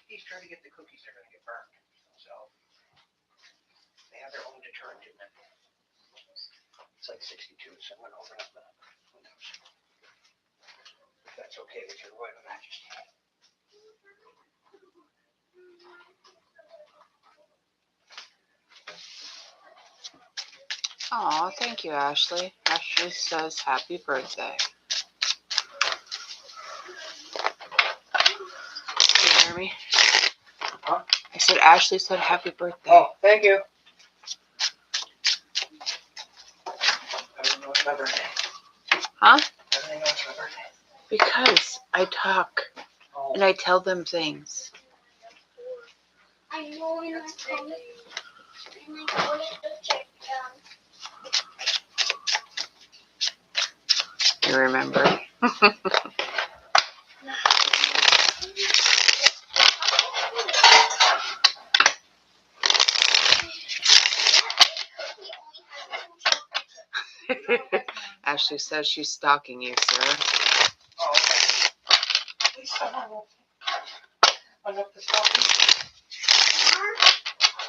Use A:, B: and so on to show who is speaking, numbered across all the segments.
A: He's trying to get the cookies, they're going to get burned. So they have their own deterrent in them. It's like 62, so I went over it. Who knows? If that's okay with your Royal Majesty.
B: Aw, thank you, Ashley. Ashley says happy birthday. Can you hear me?
A: Huh?
B: I said Ashley said happy birthday.
A: Oh, thank you. I didn't know it's my birthday.
B: Huh?
A: I didn't know it's my birthday.
B: Because I talk and I tell them things.
C: I know in my phone, and I go to check
B: You remember? Ashley says she's stalking you, Sarah.
A: Oh, okay. Please someone will unhook the stocking.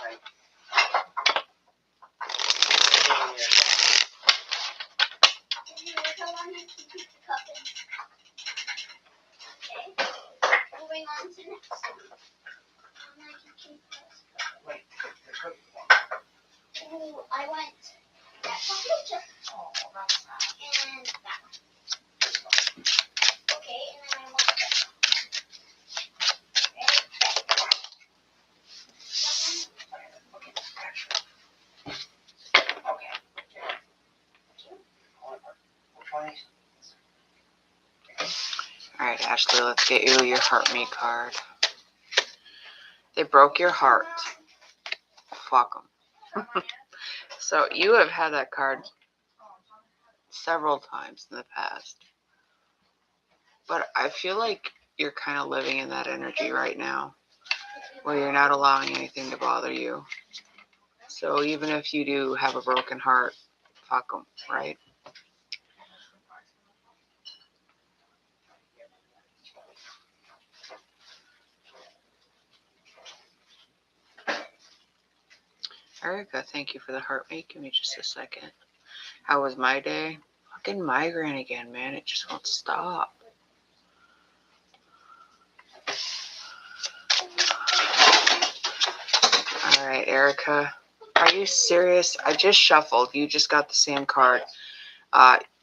A: Right.
C: Moving on to next.
A: Wait, the cookie.
C: Ooh, I want that chocolate chip
A: Oh, that's not.
C: and that one. Okay, and then I want this.
A: Okay, actually. Okay. Which one is?
B: Alright, Ashley, let's get you your Heart Me card. They broke your heart. Fuck them. So you have had that card several times in the past. But I feel like you're kind of living in that energy right now, where you're not allowing anything to bother you. So even if you do have a broken heart, fuck them, right? Erica, thank you for the heart mate. Give me just a second. How was my day? Fucking migraine again, man. It just won't stop. Alright, Erica. Are you serious? I just shuffled. You just got the same card.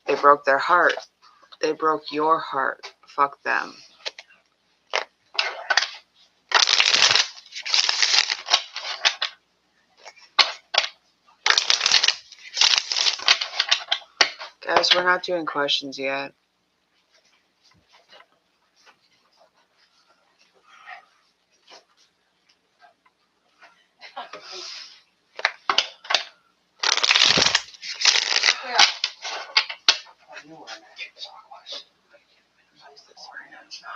B: They broke their heart. They broke your heart. Fuck them. Guys, we're not doing questions yet.
A: I knew where a magic sock was. What is this? No, it's not.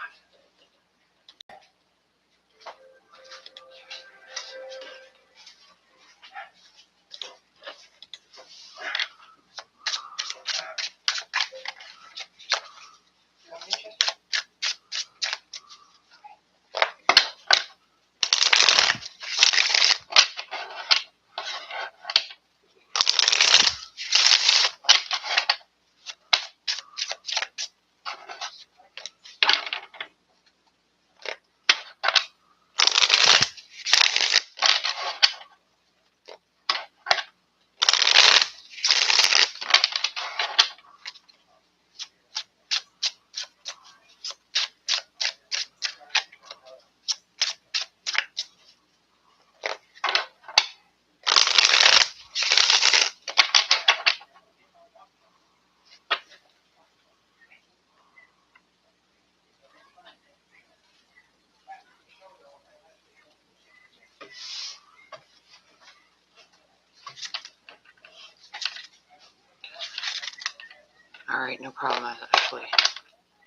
B: right, no problem, Ashley.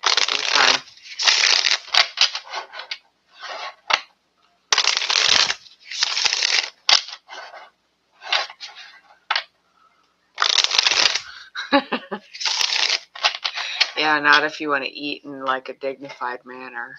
B: Take your time. Yeah, not if you want to eat in like a dignified manner.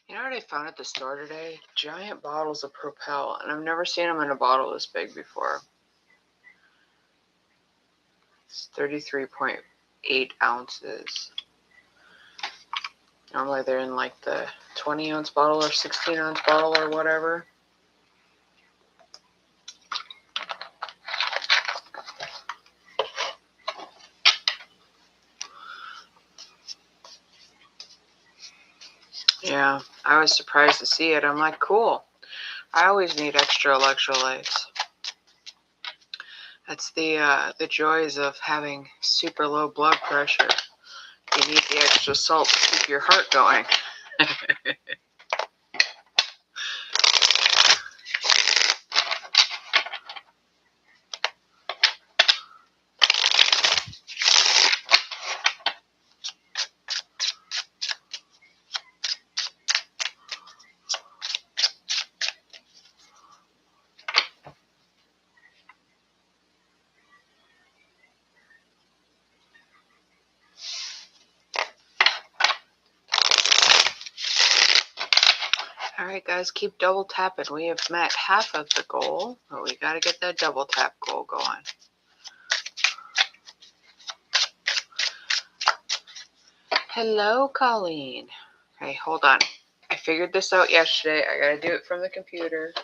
B: You know what I found at the store today? Giant bottles of Propel, and I've never seen them in a bottle this big before. It's 33.8 ounces. Normally they're in like the 20-ounce bottle or 16-ounce bottle or whatever. Yeah, I was surprised to see it. I'm like, cool. I always need extra electrolytes. That's the joys of having super low blood pressure. You need the extra salt to keep your heart going. Alright guys, keep double tapping. We have met half of the goal, but we gotta get that double tap goal going. Hello, Colleen. Okay, hold on. I figured this out yesterday. I gotta do it from the computer.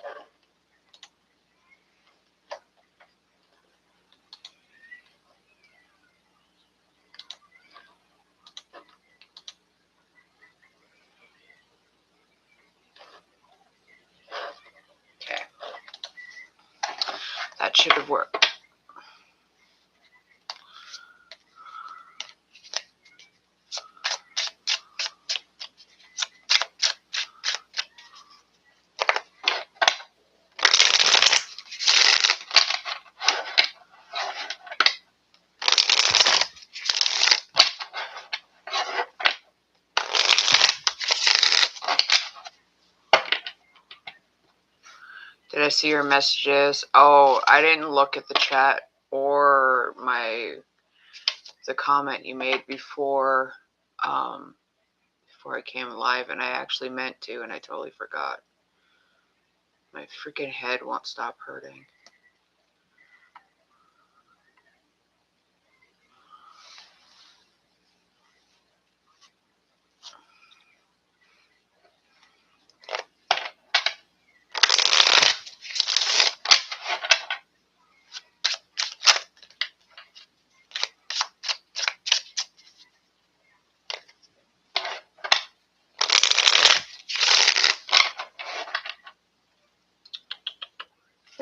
B: Okay. That should have worked. Did I see your messages? Oh, I didn't look at the chat or the comment you made before before I came live, and I actually meant to, and I totally forgot. My freaking head won't stop hurting.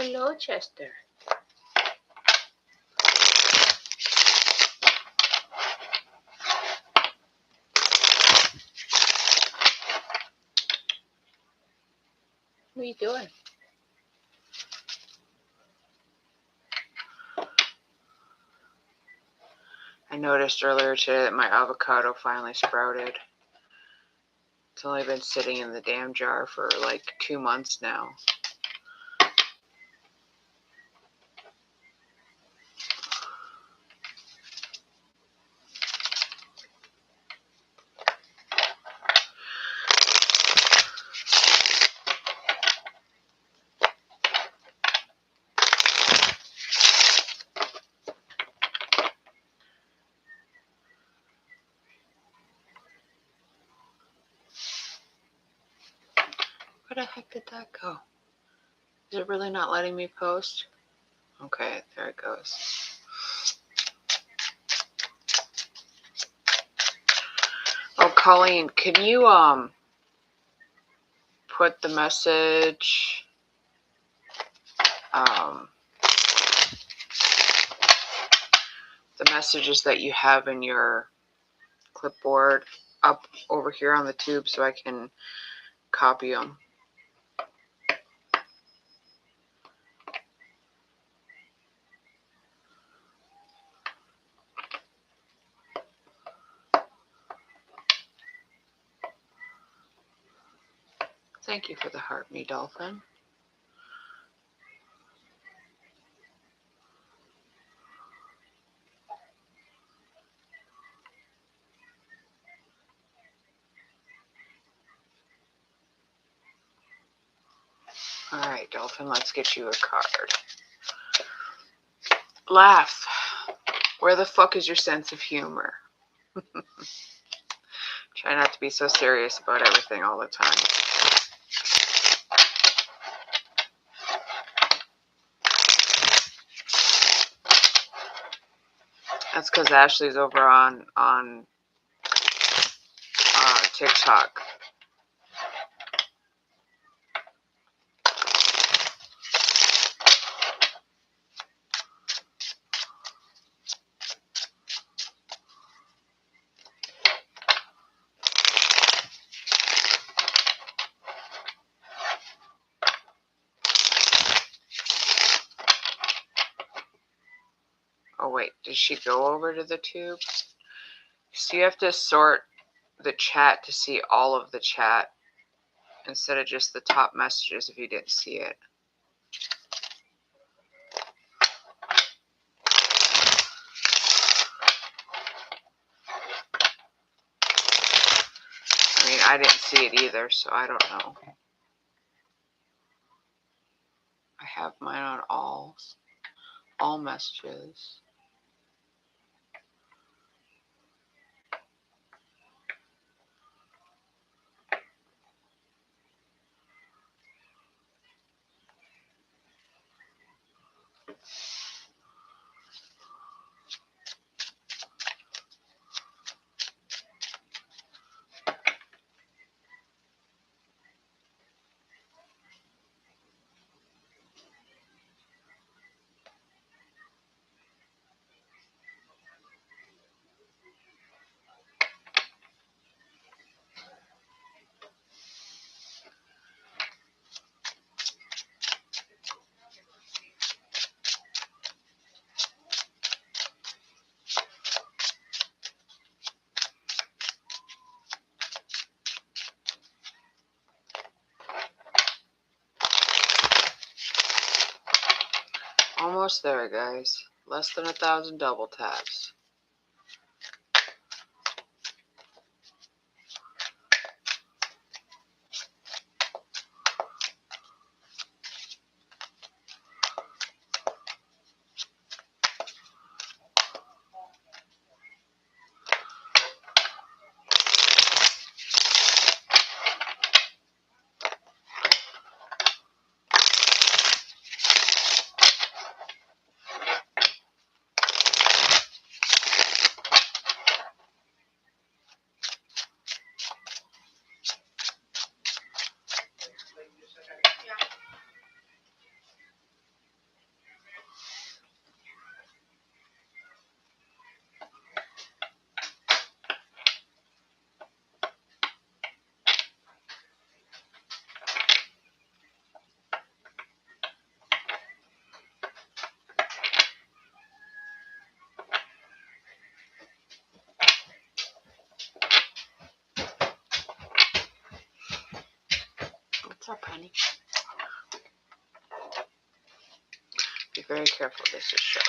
B: Hello, Chester. What are you doing? I noticed earlier today that my avocado finally sprouted. It's only been sitting in the damn jar for like 2 months now. Where the heck did that go? Is it really not letting me post? Okay, there it goes. Oh, Colleen, can you put the message the messages that you have in your clipboard up over here on the tube so I can copy them? Thank you for the heart, me dolphin. Alright, dolphin, let's get you a card. Laugh. Where the fuck is your sense of humor? Try not to be so serious about everything all the time. That's because Ashley's over on TikTok. Oh wait, did she go over to the tube? So you have to sort the chat to see all of the chat instead of just the top messages if you didn't see it. I mean, I didn't see it either, so I don't know. I have mine on all messages. Almost there, guys. Less than 1,000 double taps. What's up, honey? Be very careful. This is shut.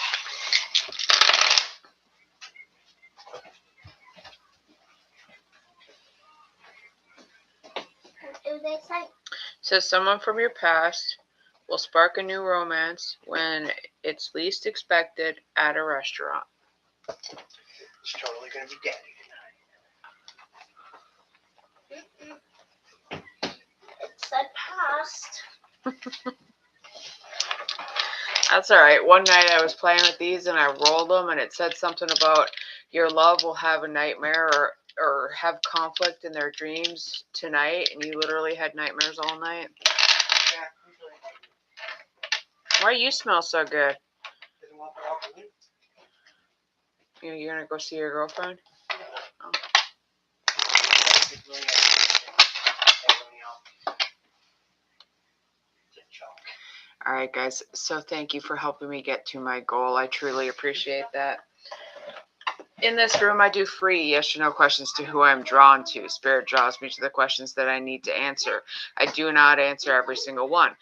C: What do they say?
B: Says someone from your past will spark a new romance when it's least expected at a restaurant.
A: It's totally going to be daddy tonight.
C: It said past.
B: That's all right. One night I was playing with these and I rolled them and it said something about your love will have a nightmare or have conflict in their dreams tonight, and you literally had nightmares all night.
A: Yeah, usually I do.
B: Why you smell so good?
A: Doesn't want to walk with me.
B: You're gonna go see your girlfriend? Oh.
A: It's really nice. It's a joke.
B: All right, guys. So thank you for helping me get to my goal. I truly appreciate that. In this room, I do free yes or no questions to who I'm drawn to. Spirit draws me to the questions that I need to answer. I do not answer every single one.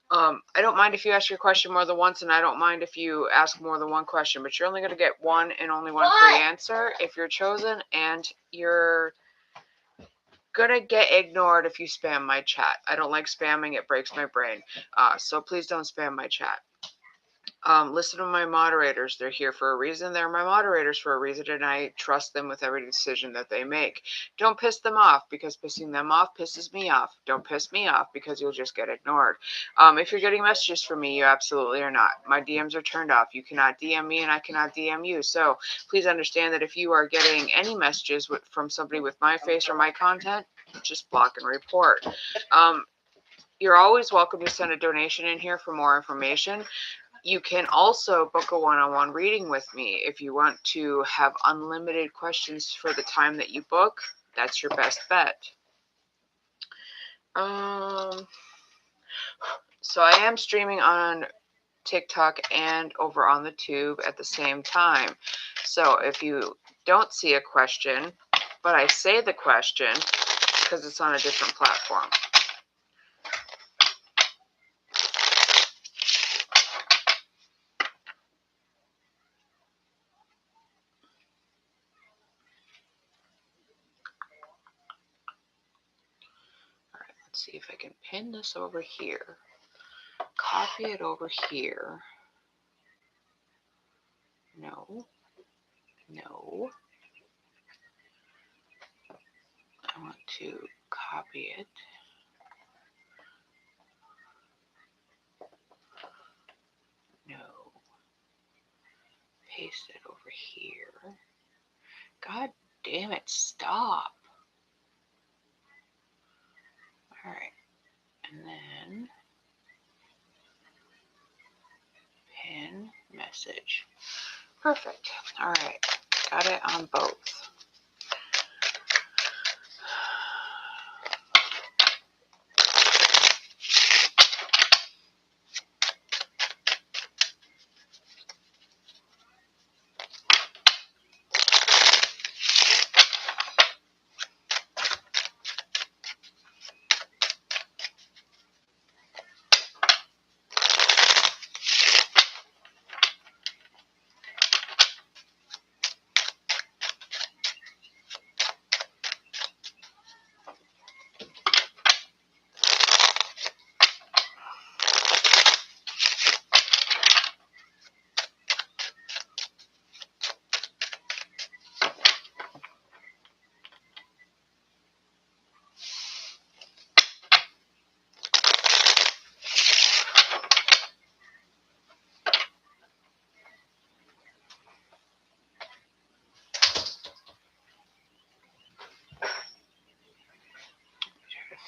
B: I don't mind if you ask your question more than once, and I don't mind if you ask more than one question, but you're only going to get one and only one free answer if you're chosen, and you're going to get ignored if you spam my chat. I don't like spamming. It breaks my brain. So please don't spam my chat. Listen to my moderators. They're here for a reason. They're my moderators for a reason, and I trust them with every decision that they make. Don't piss them off, because pissing them off pisses me off. Don't piss me off, because you'll just get ignored. If you're getting messages from me, you absolutely are not. My DMs are turned off. You cannot DM me, and I cannot DM you. So please understand that if you are getting any messages from somebody with my face or my content, just block and report. You're always welcome to send a donation in here for more information. You can also book a one-on-one reading with me if you want to have unlimited questions for the time that you book. That's your best bet. So I am streaming on TikTok and over on the Tube at the same time. So if you don't see a question, but I say the question because it's on a different platform. Let's see if I can pin this over here. Copy it over here. No. No. I want to copy it. No. Paste it over here. God damn it, stop. Alright. And then pin message. Perfect. Alright. Got it on both.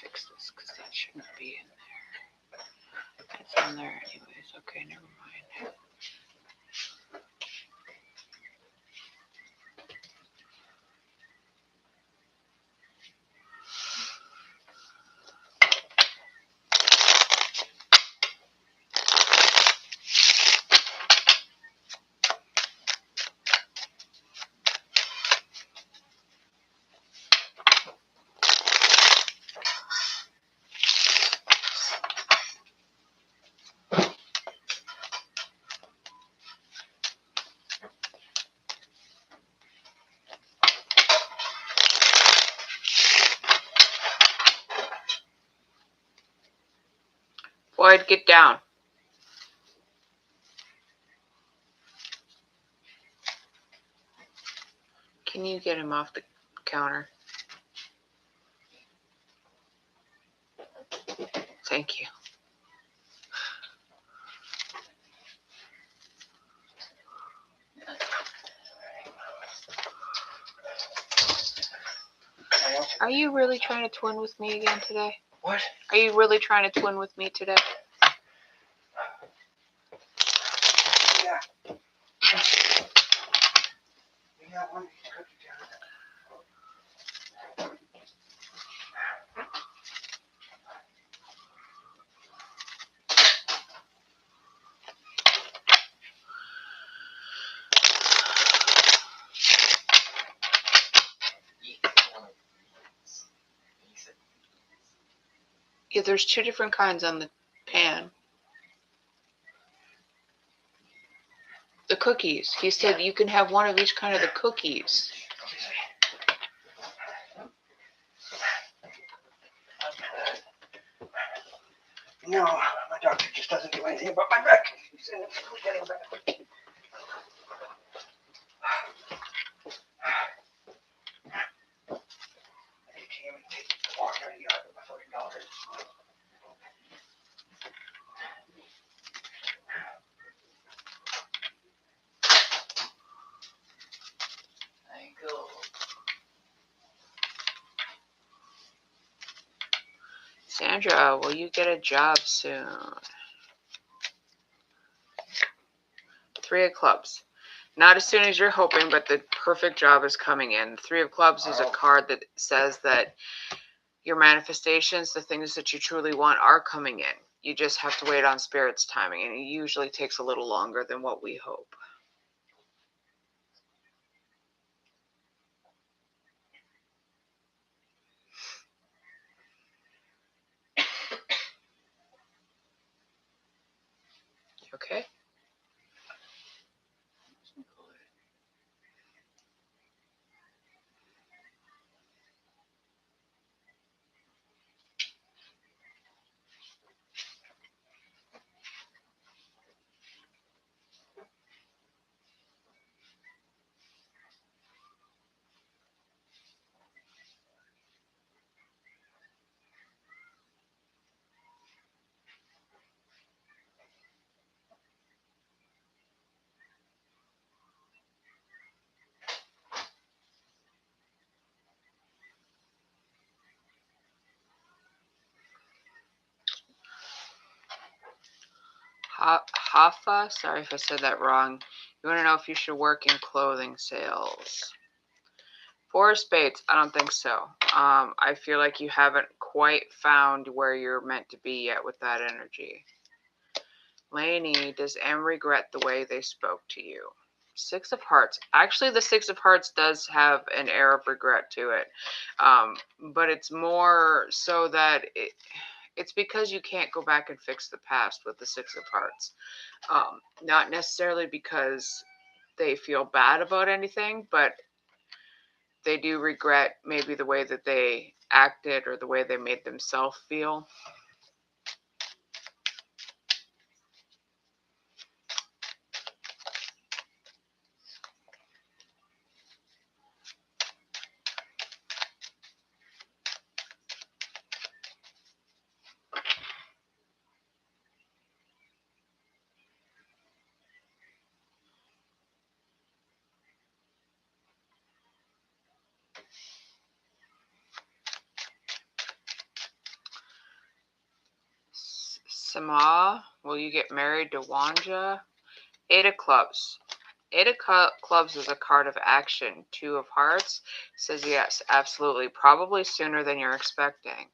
B: Fix this because that shouldn't be in there. It's in there anyways. Okay, never mind. Boyd, get down. Can you get him off the counter? Thank you. Are you really trying to twin with me again today?
A: What?
B: Are you really trying to twin with me today?
A: Yeah. We got one cookie down there.
B: Yeah, there's two different kinds on the pan. The cookies. He said you can have one of each kind of the cookies.
A: No, my doctor just doesn't do anything about my back. He's getting better. You can't even take the walk out of the yard with my fucking daughter.
B: Sandra, will you get a job soon? 3 of clubs. Not as soon as you're hoping, but the perfect job is coming in. 3 of clubs is a card that says that your manifestations, the things that you truly want, are coming in. You just have to wait on Spirit's timing, and it usually takes a little longer than what we hope. Okay? Hafa, sorry if I said that wrong. You want to know if you should work in clothing sales. 4 of spades, I don't think so. I feel like you haven't quite found where you're meant to be yet with that energy. Lainey, does M regret the way they spoke to you? 6 of hearts. Actually, the 6 of hearts does have an air of regret to it. But it's more so that it's because you can't go back and fix the past with the 6 of hearts. Not necessarily because they feel bad about anything, but they do regret maybe the way that they acted or the way they made themselves feel. Sama, will you get married to Wanja? 8 of clubs. 8 of clubs is a card of action. 2 of hearts says yes, absolutely. Probably sooner than you're expecting.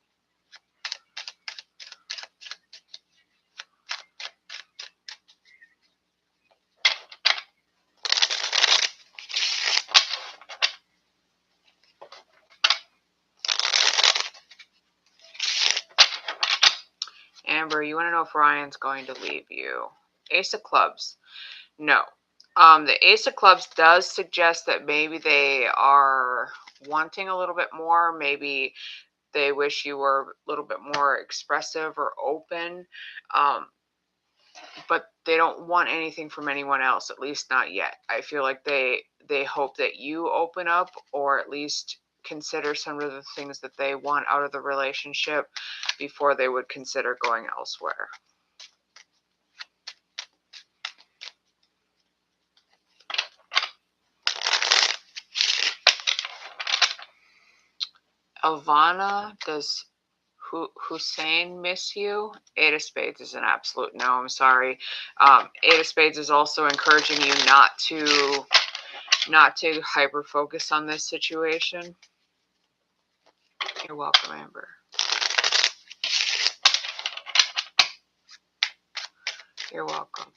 B: Amber, you want to know if Ryan's going to leave you? Ace of clubs. No. The Ace of clubs does suggest that maybe they are wanting a little bit more. Maybe they wish you were a little bit more expressive or open, but they don't want anything from anyone else, at least not yet. I feel like they hope that you open up, or at least consider some of the things that they want out of the relationship before they would consider going elsewhere. Elvana, does Hussein miss you? Eight of Spades is an absolute no. I'm sorry. Eight of Spades is also encouraging you not to hyper focus on this situation. You're welcome, Amber. You're welcome.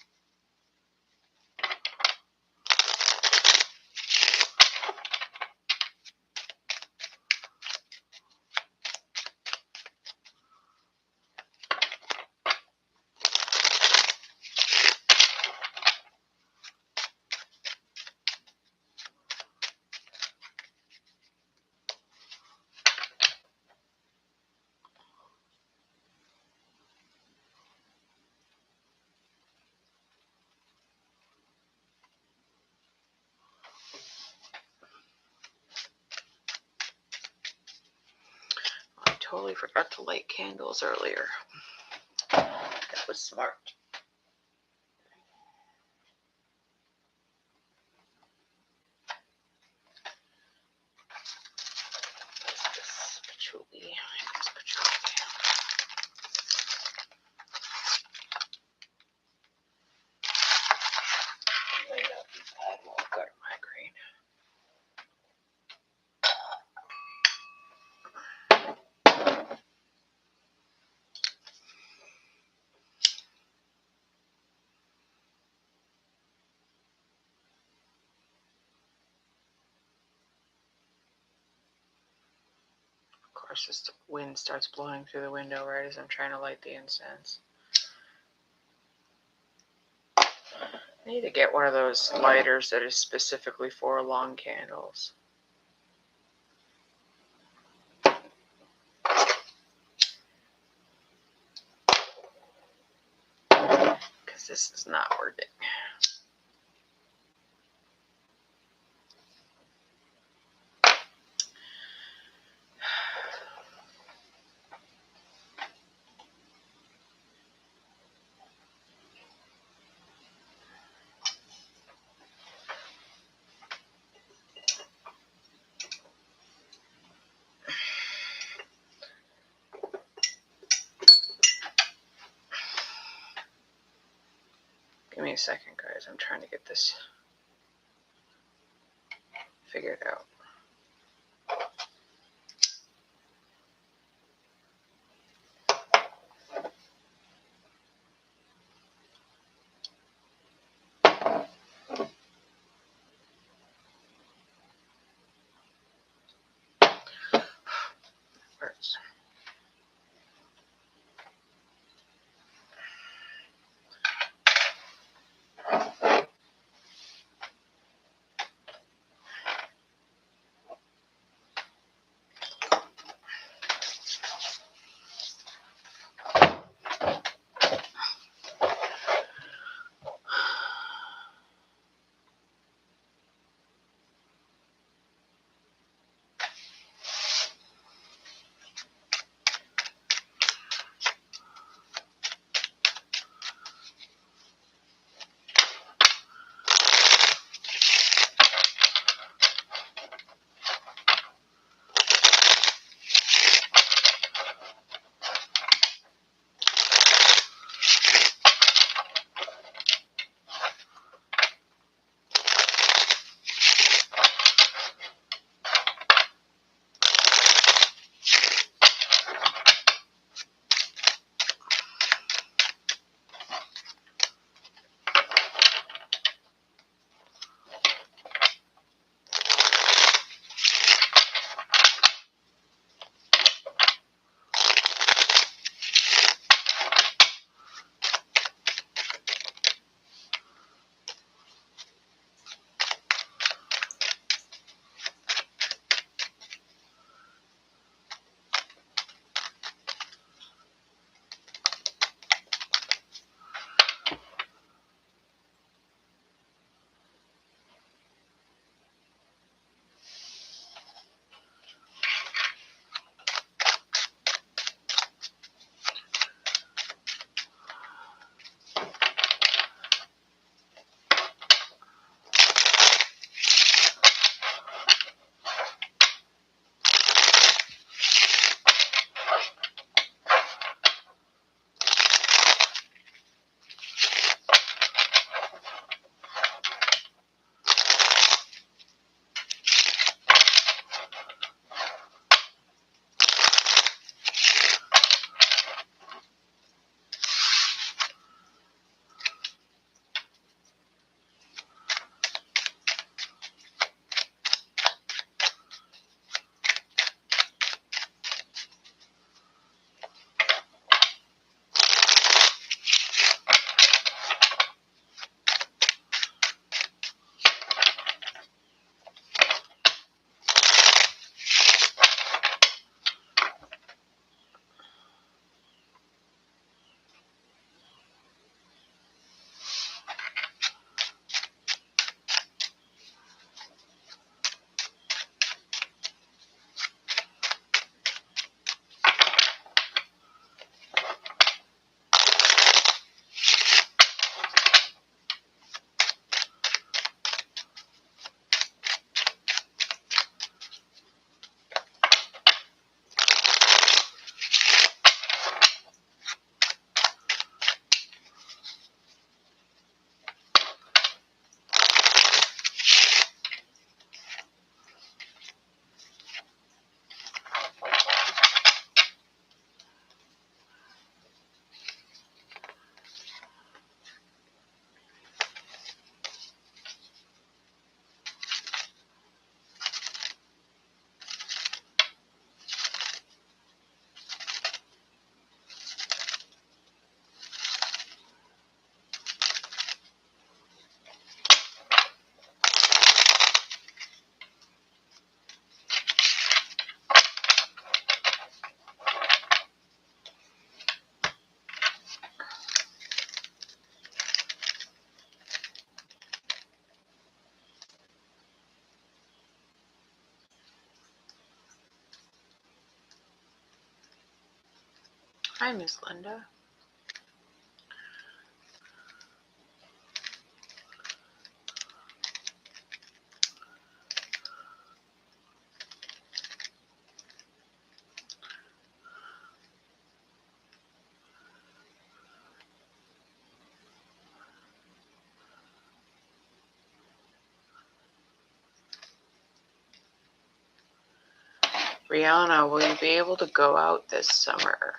B: I totally forgot to light candles earlier. That was smart. This patchouli. This patchouli. Might not be bad while I've got a migraine. Of course, this wind starts blowing through the window right as I'm trying to light the incense. I need to get one of those lighters that is specifically for long candles. Because this is not working. Give me a second, guys. I'm trying to get this figured out. Hurts. Hi, Miss Linda. Rihanna, will you be able to go out this summer?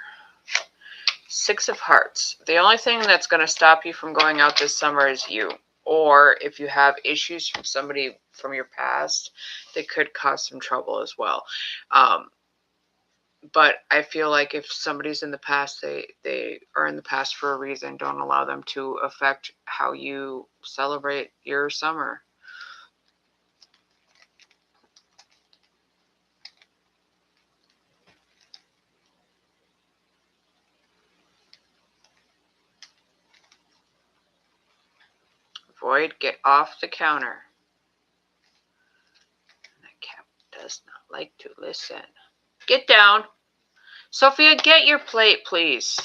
B: 6 of Hearts. The only thing that's going to stop you from going out this summer is you. Or if you have issues from somebody from your past, they could cause some trouble as well. But I feel like if somebody's in the past, they are in the past for a reason. Don't allow them to affect how you celebrate your summer. Void, get off the counter. That cat does not like to listen. Get down. Sophia, get your plate, please.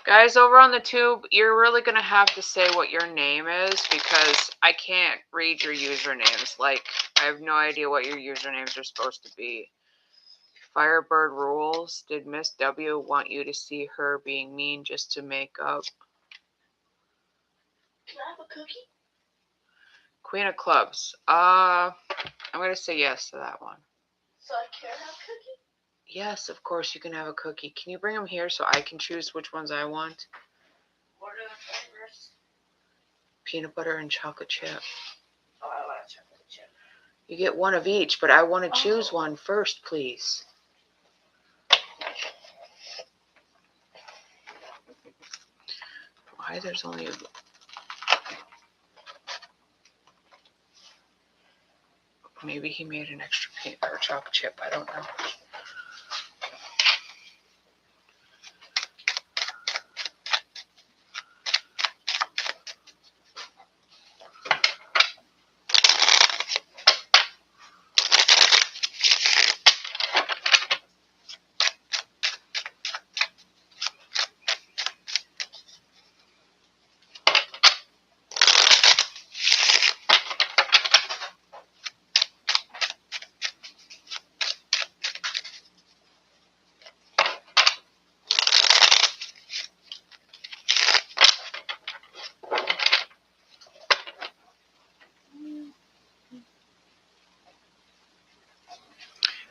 B: Guys, over on the tube, you're really going to have to say what your name is because I can't read your usernames. Like, I have no idea what your usernames are supposed to be. Firebird rules. Did Miss W want you to see her being mean just to make up?
C: Can I have a cookie?
B: Queen of Clubs. I'm going to say yes to that one.
C: So I can have a cookie?
B: Yes, of course you can have a cookie. Can you bring them here so I can choose which ones I want?
C: What are the flavors?
B: Peanut butter and chocolate chip.
C: Oh, I want chocolate chip.
B: You get one of each, but I want to choose one first, please. Why there's only a... Maybe he made an extra peanut butter chocolate chip. I don't know.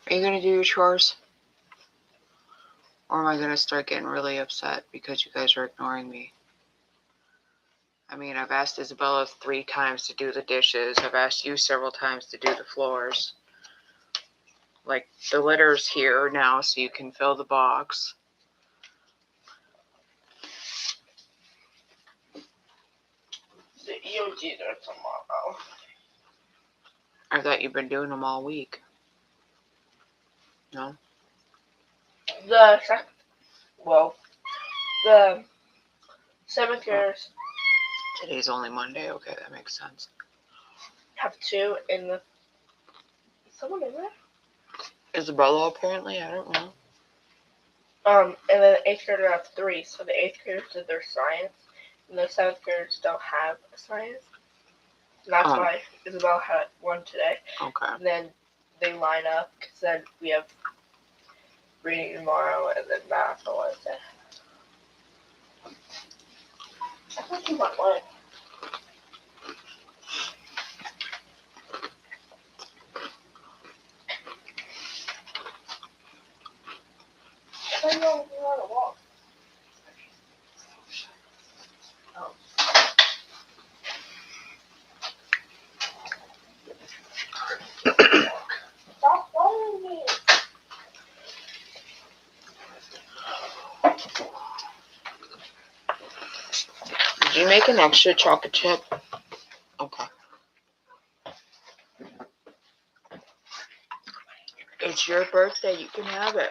B: Are you going to do your chores? Or am I going to start getting really upset because you guys are ignoring me? I mean, I've asked Isabella 3 times to do the dishes. I've asked you several times to do the floors. Like, the litter's here now so you can fill the box.
C: The EOGs are tomorrow.
B: I thought you've been doing them all week. No?
C: The 7th graders
B: Today's only Monday. Okay, that makes sense.
C: have 2 in the... Is someone in there?
B: Isabella, apparently. I don't know.
C: And then the 8th grader have 3, so the 8th graders did their science, and the 7th graders don't have a science. And that's why Isabel had 1 today.
B: Okay.
C: And then they line up, because then we have reading tomorrow, and then math on Wednesday. I thought you want one. I thought you want to walk. Oh. Stop following me.
B: Did you make an extra chocolate chip? Okay. It's your birthday. You can have it.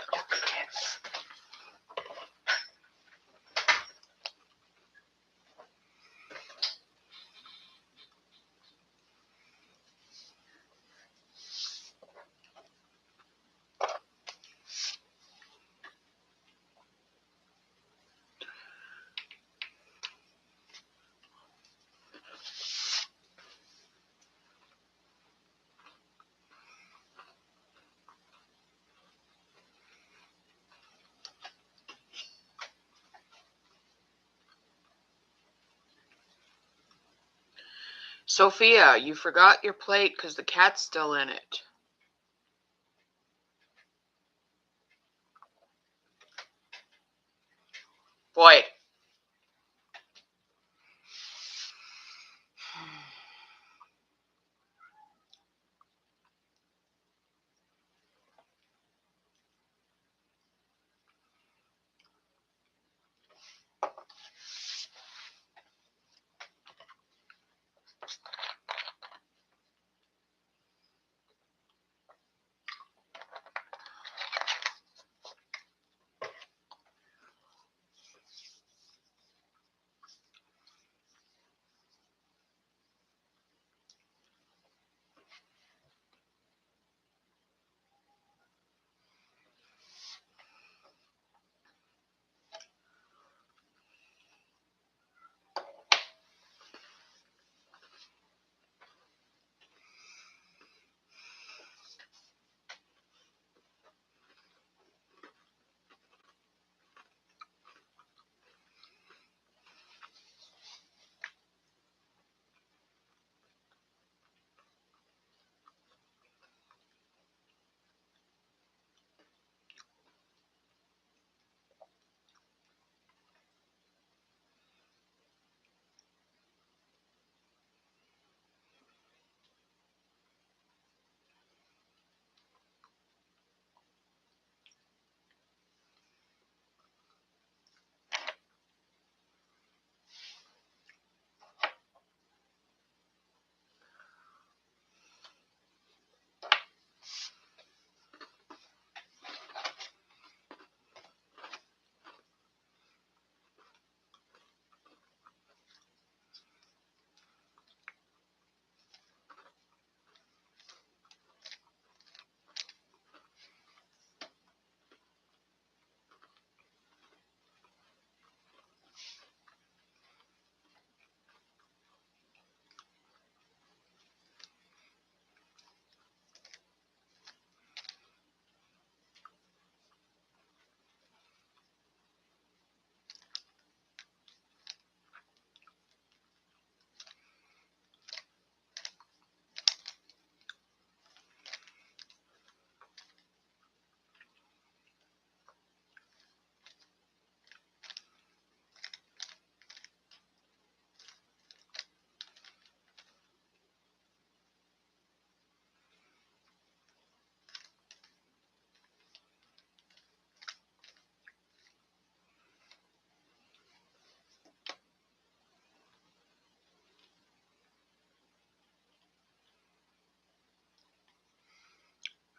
B: Sophia, you forgot your plate because the cat's still in it. Boy.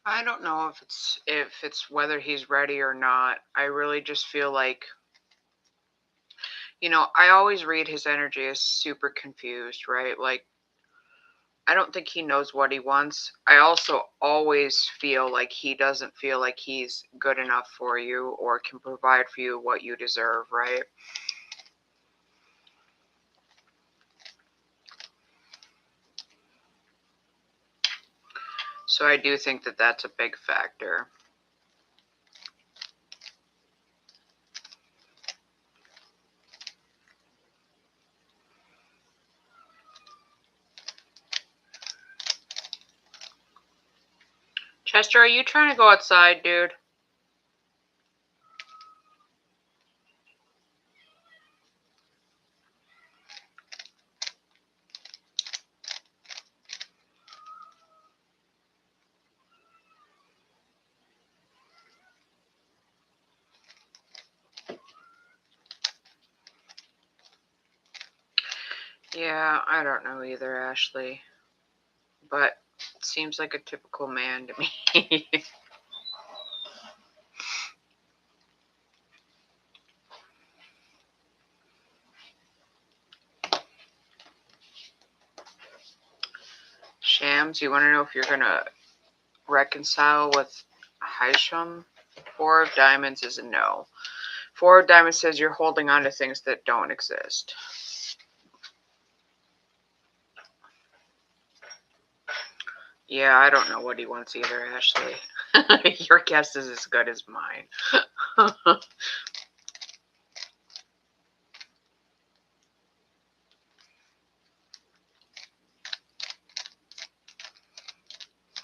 B: I don't know if it's whether he's ready or not. I really just feel like, I always read his energy as super confused, right? Like, I don't think he knows what he wants. I also always feel like he doesn't feel like he's good enough for you or can provide for you what you deserve, right? So I do think that that's a big factor. Chester, are you trying to go outside, dude? Yeah, I don't know either, Ashley. But it seems like a typical man to me. Shams, you want to know if you're going to reconcile with Haisham? Four of Diamonds is a no. Four of Diamonds says you're holding on to things that don't exist. Yeah, I don't know what he wants either, Ashley. Your guess is as good as mine.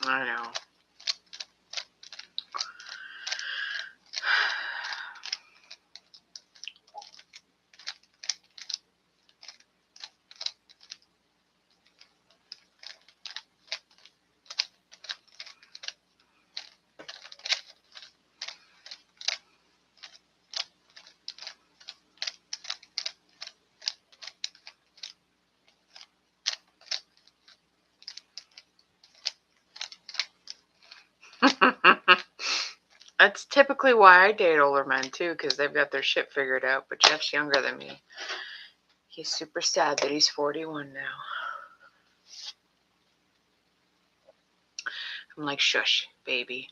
B: I know. That's typically why I date older men too, because they've got their shit figured out. But Jeff's younger than me. He's super sad that he's 41 now. I'm like, shush, baby.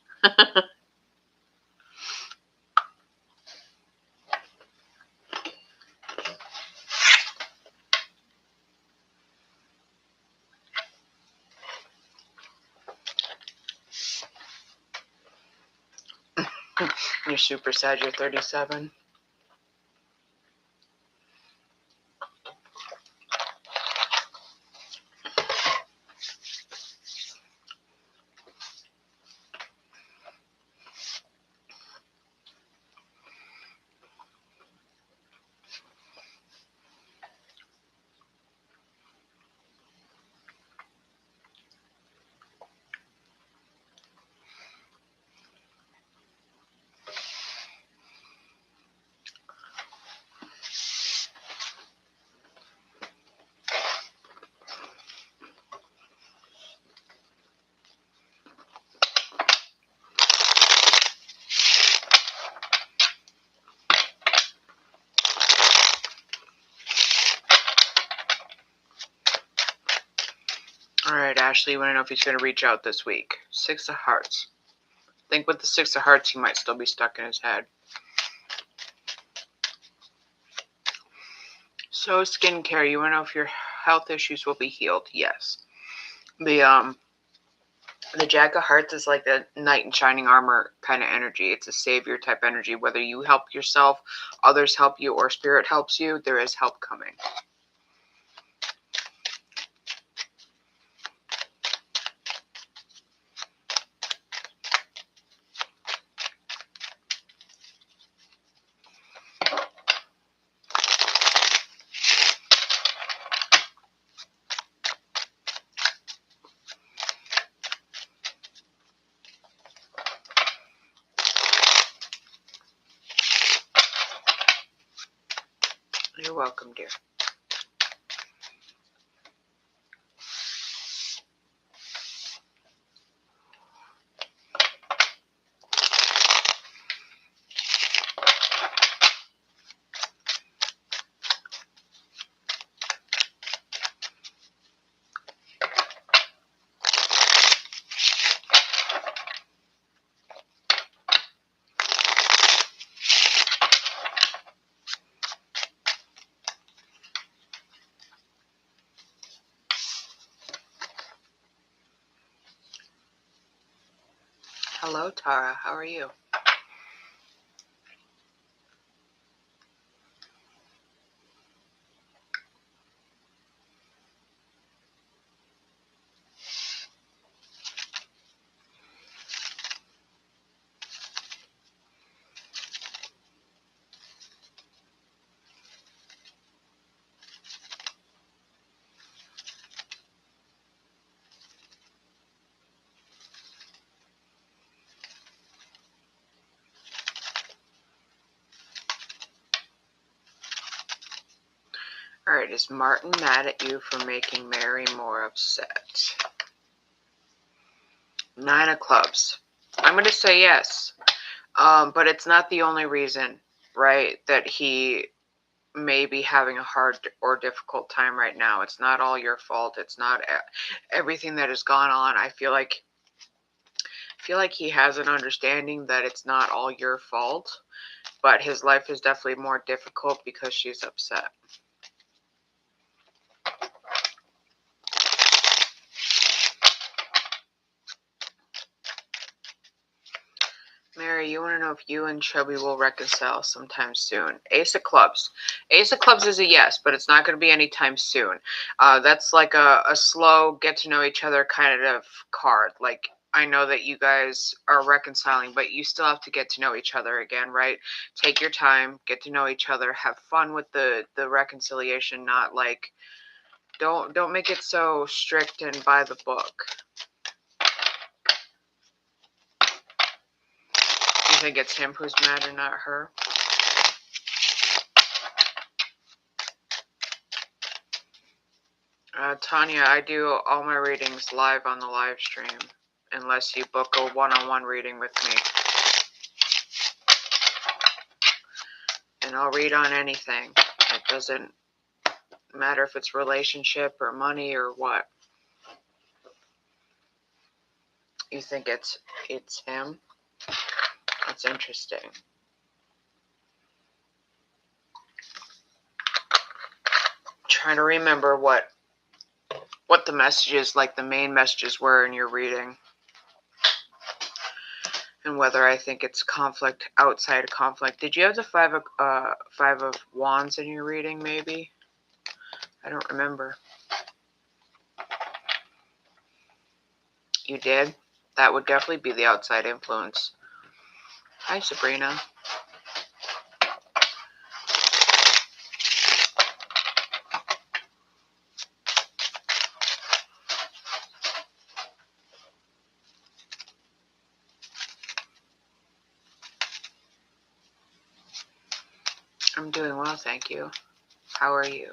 B: You're super sad you're 37. Alright, Ashley, you want to know if he's going to reach out this week. 6 of Hearts. I think with the 6 of Hearts, he might still be stuck in his head. So, skincare, you want to know if your health issues will be healed? Yes. The Jack of Hearts is like the knight in shining armor kind of energy. It's a savior type energy. Whether you help yourself, others help you, or spirit helps you, there is help coming. You're welcome, dear. Hello, Tara. How are you? Alright, is Martin mad at you for making Mary more upset? 9 of Clubs. I'm going to say yes. But it's not the only reason, right, that he may be having a hard or difficult time right now. It's not all your fault. It's not everything that has gone on. I feel like he has an understanding that it's not all your fault, but his life is definitely more difficult because she's upset. Mary, you want to know if you and Chubby will reconcile sometime soon. Ace of Clubs. Ace of Clubs is a yes, but it's not going to be anytime soon. That's like a slow get to know each other kind of card. Like, I know that you guys are reconciling, but you still have to get to know each other again, right? Take your time, get to know each other, have fun with the reconciliation, not like don't make it so strict and by the book. You think it's him who's mad and not her? Tanya, I do all my readings live on the live stream, unless you book a one-on-one reading with me. And I'll read on anything. It doesn't matter if it's relationship or money or what. You think it's him? That's interesting. Trying to remember what the messages, like the main messages were in your reading. And whether I think it's conflict outside of conflict. Did you have the five of wands in your reading, maybe? I don't remember. You did? That would definitely be the outside influence. Hi, Sabrina. I'm doing well, thank you. How are you?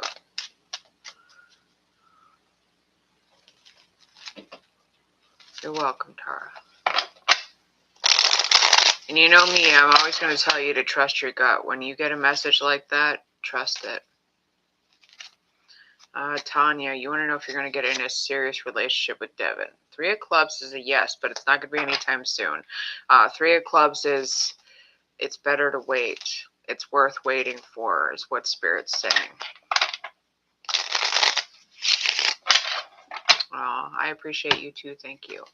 B: You're welcome, Tara. And you know me, I'm always going to tell you to trust your gut. When you get a message like that, trust it. Tanya, you want to know if you're going to get in a serious relationship with Devin. 3 of Clubs is a yes, but it's not going to be anytime soon. 3 of Clubs is, it's better to wait. It's worth waiting for, is what Spirit's saying. I appreciate you too. Thank you.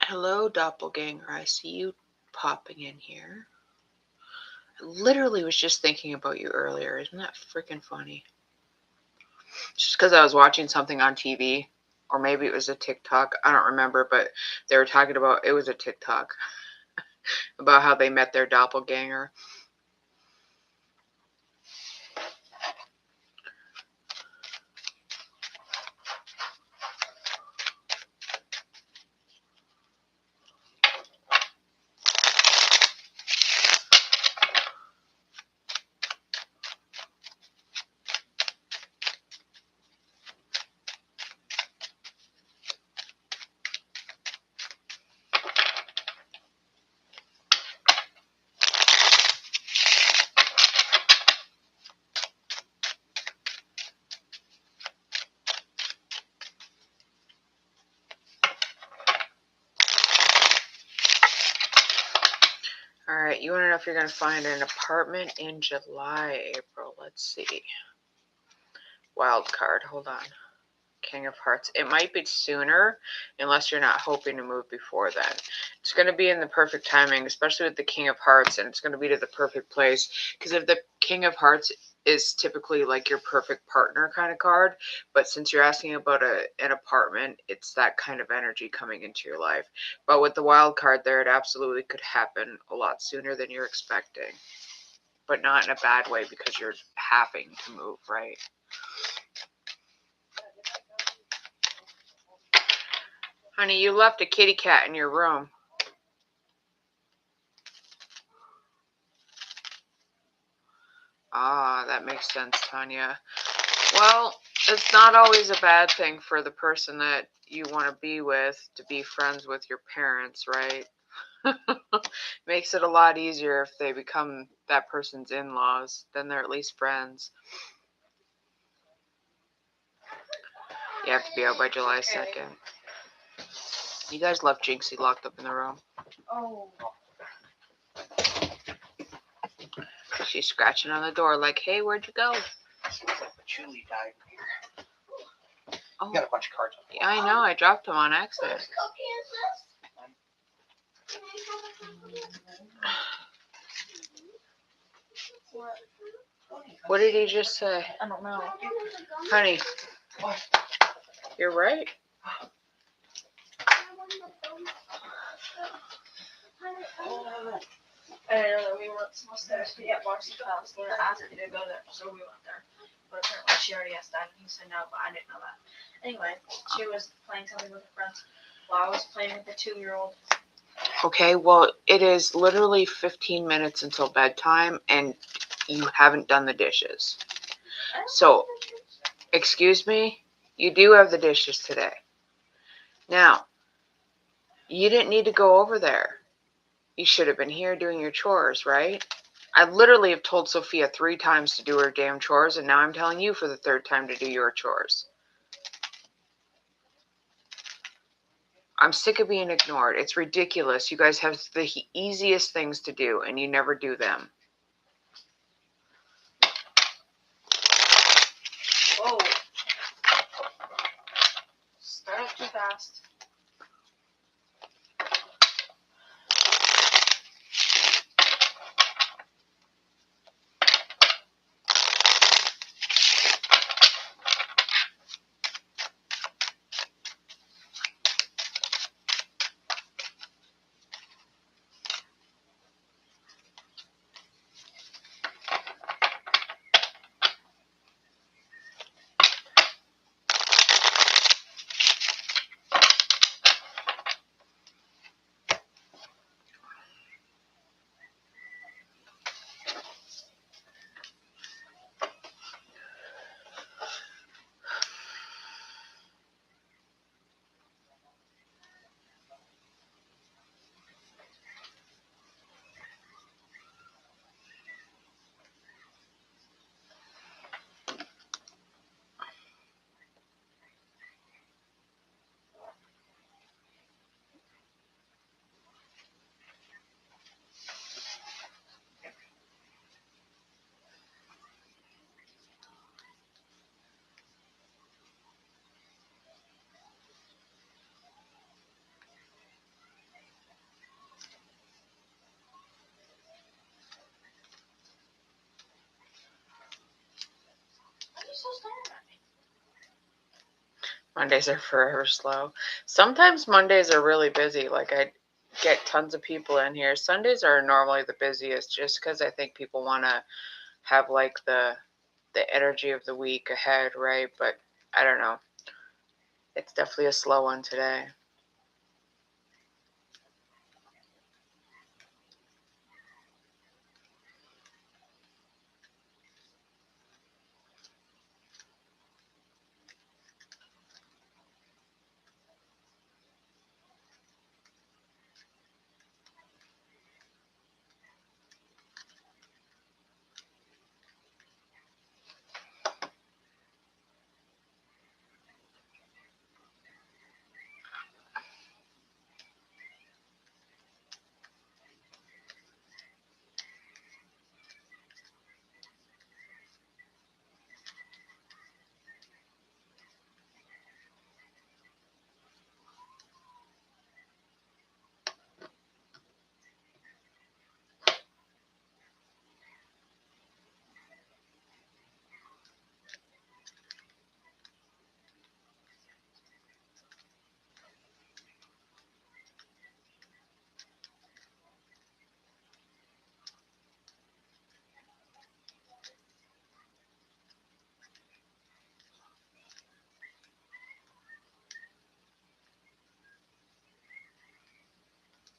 B: Hello, doppelganger. I see you popping in here. I literally was just thinking about you earlier. Isn't that freaking funny? Just because I was watching something on TV, or maybe it was a TikTok. I don't remember, but they were talking about, it was a TikTok, about how they met their doppelganger. Alright, you want to know if you're going to find an apartment in July, April. Let's see. Wild card, hold on. King of Hearts. It might be sooner, unless you're not hoping to move before then. It's going to be in the perfect timing, especially with the King of Hearts, and it's going to be to the perfect place. Because if the King of Hearts is typically like your perfect partner kind of card, but since you're asking about an apartment, it's that kind of energy coming into your life. But with the wild card there, it absolutely could happen a lot sooner than you're expecting. But not in a bad way, because you're having to move, right? Honey, you left a kitty cat in your room. Ah, that makes sense, Tanya. Well, it's not always a bad thing for the person that you want to be with to be friends with your parents, right? Makes it a lot easier if they become that person's in-laws. Then they're at least friends. You have to be out by July 2nd. You guys left Jinxie locked up in the room.
C: Oh.
B: She's scratching on the door like, hey, where'd you go?
A: Looks like Patchouli died here.
B: Oh,
A: You got a bunch of cards on the
B: yeah, I know. I dropped them on accident. What did he just say?
C: I don't know.
B: Honey,
A: What?
B: you're right.
C: And I know that we weren't supposed to be at Marcy's house. We were asked me to go there, so we went there. But apparently she already asked that, and he said no, but I didn't know that. Anyway, she was playing something with her friends while I was playing with the 2-year-old.
B: Okay, well, it is literally 15 minutes until bedtime, and you haven't done the dishes. So, excuse me, you do have the dishes today. Now, you didn't need to go over there. You should have been here doing your chores, right? I literally have told Sophia 3 times to do her damn chores, and now I'm telling you for the 3rd time to do your chores. I'm sick of being ignored. It's ridiculous. You guys have the easiest things to do, and you never do them.
C: Whoa. Started too fast. Why are you so staring at me?
B: Mondays are forever slow. Sometimes Mondays are really busy. Like, I get tons of people in here. Sundays are normally the busiest just because I think people want to have, like, the energy of the week ahead, right? But I don't know. It's definitely a slow one today.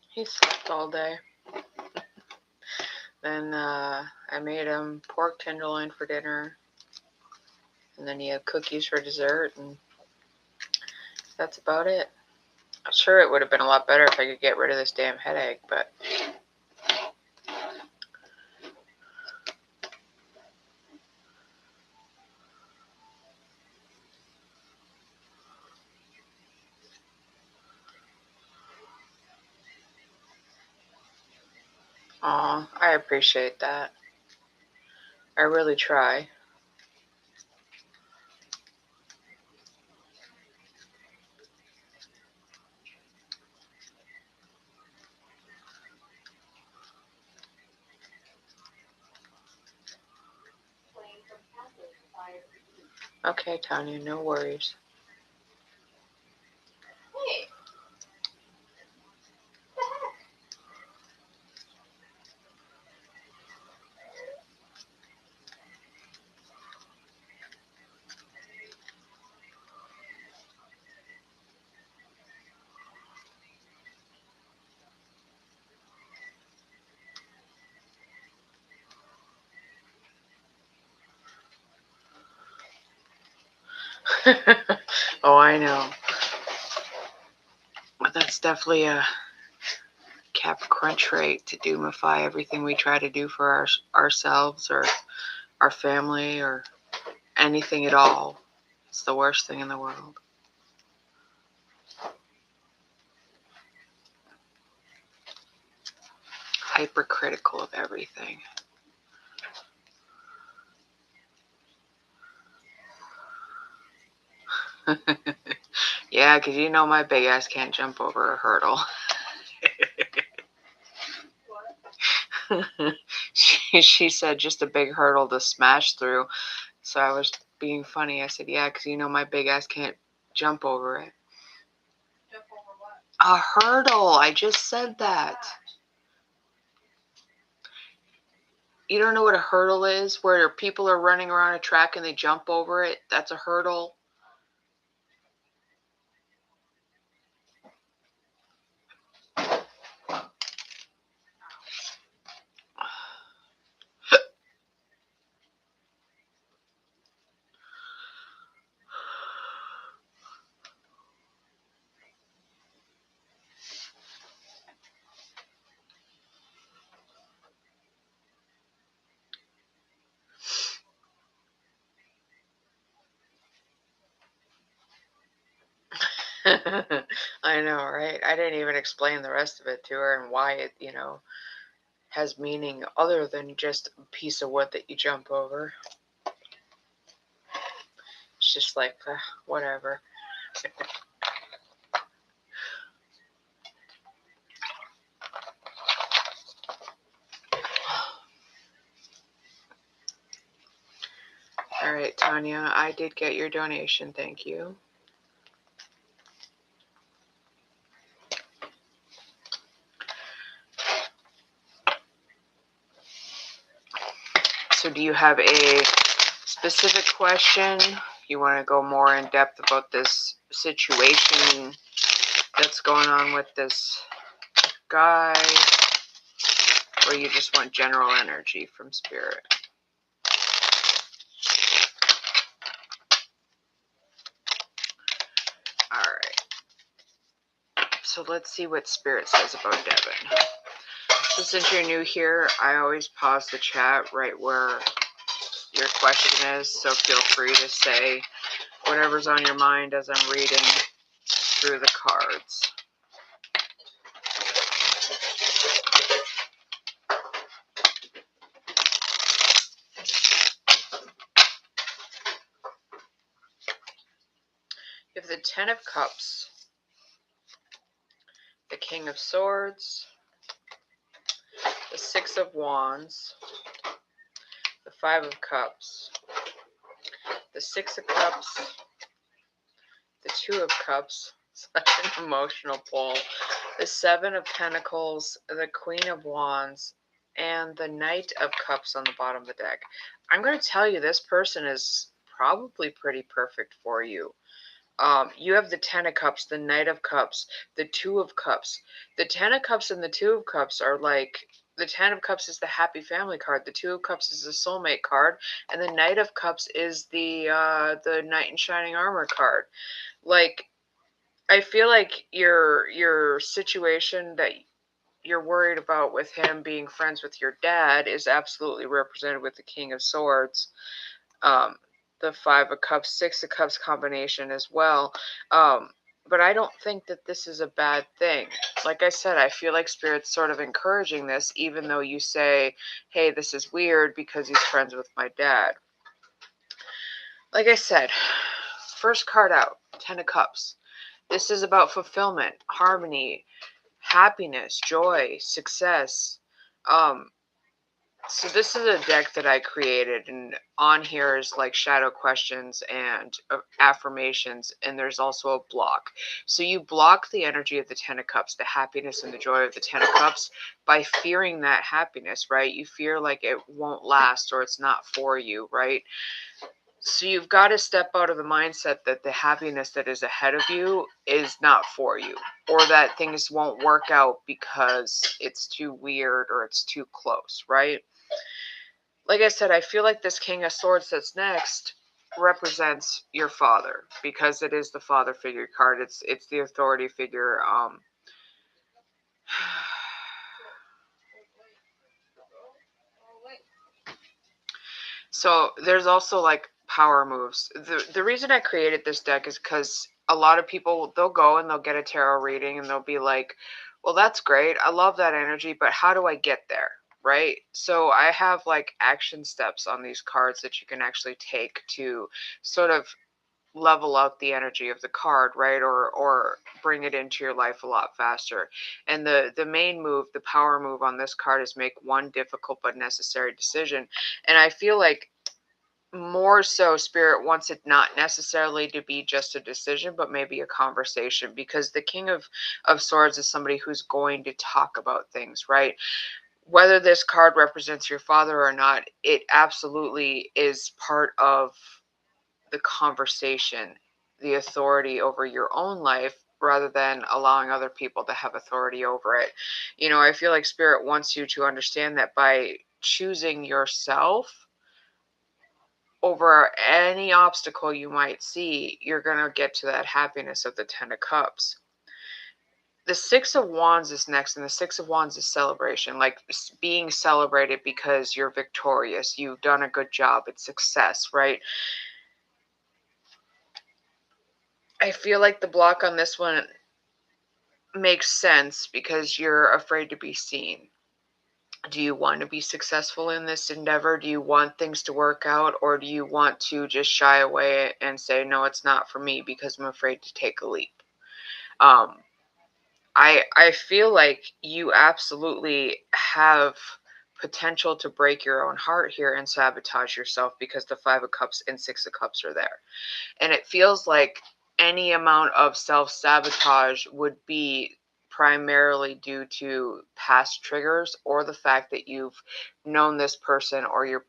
B: He slept all day. Then I made him pork tenderloin for dinner. And then he had cookies for dessert. And that's about it. I'm sure it would have been a lot better if I could get rid of this damn headache, but... Aw, I appreciate that. I really try. Okay, Tanya, no worries. Oh, I know. But that's definitely a Capricorn trait, to doomify everything we try to do for ourselves or our family or anything at all. It's the worst thing in the world. Hypercritical of everything. Yeah, because you know my big ass can't jump over a hurdle. She said just a big hurdle to smash through. So I was being funny. I said, yeah, because you know my big ass can't jump over it.
C: Jump over what?
B: A hurdle. I just said that. You don't know what a hurdle is? Where people are running around a track and they jump over it? That's a hurdle. I know, right? I didn't even explain the rest of it to her and why it, has meaning other than just a piece of wood that you jump over. It's just like, whatever. All right, Tanya, I did get your donation. Thank you. So do you have a specific question? You want to go more in depth about this situation that's going on with this guy? Or you just want general energy from Spirit? Alright. So let's see what Spirit says about Devin. So since you're new here, I always pause the chat right where your question is. So feel free to say whatever's on your mind as I'm reading through the cards. You have the Ten of Cups, the King of Swords, the Six of Wands, the Five of Cups, the Six of Cups, the Two of Cups, such an emotional pull, the Seven of Pentacles, the Queen of Wands, and the Knight of Cups on the bottom of the deck. I'm going to tell you, this person is probably pretty perfect for you. You have the Ten of Cups, the Knight of Cups, the Two of Cups. The Ten of Cups and the Two of Cups are like, the Ten of Cups is the happy family card, the Two of Cups is the soulmate card, and the Knight of Cups is the Knight in Shining Armor card. Like, I feel like your situation that you're worried about with him being friends with your dad is absolutely represented with the King of Swords. The Five of Cups, Six of Cups combination as well. But I don't think that this is a bad thing. Like I said, I feel like Spirit's sort of encouraging this, even though you say, hey, this is weird because he's friends with my dad. Like I said, first card out, Ten of Cups. This is about fulfillment, harmony, happiness, joy, success. So this is a deck that I created, and on here is like shadow questions and affirmations, and there's also a block. So you block the energy of the Ten of Cups, the happiness and the joy of the Ten of Cups, by fearing that happiness, right? You fear like it won't last or it's not for you, right? So you've got to step out of the mindset that the happiness that is ahead of you is not for you, or that things won't work out because it's too weird or it's too close, right? Like I said, I feel like this King of Swords that's next represents your father, because it is the father figure card. It's the authority figure. So there's also like power moves. The reason I created this deck is because a lot of people, they'll go and they'll get a tarot reading and they'll be like, well, that's great, I love that energy, but how do I get there? Right? So I have like action steps on these cards that you can actually take to sort of level out the energy of the card, right? Or bring it into your life a lot faster. And the main move, the power move on this card, is make one difficult but necessary decision. And I feel like more so Spirit wants it not necessarily to be just a decision, but maybe a conversation, because the King of Swords is somebody who's going to talk about things, right? Whether this card represents your father or not, it absolutely is part of the conversation, the authority over your own life, rather than allowing other people to have authority over it. You know, I feel like Spirit wants you to understand that by choosing yourself over any obstacle you might see, you're going to get to that happiness of the Ten of Cups. The Six of Wands is next, and the Six of Wands is celebration, like being celebrated because you're victorious, you've done a good job, it's success, right? I feel like the block on this one makes sense because you're afraid to be seen. Do you want to be successful in this endeavor? Do you want things to work out? Or do you want to just shy away and say, no, it's not for me because I'm afraid to take a leap? I feel like you absolutely have potential to break your own heart here and sabotage yourself, because the Five of Cups and Six of Cups are there. And it feels like any amount of self-sabotage would be primarily due to past triggers, or the fact that you've known this person, or your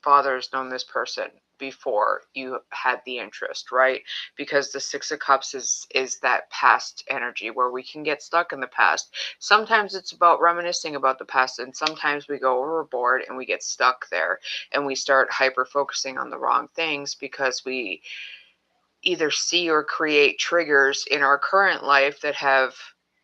B: father has known this person before you had the interest, right? Because the Six of Cups is that past energy where we can get stuck in the past. Sometimes it's about reminiscing about the past, and sometimes we go overboard and we get stuck there and we start hyper focusing on the wrong things because we either see or create triggers in our current life that have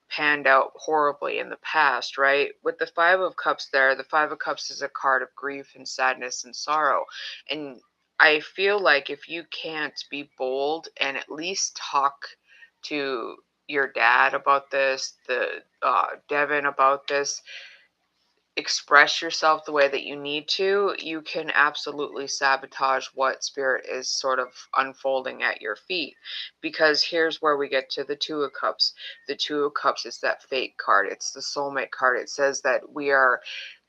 B: panned out horribly in the past, right? With the Five of Cups there, the Five of Cups is a card of grief and sadness and sorrow. And I feel like if you can't be bold and at least talk to your dad about this, Devin about this, express yourself the way that you need to, you can absolutely sabotage what Spirit is sort of unfolding at your feet. Because here's where we get to the Two of Cups. The Two of Cups is that fate card. It's the soulmate card. It says that we are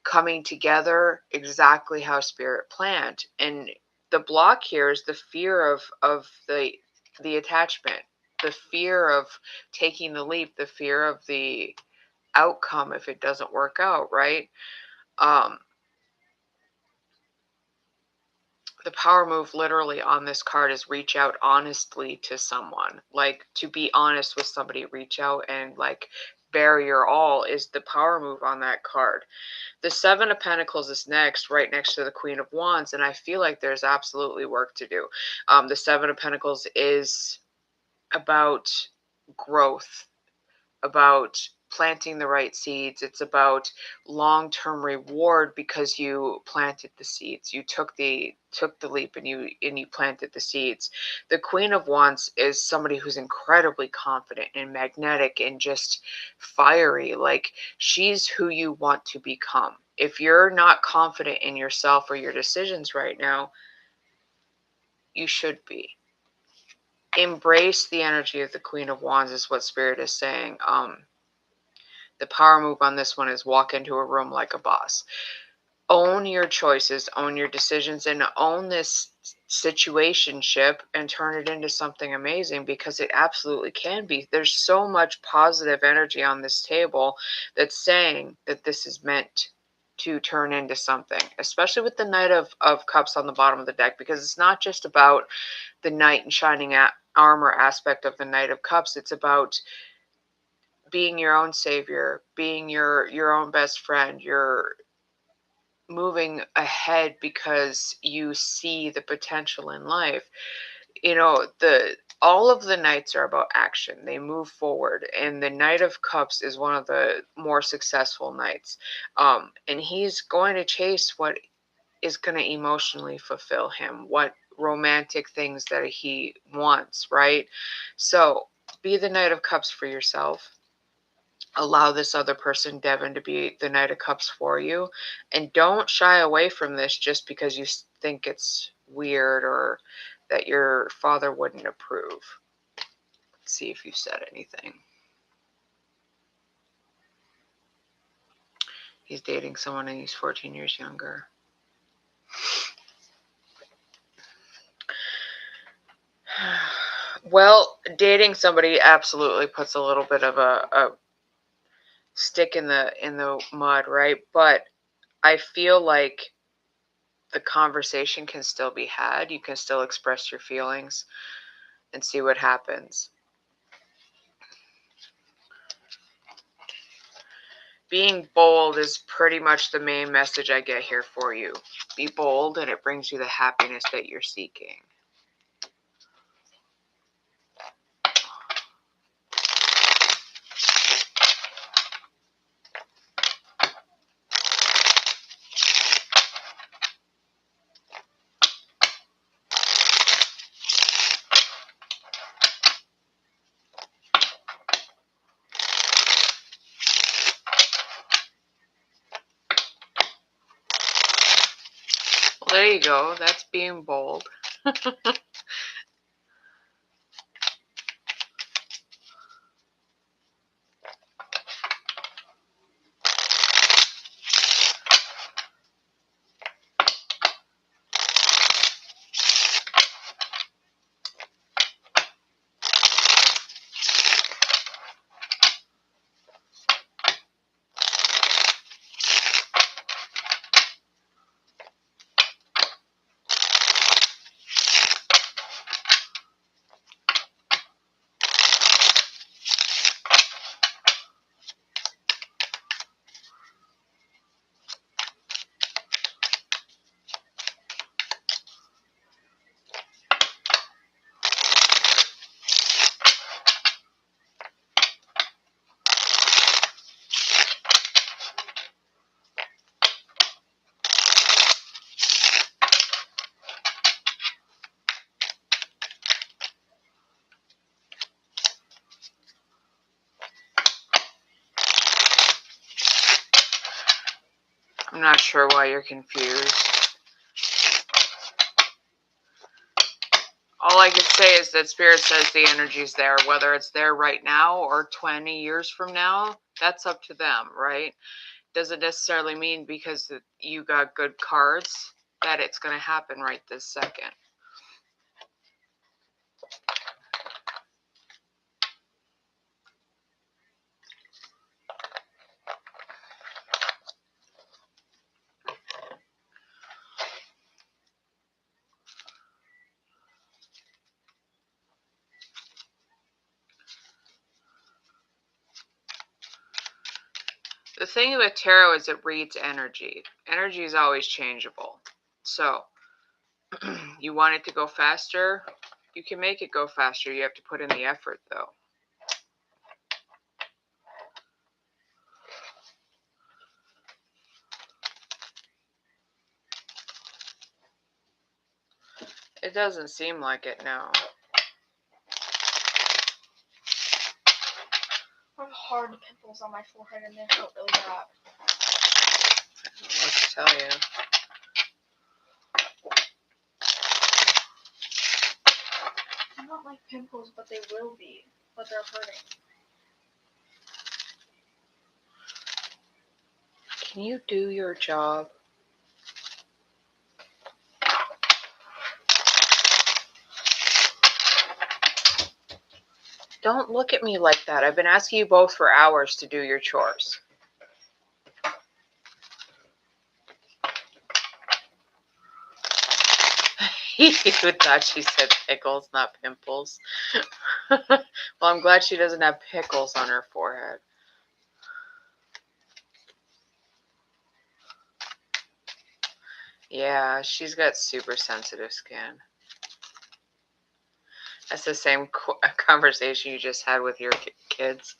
B: coming together exactly how Spirit planned. And the block here is the fear of the attachment, the fear of taking the leap, the fear of the outcome if it doesn't work out, right? The power move literally on this card is reach out honestly to someone. Like, to be honest with somebody, reach out and like bare your all is the power move on that card. The Seven of Pentacles is next, right next to the Queen of Wands, and I feel like there's absolutely work to do. The Seven of Pentacles is about growth, about planting the right seeds. It's about long-term reward because you planted the seeds. You took the leap and you planted the seeds. The Queen of Wands is somebody who's incredibly confident and magnetic and just fiery. Like, she's who you want to become. If you're not confident in yourself or your decisions right now, you should be. Embrace the energy of the Queen of Wands is what Spirit is saying. The power move on this one is walk into a room like a boss. Own your choices, own your decisions, and own this situationship and turn it into something amazing, because it absolutely can be. There's so much positive energy on this table that's saying that this is meant to turn into something, especially with the Knight of Cups on the bottom of the deck, because it's not just about the knight and shining armor aspect of the Knight of Cups. It's about being your own savior, being your own best friend, your moving ahead because you see the potential in life. All of the knights are about action. They move forward, and the Knight of Cups is one of the more successful knights. And he's going to chase what is going to emotionally fulfill him, what romantic things that he wants, right? So be the Knight of Cups for yourself. Allow this other person, Devin, to be the Knight of Cups for you. And don't shy away from this just because you think it's weird or that your father wouldn't approve. Let's see if you said anything. He's dating someone and he's 14 years younger. Well, dating somebody absolutely puts a little bit of a stick in the mud, right? But I feel like the conversation can still be had. You can still express your feelings and see what happens. Being bold is pretty much the main message I get here for you. Be bold and it brings you the happiness that you're seeking. Well, there you go. That's being bold. I'm not sure why you're confused. All I can say is that Spirit says the energy's there, whether it's there right now or 20 years from now, that's up to them, right? Doesn't necessarily mean because you got good cards that it's going to happen right this second. The thing with tarot is it reads energy. Energy is always changeable. So, you want it to go faster? You can make it go faster. You have to put in the effort, though. It doesn't seem like it now.
C: I have hard pimples on my forehead and they hurt really bad.
B: I don't know what to tell you.
C: They're not like pimples, but they will be. But they're hurting.
B: Can you do your job? Don't look at me like that. I've been asking you both for hours to do your chores. You thought she said pickles, not pimples. Well, I'm glad she doesn't have pickles on her forehead. Yeah, she's got super sensitive skin. That's the same conversation you just had with your kids.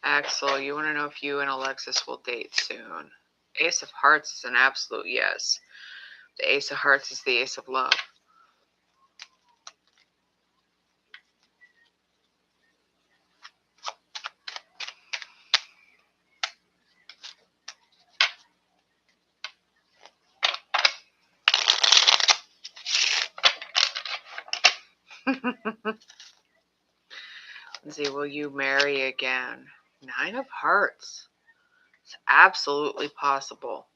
B: Axel, you want to know if you and Alexis will date soon? Ace of Hearts is an absolute yes. The Ace of Hearts is the Ace of Love. Lindsay, will you marry again? 9 of Hearts. It's absolutely possible.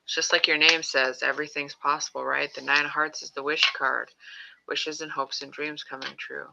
B: It's just like your name says, everything's possible, right? The 9 of Hearts is the wish card. Wishes and hopes and dreams coming true.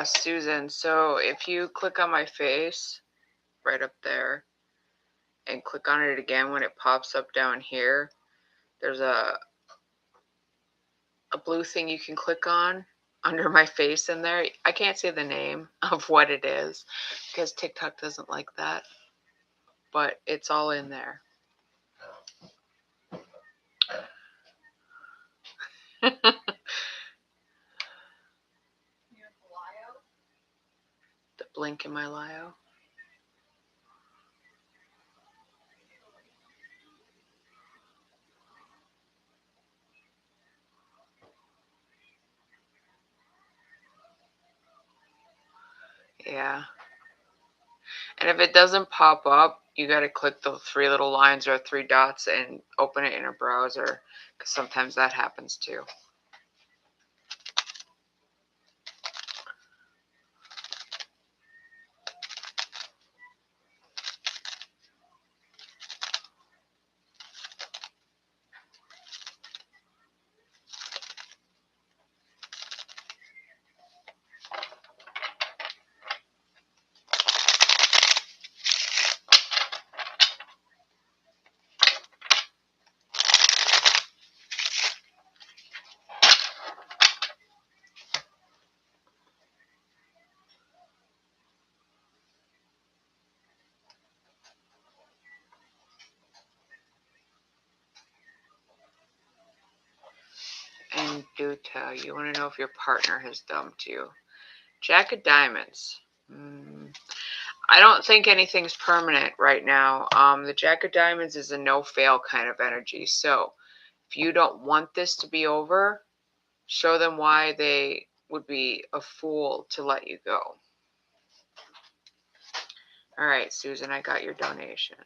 B: Susan, so if you click on my face right up there and click on it again when it pops up down here, there's a blue thing you can click on under my face in there. I can't say the name of what it is because TikTok doesn't like that, but it's all in there. The blink in my Lio. Yeah. And if it doesn't pop up, you got to click the 3 little lines or 3 dots and open it in a browser because sometimes that happens too. And do tell, you want to know if your partner has dumped you. Jack of Diamonds. I don't think anything's permanent right now. The Jack of Diamonds is a no-fail kind of energy. So If you don't want this to be over, show them why they would be a fool to let you go. All right, Susan, I got your donation.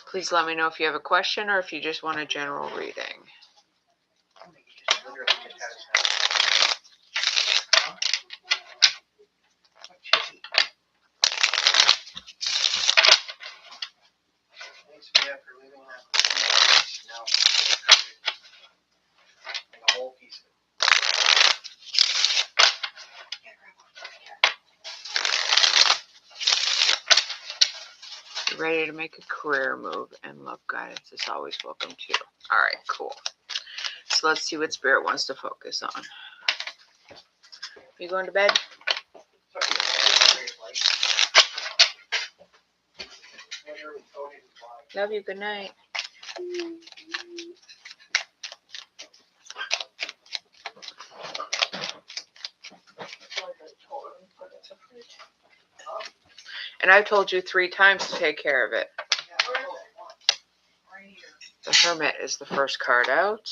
B: Please let me know if you have a question or if you just want a general reading.
A: I think you just literally just had us now. What cheesy. Thanks, Mia, for leaving that. No. And the whole piece of it. Yeah, grab one.
B: You're ready to make a career move, and love guidance is always welcome too. All right, cool. So let's see what Spirit wants to focus on. Are you going to bed? Love you. Good night. And I've told you 3 times to take care of it. The Hermit is the first card out.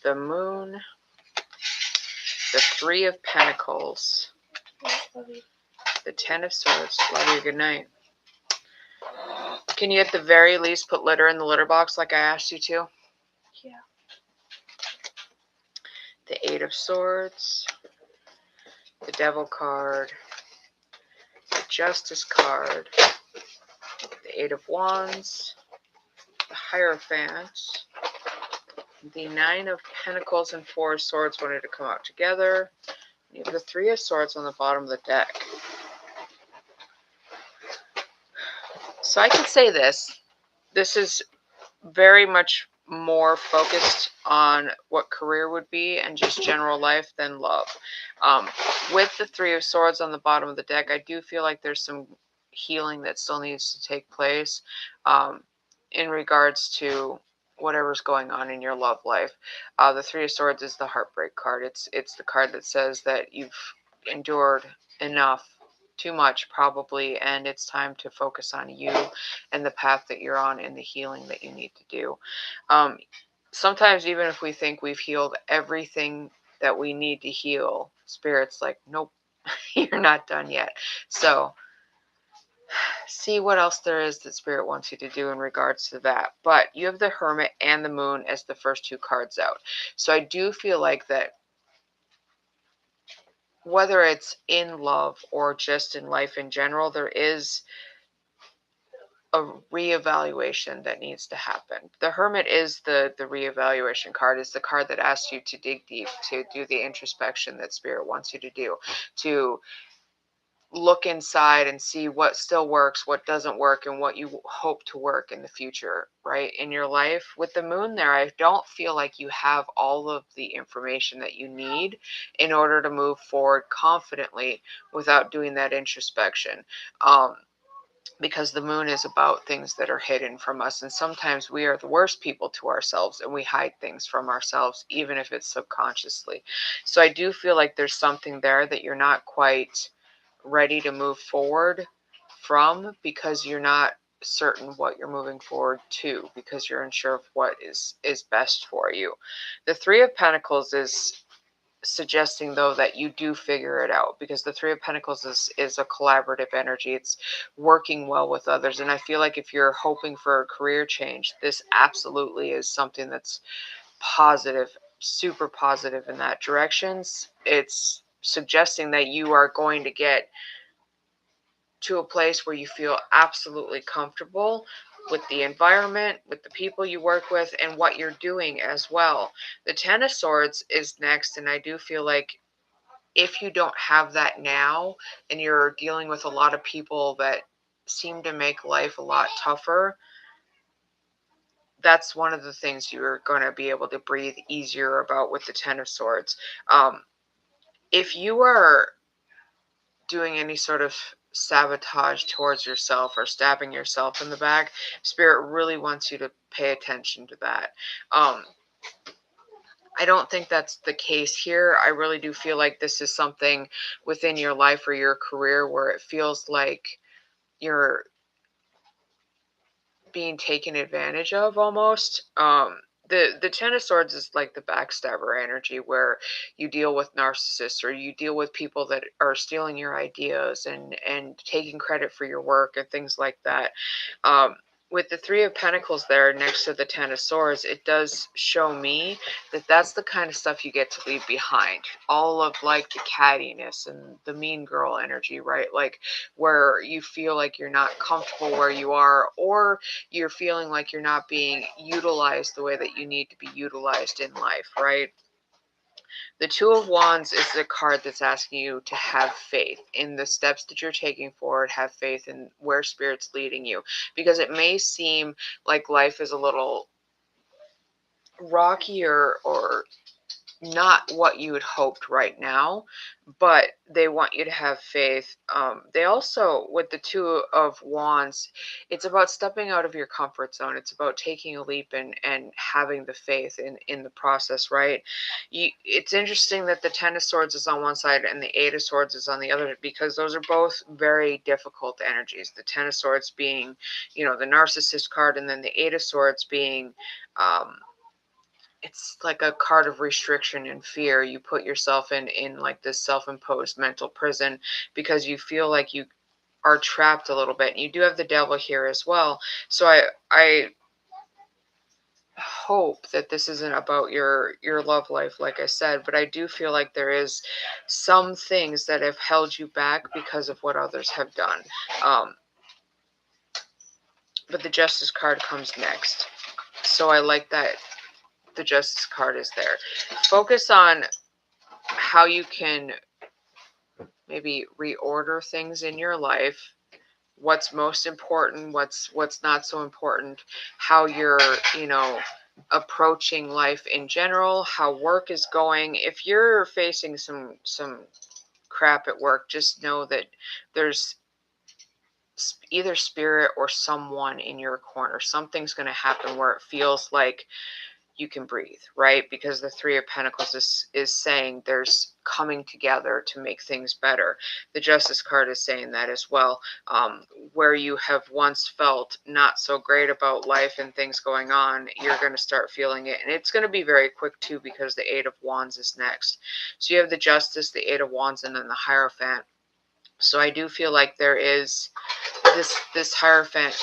B: The Moon. The 3 of Pentacles. The 10 of Swords. Love you. Good night. Can you at the very least put litter in the litter box like I asked you to?
C: Yeah.
B: The 8 of Swords. The Devil card. The Justice card. The 8 of Wands. The Hierophant. The 9 of Pentacles and 4 of Swords wanted to come out together. You have the 3 of Swords on the bottom of the deck. So I could say this. This is very much more focused on what career would be and just general life than love. With the 3 of Swords on the bottom of the deck, I do feel like there's some healing that still needs to take place in regards to whatever's going on in your love life. The 3 of Swords is the heartbreak card. It's the card that says that you've endured enough, too much probably, and it's time to focus on you and the path that you're on and the healing that you need to do. Sometimes even if we think we've healed everything that we need to heal, Spirit's like, nope, you're not done yet. So see what else there is that Spirit wants you to do in regards to that. But you have the Hermit and the Moon as the first 2 cards out. So I do feel like that whether it's in love or just in life in general, there is a reevaluation that needs to happen. The Hermit is the reevaluation card. It's the card that asks you to dig deep, to do the introspection that Spirit wants you to do, to look inside and see what still works, what doesn't work, and what you hope to work in the future, right, in your life. With the Moon there, I don't feel like you have all of the information that you need in order to move forward confidently without doing that introspection. Because the Moon is about things that are hidden from us, and sometimes we are the worst people to ourselves and we hide things from ourselves, even if it's subconsciously. So I do feel like there's something there that you're not quite ready to move forward from, because you're not certain what you're moving forward to, because you're unsure of what is best for you. The 3 of Pentacles is suggesting though that you do figure it out, because the 3 of Pentacles is a collaborative energy. It's working well with others, and I feel like if you're hoping for a career change, this absolutely is something that's positive, super positive in that direction. It's suggesting that you are going to get to a place where you feel absolutely comfortable with the environment, with the people you work with, and what you're doing as well. The 10 of Swords is next, and I do feel like if you don't have that now and you're dealing with a lot of people that seem to make life a lot tougher, that's one of the things you're going to be able to breathe easier about with the 10 of Swords. If you are doing any sort of sabotage towards yourself or stabbing yourself in the back, Spirit really wants you to pay attention to that. I don't think that's the case here. I really do feel like this is something within your life or your career where it feels like you're being taken advantage of almost. The Ten of Swords is like the backstabber energy where you deal with narcissists or you deal with people that are stealing your ideas and taking credit for your work and things like that. Um, with the Three of Pentacles there next to the Ten of Swords, it does show me that that's the kind of stuff you get to leave behind. All of like the cattiness and the mean girl energy, right? Like where you feel like you're not comfortable where you are, or you're feeling like you're not being utilized the way that you need to be utilized in life, right? The Two of Wands is the card that's asking you to have faith in the steps that you're taking forward, have faith in where Spirit's leading you. Because it may seem like life is a little rocky or not what you had hoped right now, but they want you to have faith. They also, with the Two of Wands, it's about stepping out of your comfort zone. It's about taking a leap and having the faith in the process, right? It's interesting that the Ten of Swords is on one side and the Eight of Swords is on the other, because those are both very difficult energies. The Ten of Swords being, the narcissist card, and then the Eight of Swords being, it's like a card of restriction and fear. You put yourself in like this self-imposed mental prison because you feel like you are trapped a little bit. And you do have the devil here as well. So I hope that this isn't about your love life, like I said, but I do feel like there is some things that have held you back because of what others have done. But the Justice card comes next. So I like that the Justice card is there. Focus on how you can maybe reorder things in your life, what's most important, what's not so important, how you're approaching life in general, how work is going. If you're facing some crap at work, just know that there's either Spirit or someone in your corner. Something's going to happen where it feels like you can breathe, right? Because the Three of Pentacles is saying there's coming together to make things better. The Justice card is saying that as well. Where you have once felt not so great about life and things going on, you're going to start feeling it. And it's going to be very quick too, because the Eight of Wands is next. So you have the Justice, the Eight of Wands, and then the Hierophant. So I do feel like there is this Hierophant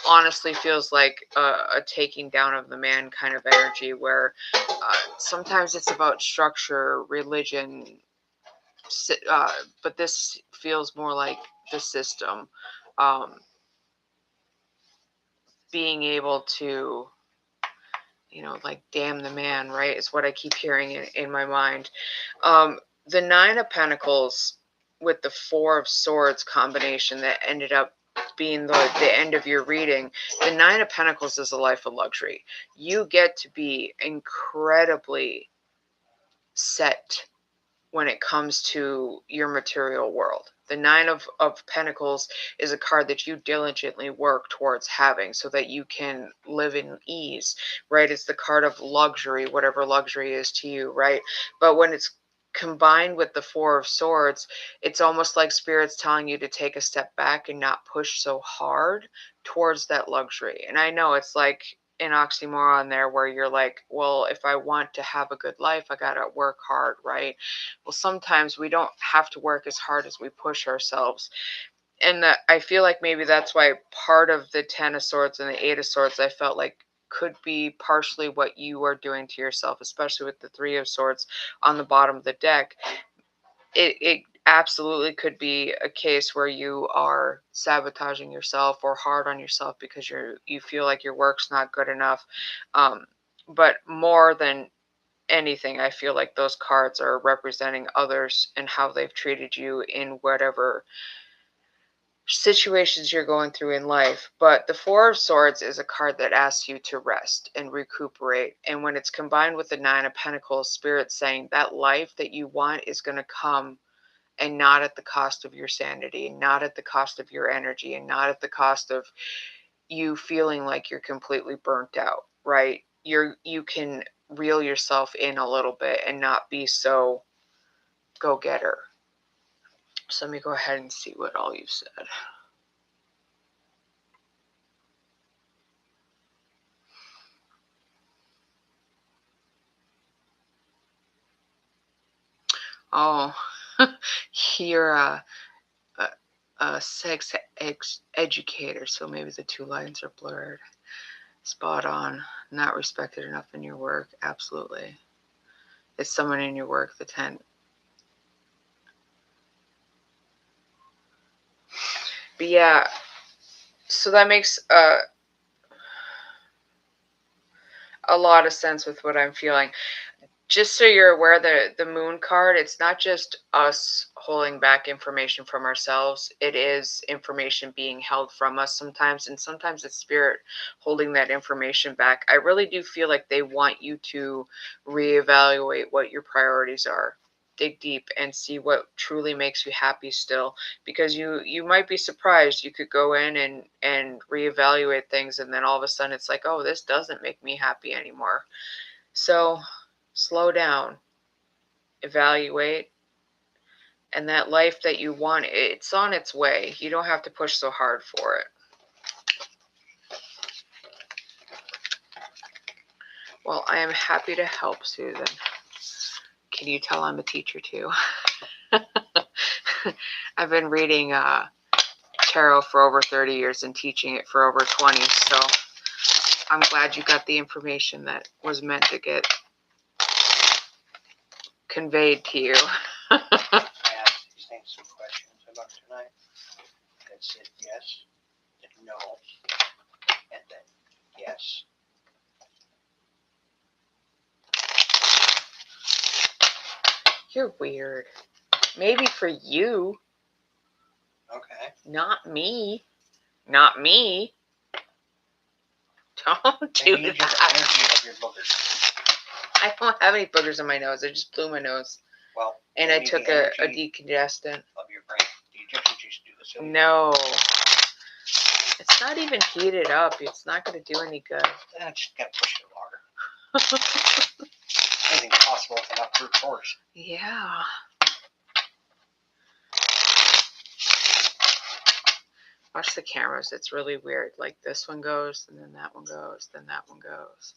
B: honestly feels like a taking down of the man kind of energy, where sometimes it's about structure, religion, but this feels more like the system. Being able to, like damn the man, right, is what I keep hearing in my mind. The Nine of Pentacles with the Four of Swords combination that ended up being the end of your reading. The Nine of Pentacles is a life of luxury. You get to be incredibly set when it comes to your material world. The Nine of Pentacles is a card that you diligently work towards having so that you can live in ease, right? It's the card of luxury, whatever luxury is to you, right? But when it's combined with the Four of Swords, it's almost like Spirit's telling you to take a step back and not push so hard towards that luxury. And I know it's like an oxymoron there where you're like, well, if I want to have a good life, I gotta work hard, right? Well, sometimes we don't have to work as hard as we push ourselves. And I feel like maybe that's why part of the Ten of Swords and the Eight of Swords, I felt like could be partially what you are doing to yourself, especially with the Three of Swords on the bottom of the deck. It absolutely could be a case where you are sabotaging yourself or hard on yourself because you feel like your work's not good enough. But more than anything, I feel like those cards are representing others and how they've treated you in whatever situations you're going through in life. But the Four of Swords is a card that asks you to rest and recuperate. And when it's combined with the Nine of Pentacles, Spirit's saying that life that you want is going to come, and not at the cost of your sanity, not at the cost of your energy, and not at the cost of you feeling like you're completely burnt out, right? You can reel yourself in a little bit and not be so go-getter. So let me go ahead and see what all you said. Oh, you're a sex educator, so maybe the two lines are blurred. Spot on. Not respected enough in your work. Absolutely. It's someone in your work that But yeah, so that makes a lot of sense with what I'm feeling. Just so you're aware, the moon card, it's not just us holding back information from ourselves. It is information being held from us sometimes, and sometimes it's spirit holding that information back. I really do feel like they want you to reevaluate what your priorities are. Dig deep and see what truly makes you happy still, because you might be surprised. You could go in and reevaluate things, and then all of a sudden it's like, oh, this doesn't make me happy anymore. So slow down, evaluate, and that life that you want, it's on its way. You don't have to push so hard for it. Well, I am happy to help, Susan. Can you tell I'm a teacher too? I've been reading tarot for over 30 years and teaching it for over 20, so I'm glad you got the information that was meant to get conveyed to you.
A: I asked these things some questions about tonight. That said yes, and no, and then yes.
B: You're weird. Maybe for you.
A: Okay.
B: Not me. Not me. Don't do
A: Maybe you just
B: that.
A: energy of your boogers.
B: I don't have any boogers on my nose. I just blew my nose.
A: Well,
B: And I
A: maybe
B: took
A: the
B: a
A: energy
B: decongestant.
A: of your brain. The Egyptians used to do this.
B: No. It's not even heated up. It's not going to do any good.
A: Just gotta push it harder. Anything's possible with enough brute force.
B: Yeah. Watch the cameras. It's really weird. Like this one goes, and then that one goes, then that one goes.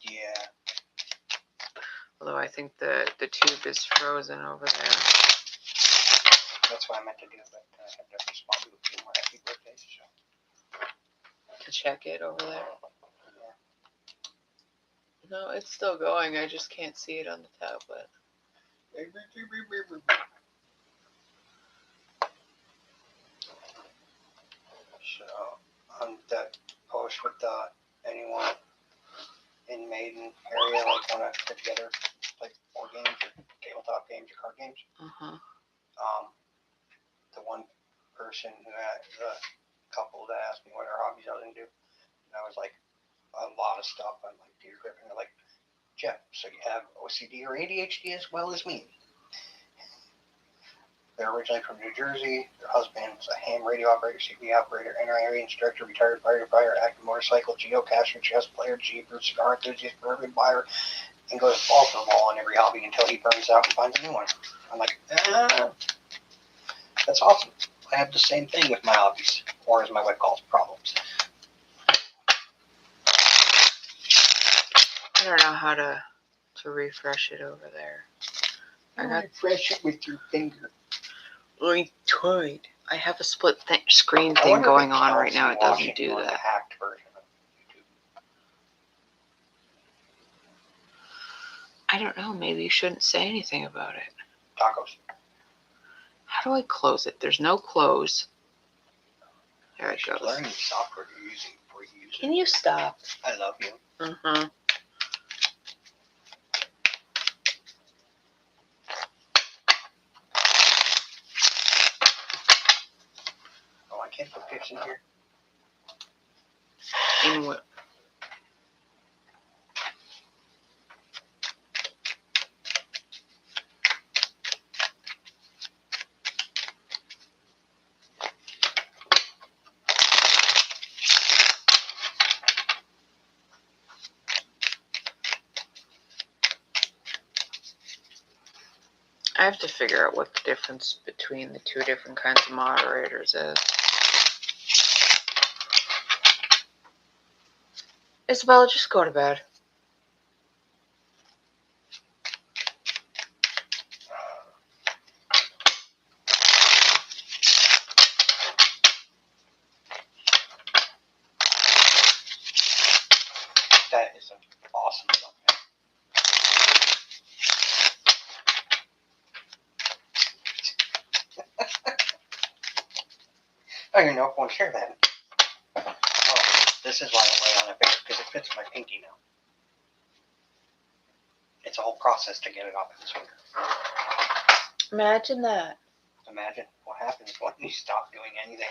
A: Yeah.
B: Although I think the tube is frozen over there.
A: That's what I meant to do, but I had to respond to a few more happy birthdays. So.
B: To check it over there.
A: Yeah.
B: No, it's still going. I just can't see it on the tablet.
A: So, on that post with anyone in Maiden area, like, want to put together, like, board games or tabletop games or card games,
B: Uh-huh.
A: the one person who had the couple that asked me what our hobbies I was into, and I was like, a lot of stuff. I'm like, Deer Griffin. They're like, Jeff, so you have OCD or ADHD as well as me. They're originally from New Jersey. Their husband's a ham radio operator, CB operator, NRA instructor, retired firefighter, active motorcycle, geocacher, chess player, Jeeper, cigar enthusiast, bourbon buyer, and goes ball for ball on every hobby until he burns out and finds a new one. I'm like, that's awesome. I have the same thing with my hobbies, or as my wife calls, problems.
B: I don't know how to refresh it over there. I got
A: refresh it with your finger.
B: I tried. I have a split screen thing going on right now. It doesn't do that.
A: Hacked version of YouTube.
B: I don't know. Maybe you shouldn't say anything about it.
A: Tacos.
B: How do I close it? There's no close. There it
A: You should
B: goes.
A: learn the software you're using before you use it.
B: Can you stop?
A: I love you.
B: Uh-huh.
A: Oh, I can't put pics in here.
B: In what? I have to figure out what the difference between the two different kinds of moderators is. Isabella, just go to bed.
A: That is an awesome thumbnail. I don't even know if I want to share that. Oh, this is why I don't lay on a finger, because it fits my pinky now. It's a whole process to get it off of his finger.
B: Imagine that.
A: Imagine what happens when you stop doing anything.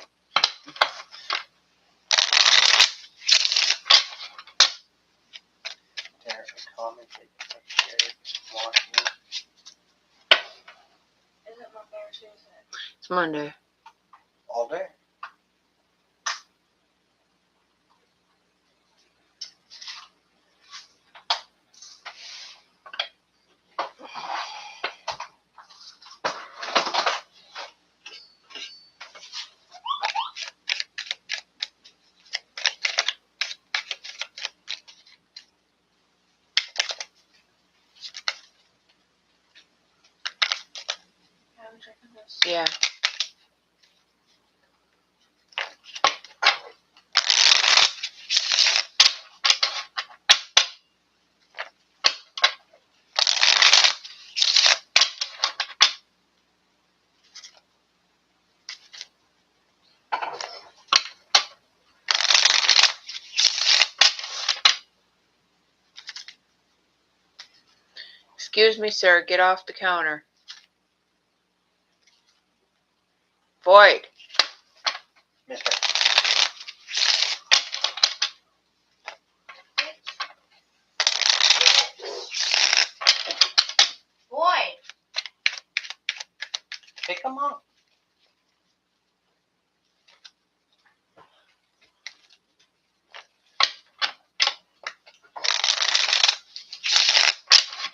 A: There's a comment that I shared watching.
C: Is it Monday or Tuesday?
B: It's Monday.
A: All day.
C: I'm checking this.
B: Yeah. Excuse me, sir. Get off the counter. Boyd.
A: Mister.
C: Boy!
A: Pick him up.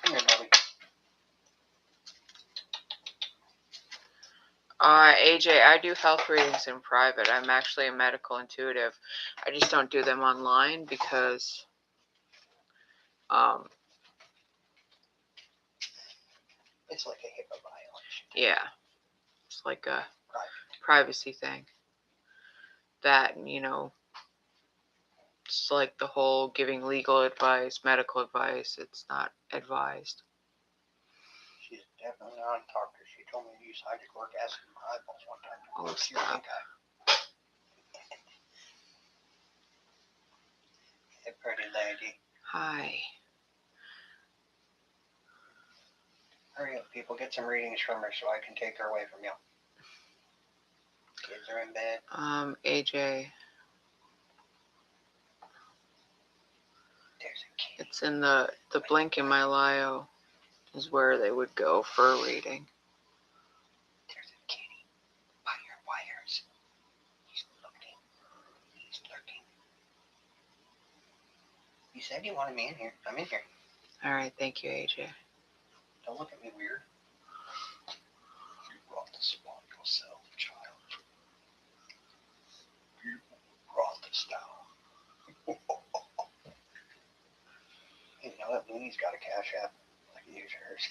A: Come here, Bobby.
B: AJ, I do health readings in private. I'm actually a medical intuitive. I just don't do them online because,
A: It's like a HIPAA violation.
B: yeah, it's like a
A: Right.
B: privacy thing. That, you know, it's like the whole giving legal advice, medical advice. It's not advised.
A: She's definitely not a talker. She told me to use hydrochloric acid in my eyeballs one time.
B: Oh,
A: She
B: stop.
A: think Hey, pretty lady.
B: Hi.
A: Hurry up, people. Get some readings from her so I can take her away from you. Kids are in bed.
B: AJ,
A: There's a kid.
B: it's in the blink in my Lio is where they would go for a reading.
A: There's a kitty by your wires. He's looking. He's lurking. You said you wanted me in here. I'm in here.
B: All right, thank you, AJ.
A: Don't look at me weird. You brought this upon yourself, child. You brought this down. Hey, you know that Looney's got a cash app. I can use hers.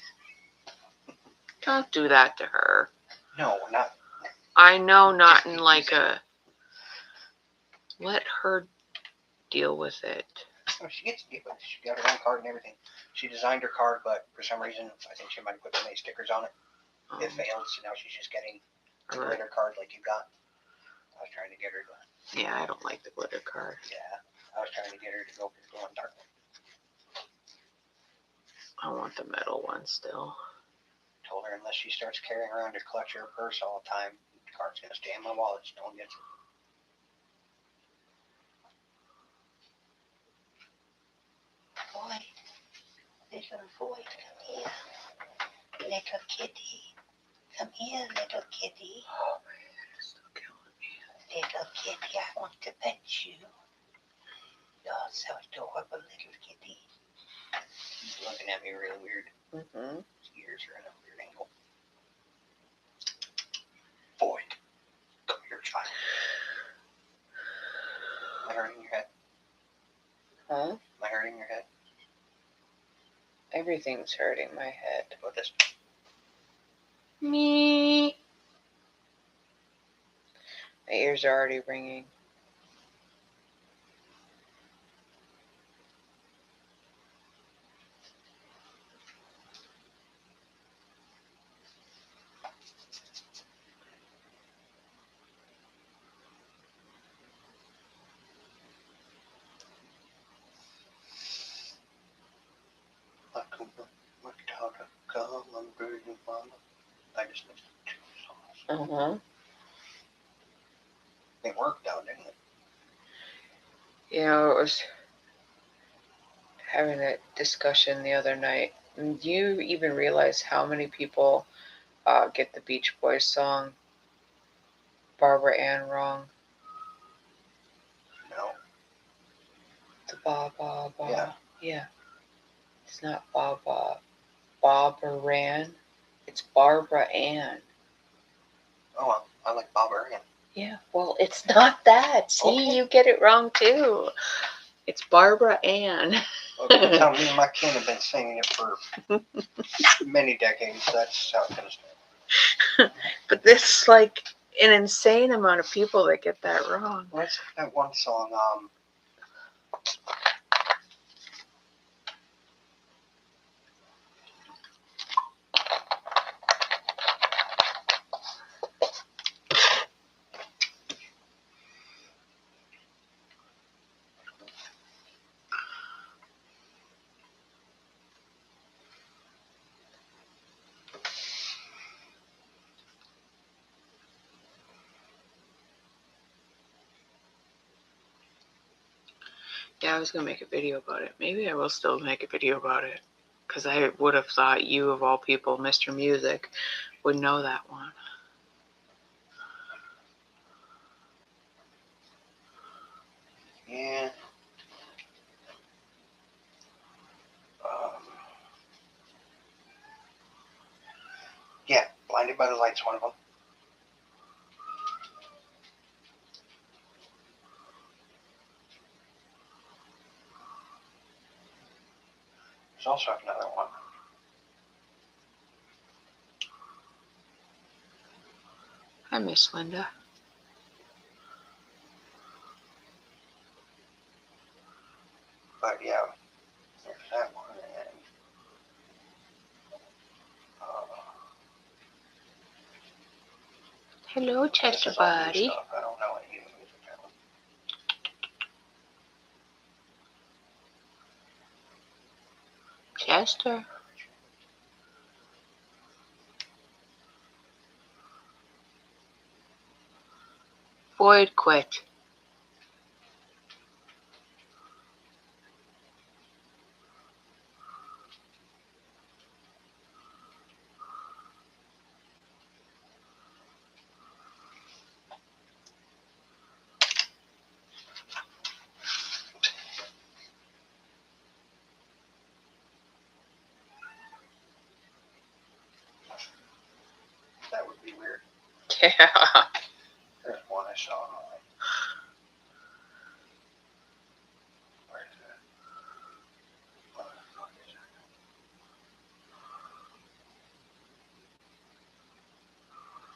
B: Don't do that to her.
A: No, not.
B: I know, not in like a. Let her deal with it.
A: Oh, she gets to deal with it. She got her own card and everything. She designed her card, but for some reason, I think she might have put too many stickers on it. It failed, so now she's just getting a
B: Alright.
A: glitter card like you got. I was trying to get her to.
B: Yeah, I don't like the glitter card.
A: Yeah, I was trying to get her to go for the glow in dark one.
B: I want the metal one still.
A: Told her unless she starts carrying around her clutch or her purse all the time, the card's gonna stay in my wallet. So no one gets it. Boy, little boy, come here. Little kitty. Come here, little kitty.
B: Oh man, it's still killing me.
A: Little kitty, I want to pet you. You're so adorable, little kitty. He's looking at me really weird.
B: Mm-hmm.
A: His ears are in a weird angle. hurting your head?
B: Huh?
A: Am I hurting your head?
B: Everything's hurting my head.
A: What this?
B: Me. My ears are already ringing.
A: I just missed 2 songs.
B: Uh-huh.
A: It worked out, didn't it?
B: You know, it was having a discussion the other night. And do you even realize how many people get the Beach Boys song Barbara Ann wrong?
A: No.
B: The ba ba ba.
A: Yeah.
B: Yeah. It's not ba ba. Barbara Ann. It's Barbara Ann.
A: Oh well, I like Bob Ergen.
B: Yeah. Well, it's not that. See,
A: Okay.
B: you get it wrong too. It's Barbara Ann.
A: Okay, that's how me and my kin have been singing it for many decades. That's how it's gonna stay.
B: But there's like an insane amount of people that get that wrong.
A: Well, it's that one song.
B: Yeah, I was gonna make a video about it. Maybe I will still make a video about it. Because I would have thought you, of all people, Mr. Music, would know that one.
A: Yeah. Yeah, Blinded by the Light's one of them. There's also another one.
B: I miss Linda.
A: But yeah, there's that one. And,
B: Hello,
A: this
B: Chester
A: is all new
B: Buddy.
A: stuff. I don't know any of the music talent.
B: Chester. Boyd quit.
A: That would be weird.
B: Yeah.
A: There's one I saw online. Where is that? What the fuck is that?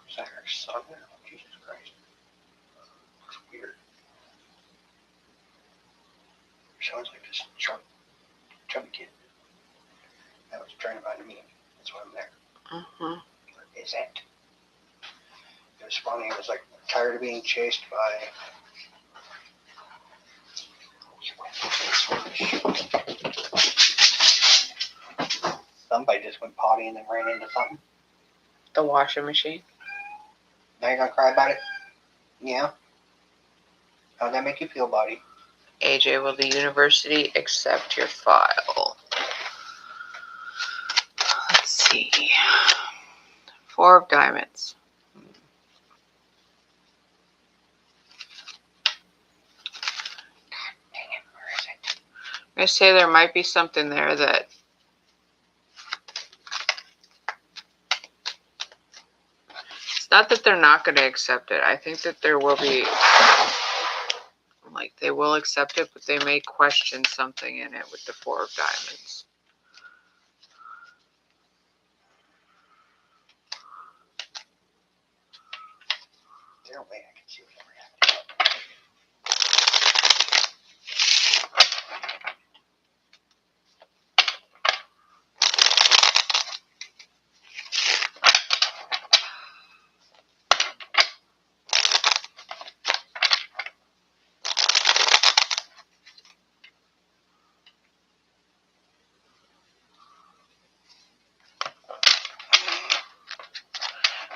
A: Is that her son? Oh, Jesus Christ. Looks weird. Sounds like this chubby kid that was trying to find me. That's why I'm there.
B: Uh-huh.
A: What is it? It was funny. It was like tired of being chased by. Somebody just went potty and then ran into something.
B: The washing machine.
A: Now you're gonna cry about it? Yeah. How'd that make you feel, buddy?
B: AJ, will the university accept your file? Let's see. 4 of diamonds.
A: Dang it, where is it?
B: I'm going to say there might be something there that it's not that they're not going to accept it. I think that there will be Like they will accept it, but they may question something in it with the Four of Diamonds.
A: Is there a way I can see what they're reacting?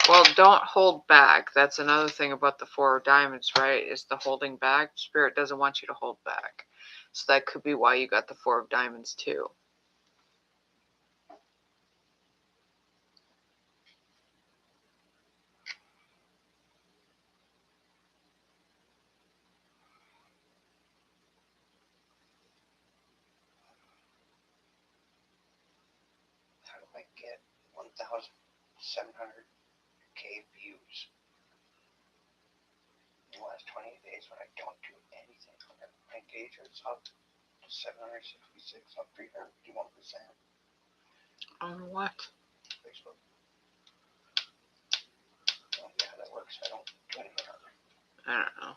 B: Well, don't hold back. That's another thing about the Four of Diamonds, right? Is the holding back. Spirit doesn't want you to hold back. So that could be why you got the Four of Diamonds too.
A: How do I get 1,700K views in the last 28 days when I don't do anything on it? My engagement's up to 766, up 351%.
B: On what?
A: Facebook. Oh, yeah, that works. I don't do anything on it.
B: I don't know.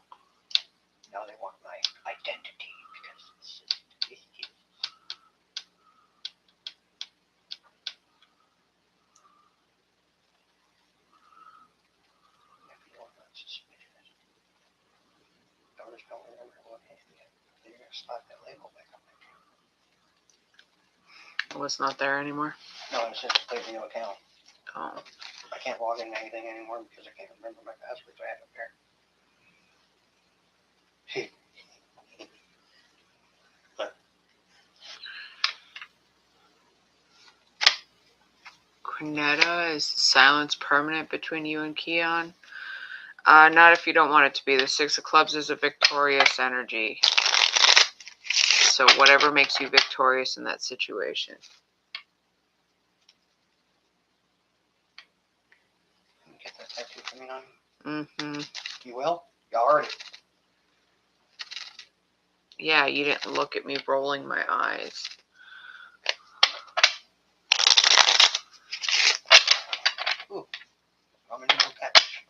A: Now they want my identity because it's if you don't want suspicious. Donors don't remember what happened yet. Then you're gonna slap that label back on my account.
B: Well, it's not there anymore.
A: No, I'm saying play the new account.
B: Oh.
A: I can't log into anything anymore because I can't remember my passwords I had up there.
B: Quinetta, is silence permanent between you and Keon? Not if you don't want it to be. The Six of Clubs is a victorious energy. So whatever makes you victorious in that situation.
A: Can you get that tattoo for me, honey?
B: Mm-hmm.
A: You will? You already.
B: Yeah, you didn't look at me rolling my eyes.
A: Ooh, I'm a new package.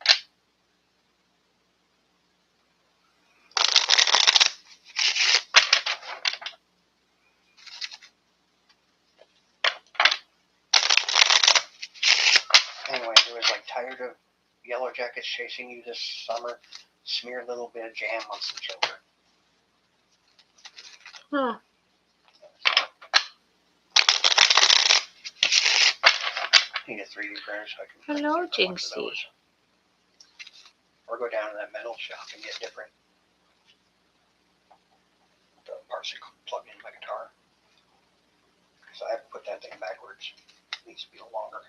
A: Anyway, he was like tired of Yellow Jackets chasing you this summer. Smear a little bit of jam on some children.
B: Huh.
A: Need a 3D printer so I can.
B: Hello,
A: print a bunch of
B: Jinxie.
A: those. Or go down to that metal shop and get different parts to plug in my guitar. Because I have to put that thing backwards. It needs to be longer.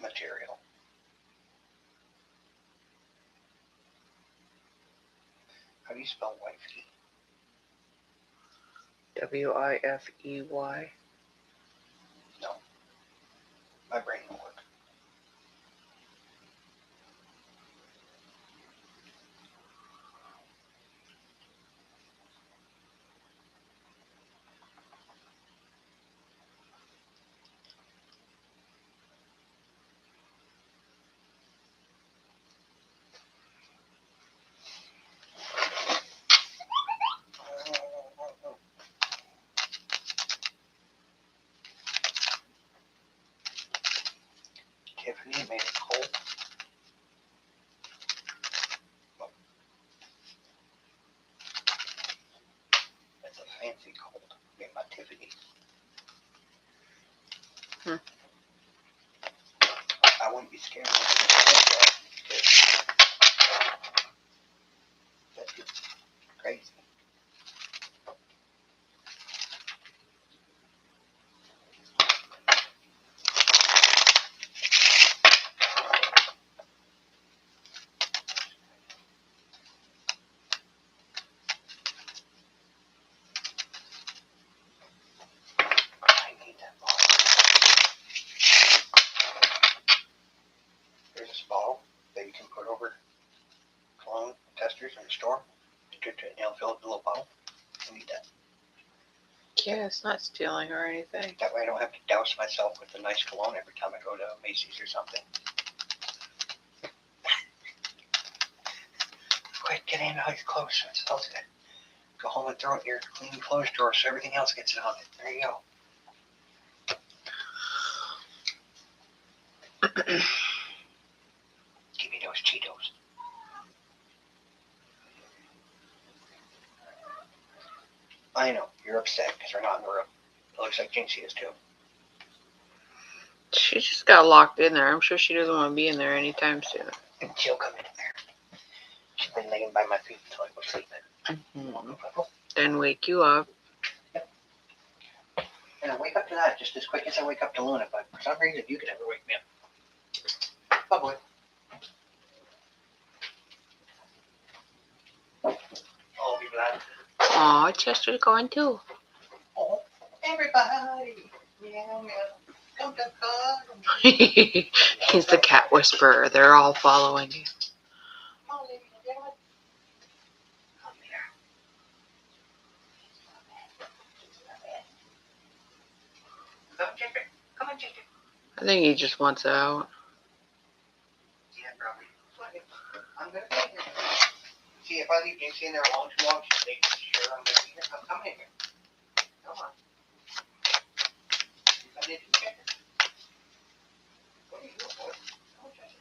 A: Material. How do you spell wifey?
B: Wifey.
A: No. My brain won't work. Tiffany made it cold. It's a fancy cold. Maybe about Tiffany. I wouldn't be scared. That's just crazy. I need that bottle. There's this bottle that you can put over cologne testers in the store. It'll fill up the little bottle. I need that.
B: Yeah, it's not stealing or anything.
A: That way I don't have to douse myself with a nice cologne every time I go to Macy's or something. Quit getting into your clothes. It smells good. Go home and throw it in your clean clothes drawer so everything else gets it on it. There you go. Give me those Cheetos. I know, you're upset because they're not in the room. It looks like Jinxie is too.
B: She just got locked in there. I'm sure she doesn't want to be in there anytime soon.
A: And she'll come in there. She's been laying by my feet until I go sleeping.
B: Then wake you up.
A: And I wake up to that just as quick as I wake up to Luna, but for some reason you could never wake me up. Oh boy. I'll be glad.
B: Aw, Chester's going too.
A: Oh, everybody. Meow, meow. Come to come.
B: He's the cat whisperer. They're all following him.
A: Oh, ladies and gentlemen. Come here. Come, Jeffrey. Come on, Jeffrey.
B: I think he just wants out.
A: Yeah, probably. I'm gonna be here. See, if I leave Jinxie in there alone too long, she's making sure I'm gonna be here. I'm coming in here. Come on. I need to check her. What are you doing, boy? Come on, Jeffrey.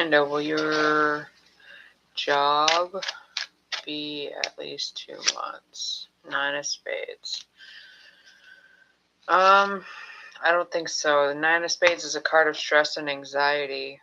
B: And will your job be at least 2 months? 9 of spades. I don't think so. The 9 of spades is a card of stress and anxiety.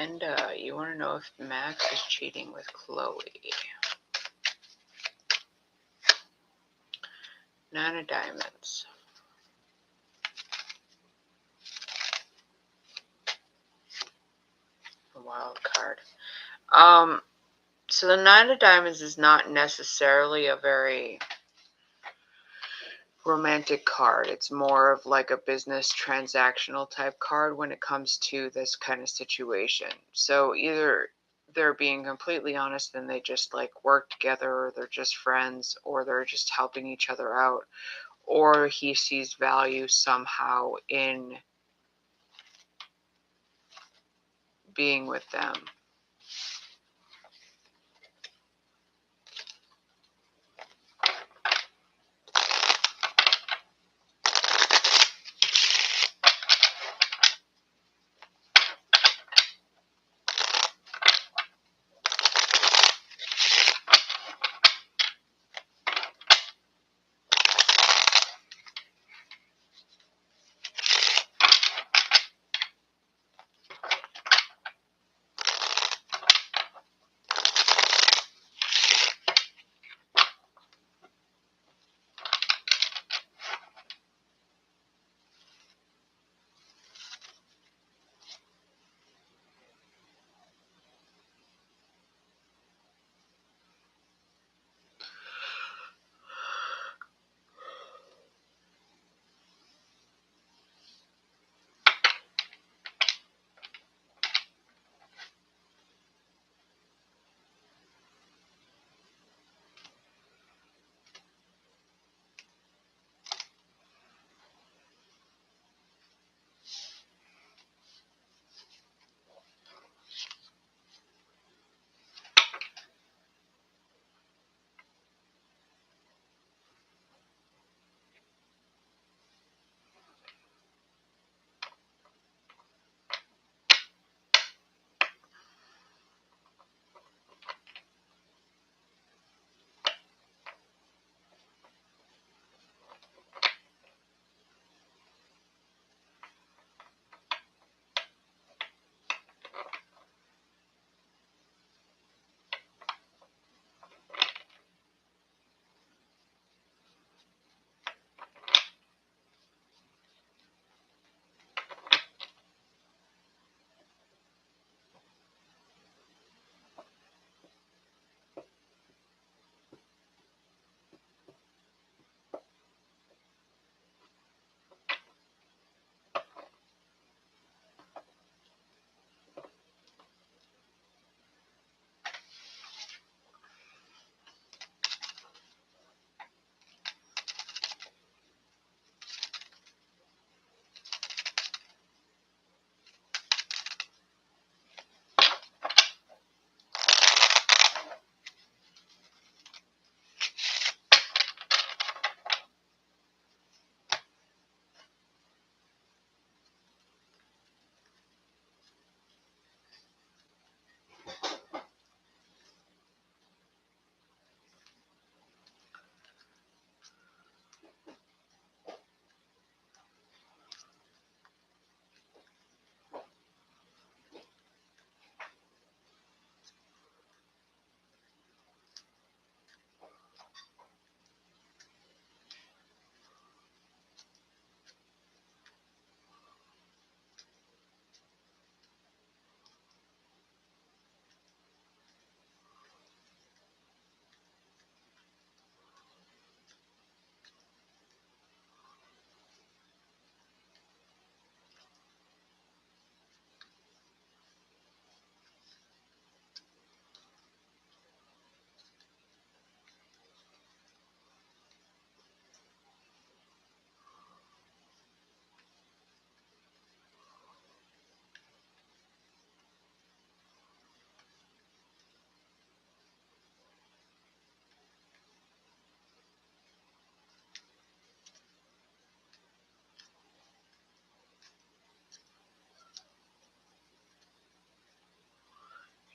B: Linda, you want to know if Max is cheating with Chloe. 9 of diamonds. A wild card. So the 9 of diamonds is not necessarily a very romantic card. It's more of like a business transactional type card when it comes to this kind of situation. So either they're being completely honest and they just like work together, or they're just friends, or they're just helping each other out, or he sees value somehow in being with them.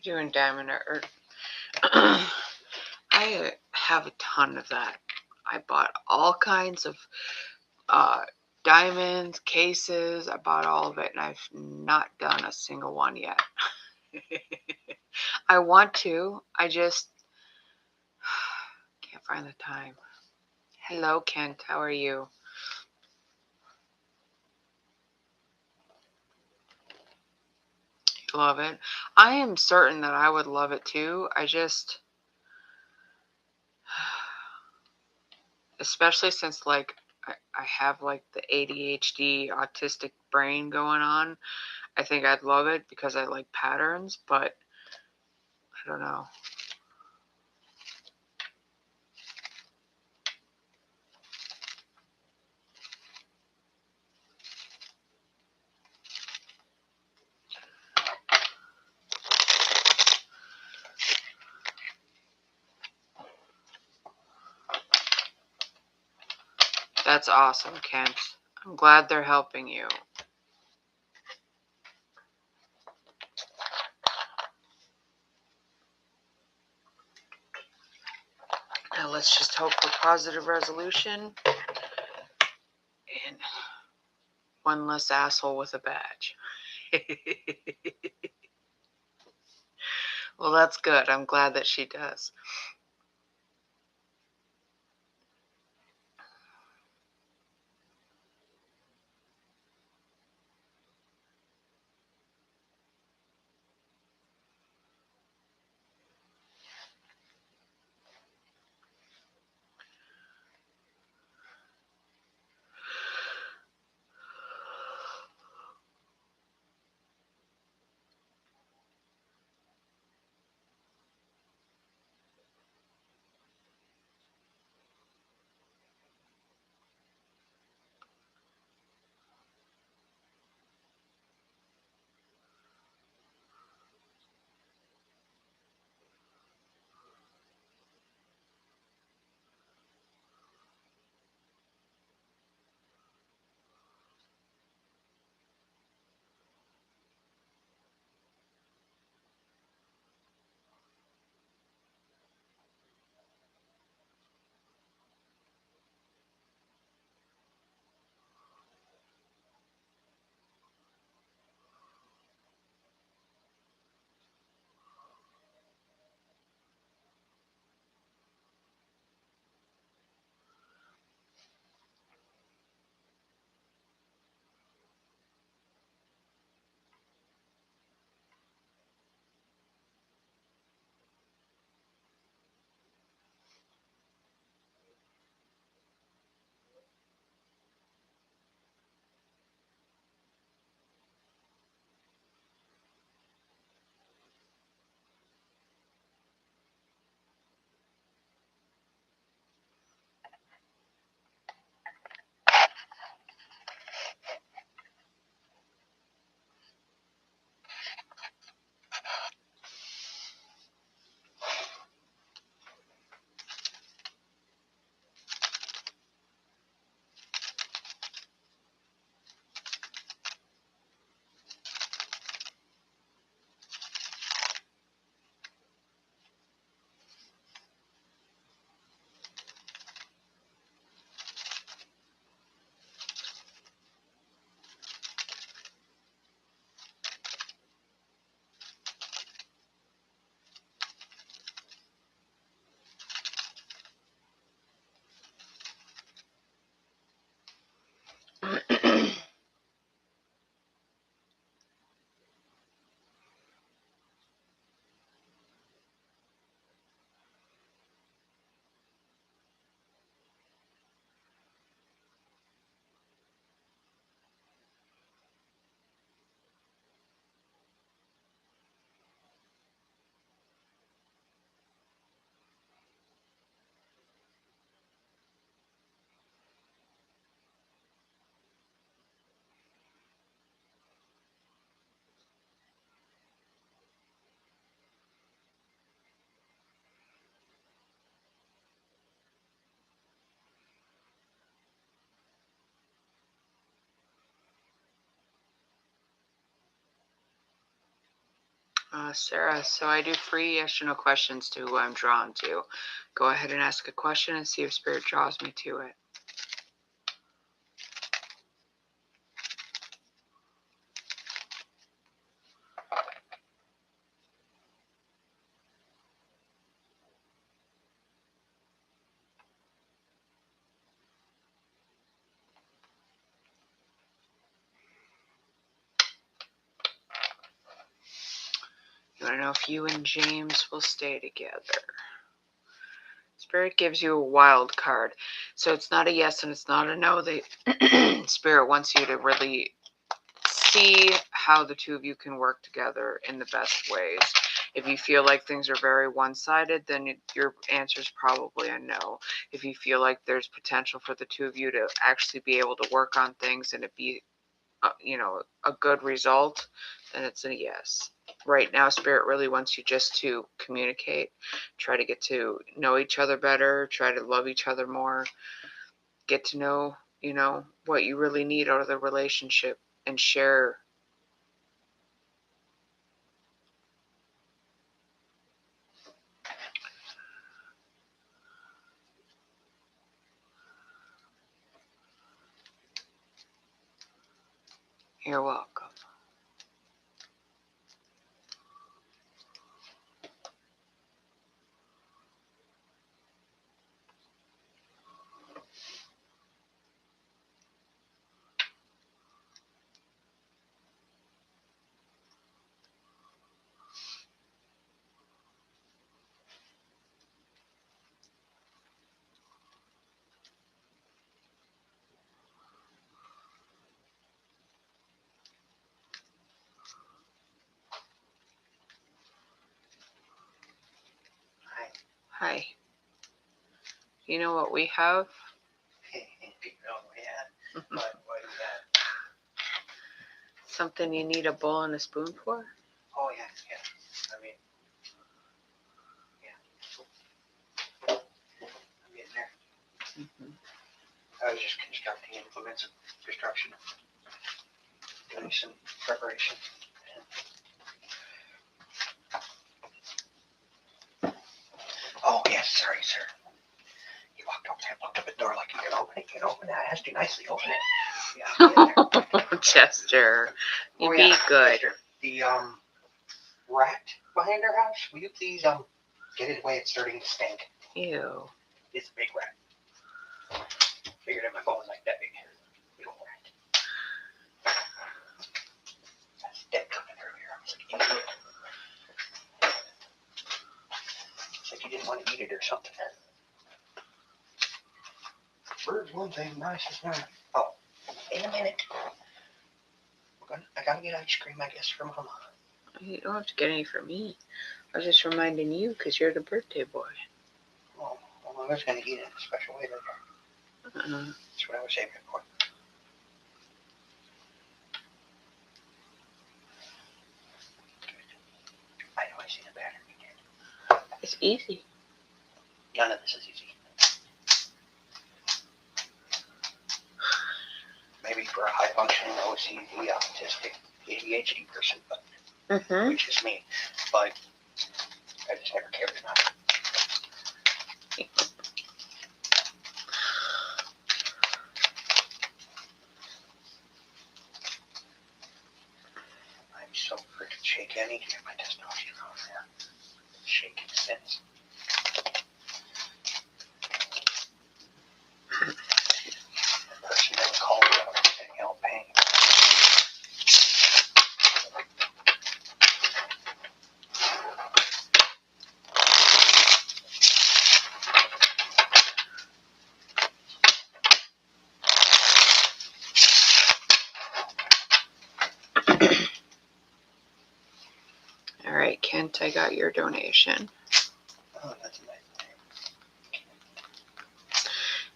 B: You're doing diamond or I have a ton of that. I bought all kinds of diamonds, cases. I bought all of it, and I've not done a single one yet. I want to. I just can't find the time. Hello, Kent. How are you? You love it? I am certain that I would love it too. I just, especially since like I have like the ADHD autistic brain going on. I think I'd love it because I like patterns, but I don't know. That's awesome, Kent. I'm glad they're helping you. Now let's just hope for positive resolution and one less asshole with a badge. Well, that's good. I'm glad that she does. Sarah, so I do free yes or no questions to who I'm drawn to. Go ahead and ask a question and see if Spirit draws me to it. want to know if you and James will stay together. Spirit gives you a wild card. So it's not a yes and it's not a no. Spirit wants you to really see how the two of you can work together in the best ways. If you feel like things are very one-sided, then your answer is probably a no. If you feel like there's potential for the two of you to actually be able to work on things and it be, a good result, then it's a yes. Right now, Spirit really wants you just to communicate, try to get to know each other better, try to love each other more, get to know, what you really need out of the relationship and share. You're welcome. Hi. You know what we have?
A: Yeah. What do you got?
B: Something you need a bowl and a spoon for?
A: Oh, yeah. I mean, yeah. I'm getting there.
B: Mm-hmm.
A: I was just constructing implements of construction. Doing some preparation. Oh, yes, sorry, sir. You walked over there, looked up at the door like you can open it. You can open it. I asked you nicely, open it. Yeah, I'm getting there.
B: Chester, you
A: Oh,
B: be
A: yeah,
B: good.
A: Chester, the rat behind our house, will you please get it away? It's starting to stink.
B: Ew.
A: It's a big rat. Figured it my phone was like that big. Big old rat. That's dead coming earlier. I was like, eat it. It's like you didn't want to eat it or something. Bird's one thing, mice is not. Oh, in a minute. I gotta get ice cream, I guess, for Mama.
B: You don't have to get any for me. I was just reminding you because you're the birthday boy.
A: Oh, well, I was gonna eat it in a special way later. That's what I was saving it for. I know I see the pattern.
B: It's easy.
A: None of this is easy. Maybe for a high functioning OCD autistic ADHD person, but which is me. But I just never cared enough. I'm so freaking shaky. I need to get my testosterone there. Shaking sense. The person never called me out and said, pain.
B: All right, Kent, I got your donation.
A: Oh, that's a nice name.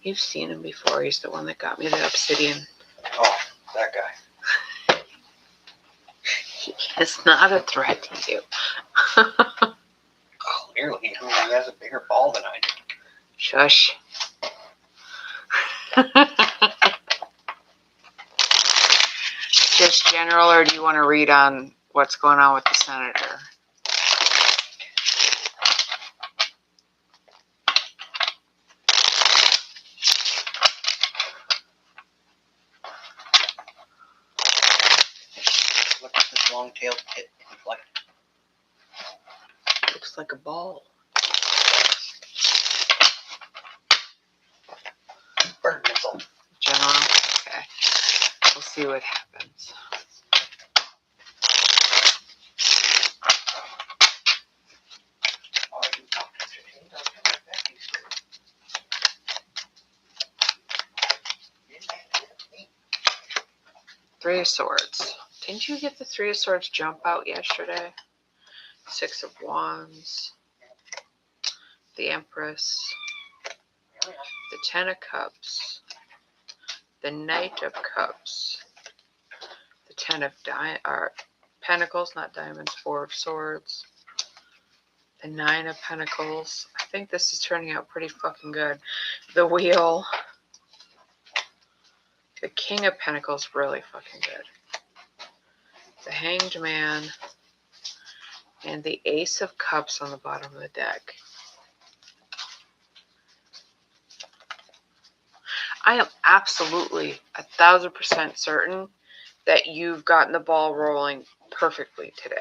B: You've seen him before. He's the one that got me the obsidian.
A: Oh, that guy.
B: He is not a threat to you.
A: Clearly, I mean, he has a bigger ball than I do.
B: Shush. Just general, or do you want to read on what's going on with the senator?
A: Look at this long-tailed kit. Like,
B: Looks like a ball.
A: bird missile.
B: General? Okay. We'll see what happens. Three of Swords. Didn't you get the Three of Swords jump out yesterday? Six of Wands. The Empress. The Ten of Cups. The Knight of Cups. The Ten of Pentacles, not diamonds. Four of Swords. The Nine of Pentacles. I think this is turning out pretty fucking good. The Wheel. The King of Pentacles, really fucking good. The Hanged Man. And the Ace of Cups on the bottom of the deck. I am absolutely 1,000% certain that you've gotten the ball rolling perfectly today.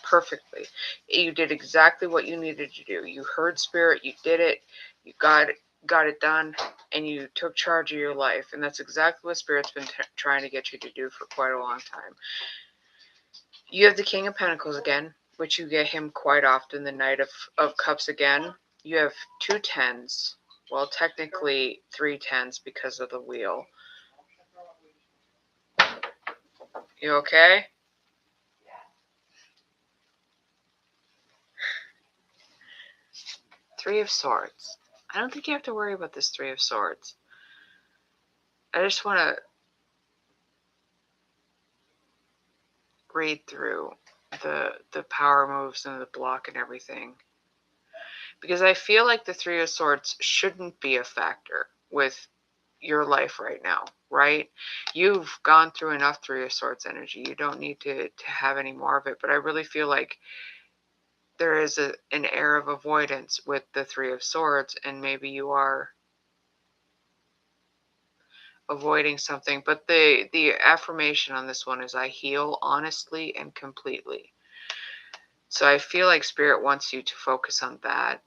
B: Perfectly. You did exactly what you needed to do. You heard Spirit, you did it, you got it done, and you took charge of your life. And that's exactly what Spirit's been trying to get you to do for quite a long time. You have the King of Pentacles again, which you get him quite often. The Knight of Cups again. You have 2 tens. Well, technically 3 tens because of the Wheel. You okay? Three of Swords. I don't think you have to worry about this Three of Swords. I just want to read through the power moves and the block and everything. Because I feel like the Three of Swords shouldn't be a factor with your life right now, right? You've gone through enough Three of Swords energy. You don't need to have any more of it. But I really feel like there is an air of avoidance with the Three of Swords, and maybe you are avoiding something. But the affirmation on this one is, I heal honestly and completely. So I feel like Spirit wants you to focus on that,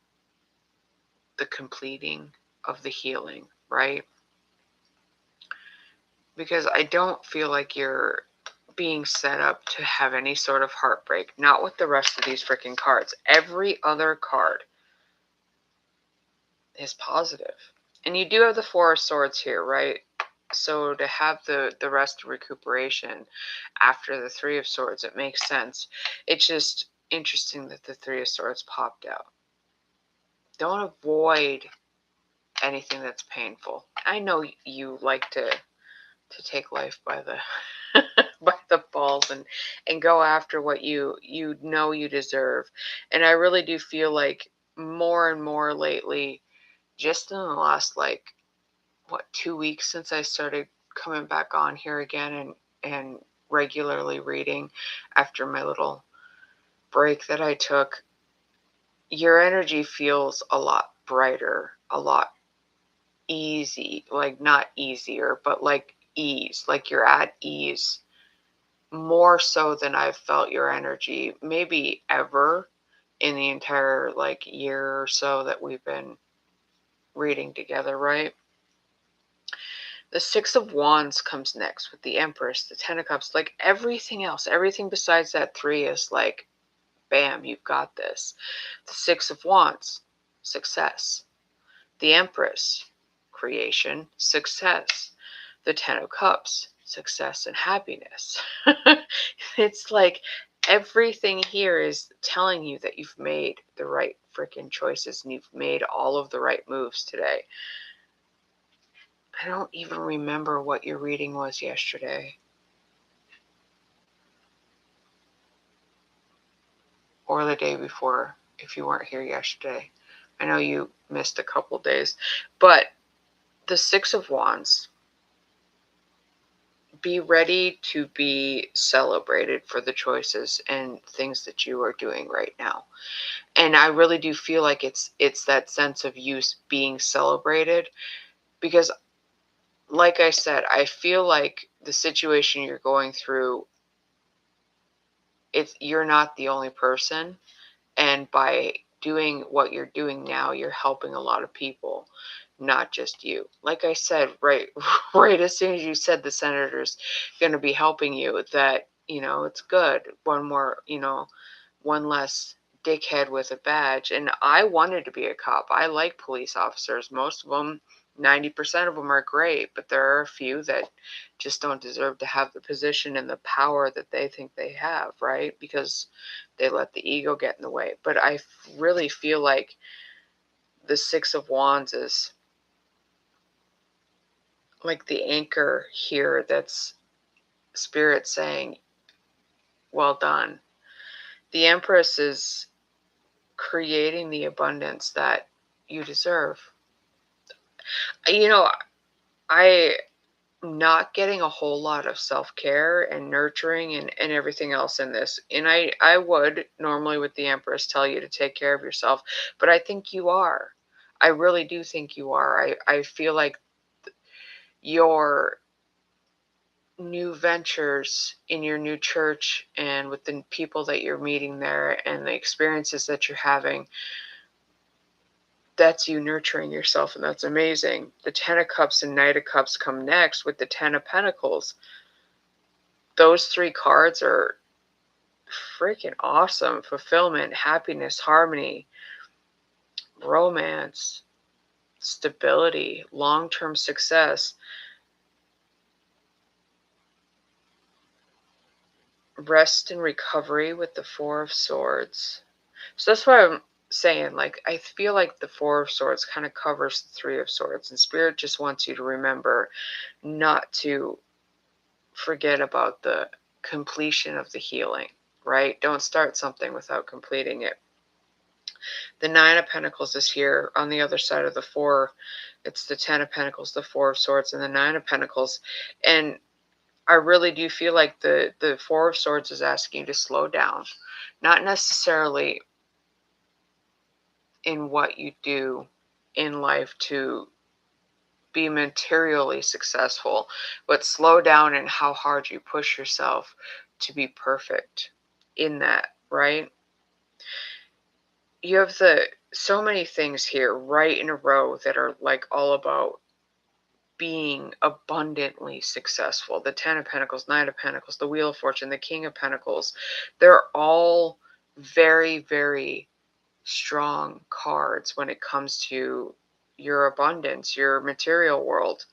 B: the completing of the healing, right? Because I don't feel like you're being set up to have any sort of heartbreak. Not with the rest of these freaking cards. Every other card is positive. And you do have the Four of Swords here, right? So to have the rest of recuperation after the Three of Swords, it makes sense. It's just interesting that the Three of Swords popped out. Don't avoid anything that's painful. I know you like to take life by the by the balls and go after what you know you deserve. And I really do feel like more and more lately, just in the last 2 weeks since I started coming back on here again and regularly reading after my little break that I took, your energy feels a lot brighter, a lot easy, not easier, but ease, you're at ease, more so than I've felt your energy maybe ever in the entire year or so that we've been reading together, right? The Six of Wands comes next with the Empress, the Ten of Cups, everything else, everything besides that 3 is bam, you've got this. The Six of Wands, success. The Empress, creation, success. The Ten of Cups, success and happiness. It's everything here is telling you that you've made the right freaking choices and you've made all of the right moves today. I don't even remember what your reading was yesterday. Or the day before, if you weren't here yesterday. I know you missed a couple days. But the Six of Wands, be ready to be celebrated for the choices and things that you are doing right now. And I really do feel like it's that sense of you being celebrated, because like I said, I feel like the situation you're going through, you're not the only person, and by doing what you're doing now, you're helping a lot of people, not just you. Like I said, right as soon as you said the senator's going to be helping you, that, it's good. One less dickhead with a badge. And I wanted to be a cop. I like police officers. Most of them 90% of them are great, but there are a few that just don't deserve to have the position and the power that they think they have, right? Because they let the ego get in the way. But I really feel like the Six of Wands is like the anchor here that's Spirit saying, well done. The Empress is creating the abundance that you deserve. You know, I'm not getting a whole lot of self-care and nurturing and everything else in this. And I would normally with the Empress tell you to take care of yourself, but I think you are. I really do think you are. I feel like your new ventures in your new church and with the people that you're meeting there and the experiences that you're having, that's you nurturing yourself, and that's amazing. The Ten of Cups and Knight of Cups come next with the Ten of Pentacles. Those three cards are freaking awesome. Fulfillment, happiness, harmony, romance, stability, long-term success, rest and recovery with the Four of Swords. So that's why I'm saying, like, I feel like the Four of Swords kind of covers the Three of Swords, and Spirit just wants you to remember not to forget about the completion of the healing, right? Don't start something without completing it. The Nine of Pentacles is here on the other side of the Four. It's the Ten of Pentacles, the Four of Swords, and the Nine of Pentacles. And I really do feel like the Four of Swords is asking you to slow down. Not necessarily in what you do in life to be materially successful, but slow down in how hard you push yourself to be perfect in that, right? You have so many things here right in a row that are like all about being abundantly successful. The Ten of Pentacles, Nine of Pentacles, the Wheel of Fortune, the King of Pentacles, they're all very, very strong cards when it comes to your abundance, your material world.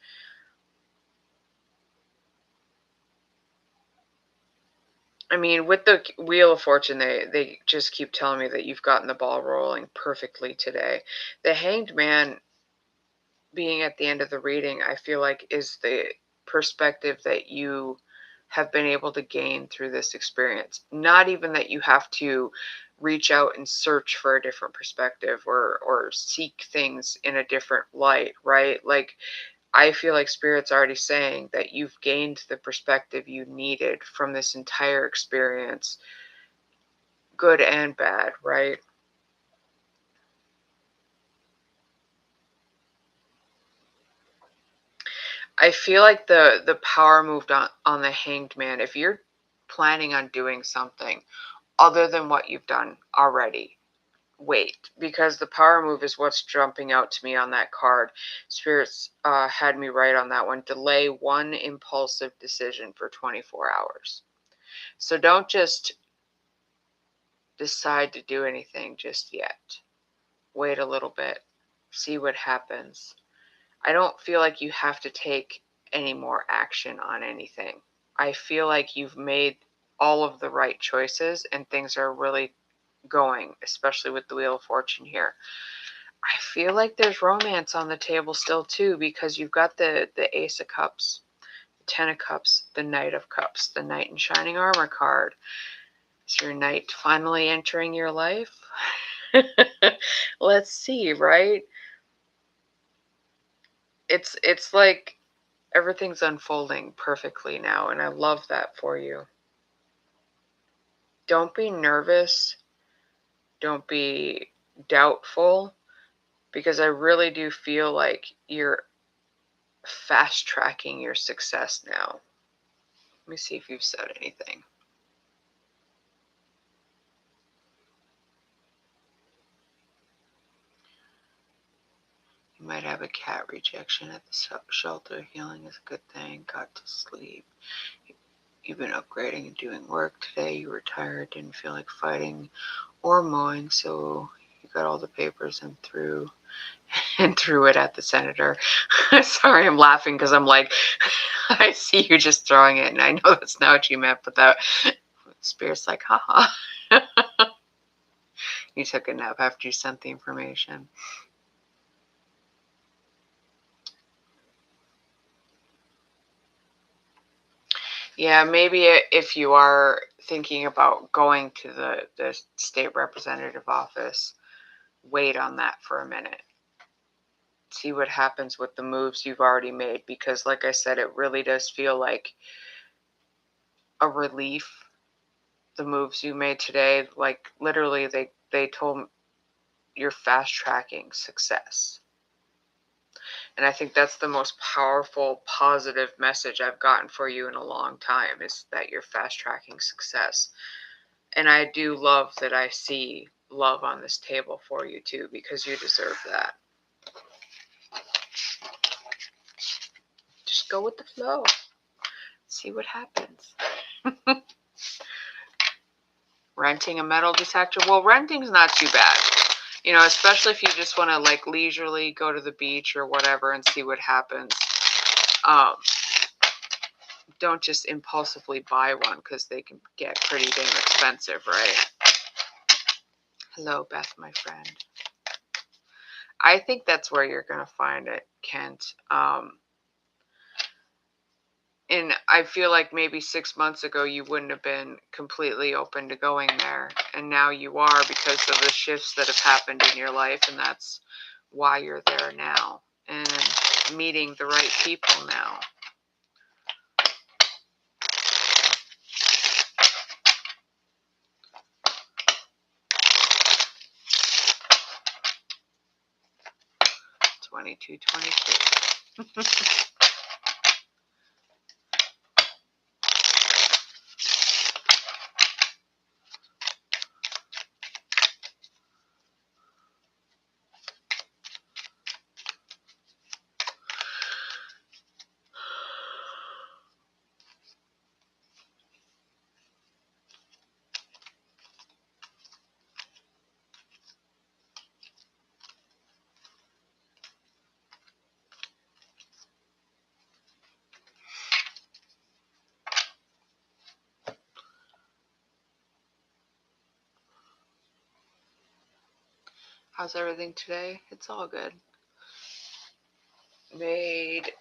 B: I mean, with the Wheel of Fortune, they just keep telling me that you've gotten the ball rolling perfectly today. The Hanged Man being at the end of the reading, I feel like is the perspective that you have been able to gain through this experience. Not even that you have to reach out and search for a different perspective or seek things in a different light, right? Like, I feel like Spirit's already saying that you've gained the perspective you needed from this entire experience, good and bad, right? I feel like the power moved on the Hanged Man. If you're planning on doing something other than what you've done already, wait, because the power move is what's jumping out to me on that card. Spirits had me right on that one. Delay one impulsive decision for 24 hours. So don't just decide to do anything just yet. Wait a little bit. See what happens. I don't feel like you have to take any more action on anything. I feel like you've made all of the right choices and things are really going, especially with the Wheel of Fortune here. I feel like there's romance on the table still too, because you've got the Ace of Cups, the Ten of Cups, the Knight of Cups, the Knight in Shining Armor card. Is your knight finally entering your life? Let's see, right? It's like everything's unfolding perfectly now, and I love that for you. Don't be nervous. Don't be doubtful, because I really do feel like you're fast tracking your success now. Let me see if you've said anything. You might have a cat rejection at the shelter. Healing is a good thing. Got to sleep. You've been upgrading and doing work today. You were tired, didn't feel like fighting or mowing, so you got all the papers and through. and threw it at the senator. Sorry, I'm laughing because I'm like, I see you just throwing it, and I know that's not what you meant, but that Spirit's like, haha. You took a nap after you sent the information. Yeah, maybe if you are thinking about going to the state representative office, wait on that for a minute. See what happens with the moves you've already made, because like I said, it really does feel like a relief, the moves you made today. Like literally they told you're fast tracking success. And I think that's the most powerful, positive message I've gotten for you in a long time, is that you're fast tracking success. And I do love that I see love on this table for you too, because you deserve that. Just go with the flow. See what happens. Renting a metal detector. Well, renting's not too bad. You know, especially if you just want to like leisurely go to the beach or whatever and see what happens. Don't just impulsively buy one, because they can get pretty damn expensive, right? Hello, Beth, my friend. I think that's where you're going to find it, Kent. And I feel like maybe 6 months ago you wouldn't have been completely open to going there. And now you are, because of the shifts that have happened in your life. And that's why you're there now. And meeting the right people now. $22.22. How's everything today? It's all good. Made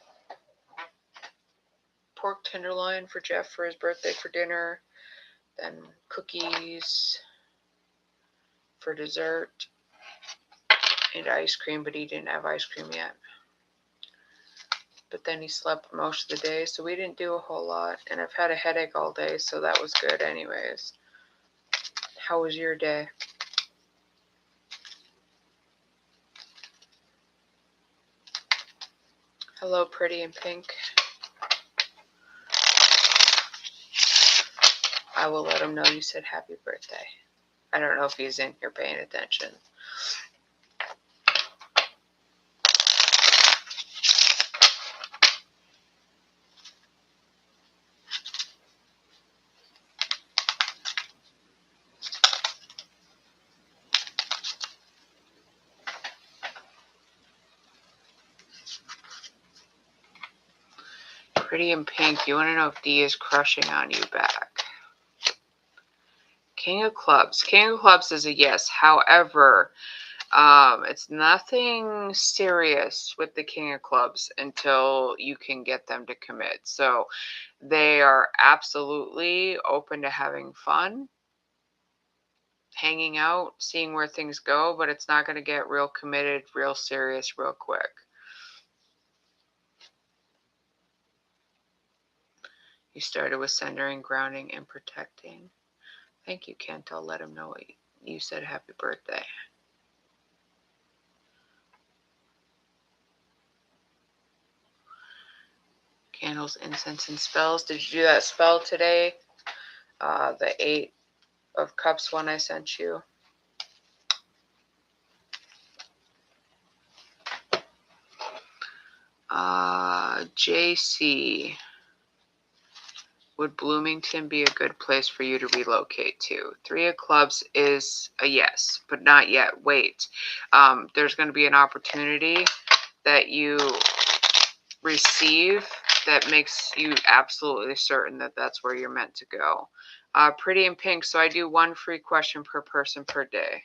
B: pork tenderloin for Jeff for his birthday for dinner. Then cookies for dessert. And ice cream, but he didn't have ice cream yet. But then he slept most of the day, so we didn't do a whole lot. And I've had a headache all day, so that was good anyways. How was your day? Hello, pretty in pink. I will let him know you said happy birthday. I don't know if he's in here paying attention. Pretty in pink, you want to know if D is crushing on you back. King of Clubs. King of Clubs is a yes. However, it's nothing serious with the King of Clubs until you can get them to commit. So they are absolutely open to having fun, hanging out, seeing where things go, but it's not going to get real committed, real serious, real quick. You started with centering, grounding, and protecting. Thank you, Kent. I'll let him know what you said. Happy birthday. Candles, incense, and spells. Did you do that spell today? The 8 of Cups one I sent you. JC. Would Bloomington be a good place for you to relocate to? 3 of clubs is a yes, but not yet. Wait. There's going to be an opportunity that you receive that makes you absolutely certain that that's where you're meant to go. Pretty in pink, so I do 1 free question per person per day.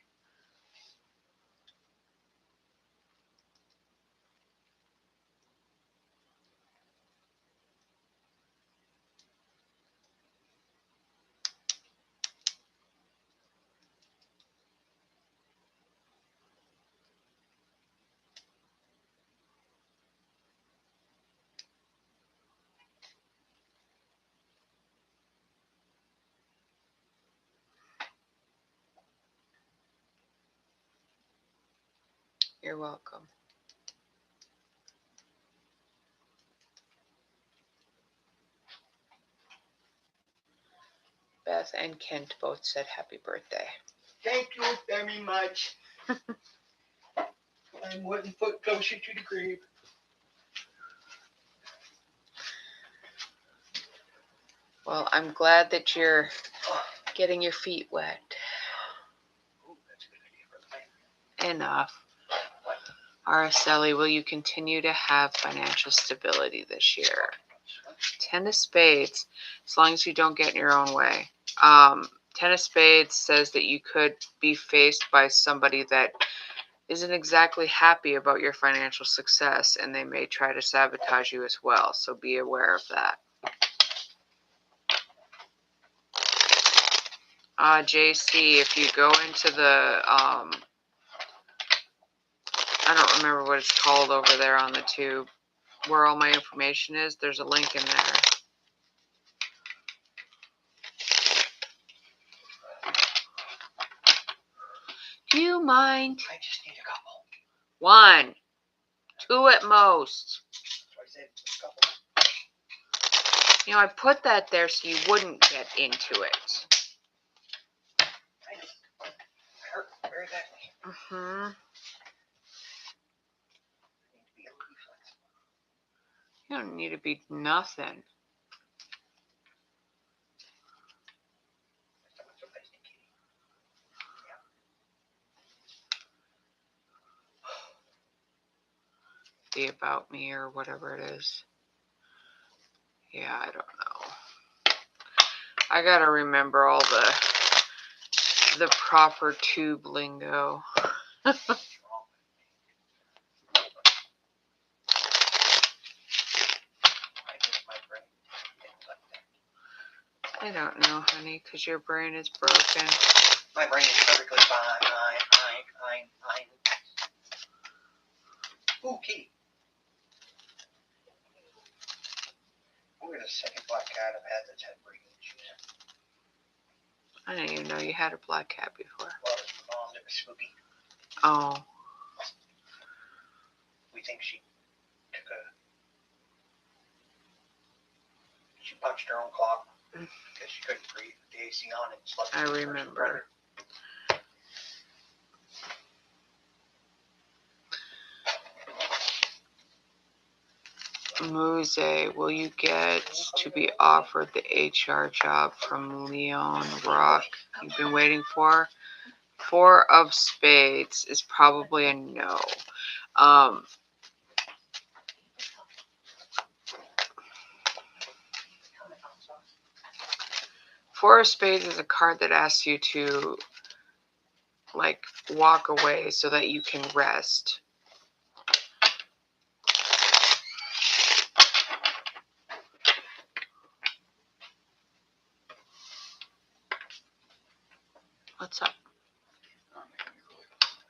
B: You're welcome. Beth and Kent both said happy birthday.
A: Thank you very much. I'm 1 foot closer to the grave.
B: Well, I'm glad that you're getting your feet wet.
A: Ooh, that's a good idea for the man.
B: Enough. Araceli, will you continue to have financial stability this year? 10 of spades, as long as you don't get in your own way. 10 of spades says that you could be faced by somebody that isn't exactly happy about your financial success, and they may try to sabotage you as well, so be aware of that. JC, if you go into the, I don't remember what it's called over there on the tube, where all my information is, there's a link in there. Do you mind?
A: I just need a couple.
B: 1, 2 at most.
A: So I said a couple.
B: You know, I put that there so you wouldn't get into it.
A: I know. I hurt very badly.
B: Mm-hmm.
A: I need to be a little flexible.
B: You don't need to be nothing.
A: Someone's so nice to Kitty.
B: The about me or whatever it is. Yeah, I don't know. I gotta remember all the proper tube lingo.
A: What's wrong with me? I guess my brain thinks like that.
B: I don't know, honey, because your brain is broken.
A: My brain is perfectly fine. Ooh, Kitty. We're the second black cat I've had that's had breathing issues.
B: I didn't even know you had a black cat before.
A: Well, it's my mom that was spooky.
B: Oh,
A: We think she punched her own clock because she couldn't breathe with the AC on and slept.
B: I
A: through the first
B: remember.
A: predator.
B: Muse, will you get to be offered the HR job from Leon Rock you've been waiting for? 4 of spades is probably a no. 4 of spades is a card that asks you to, like, walk away so that you can rest. What's up?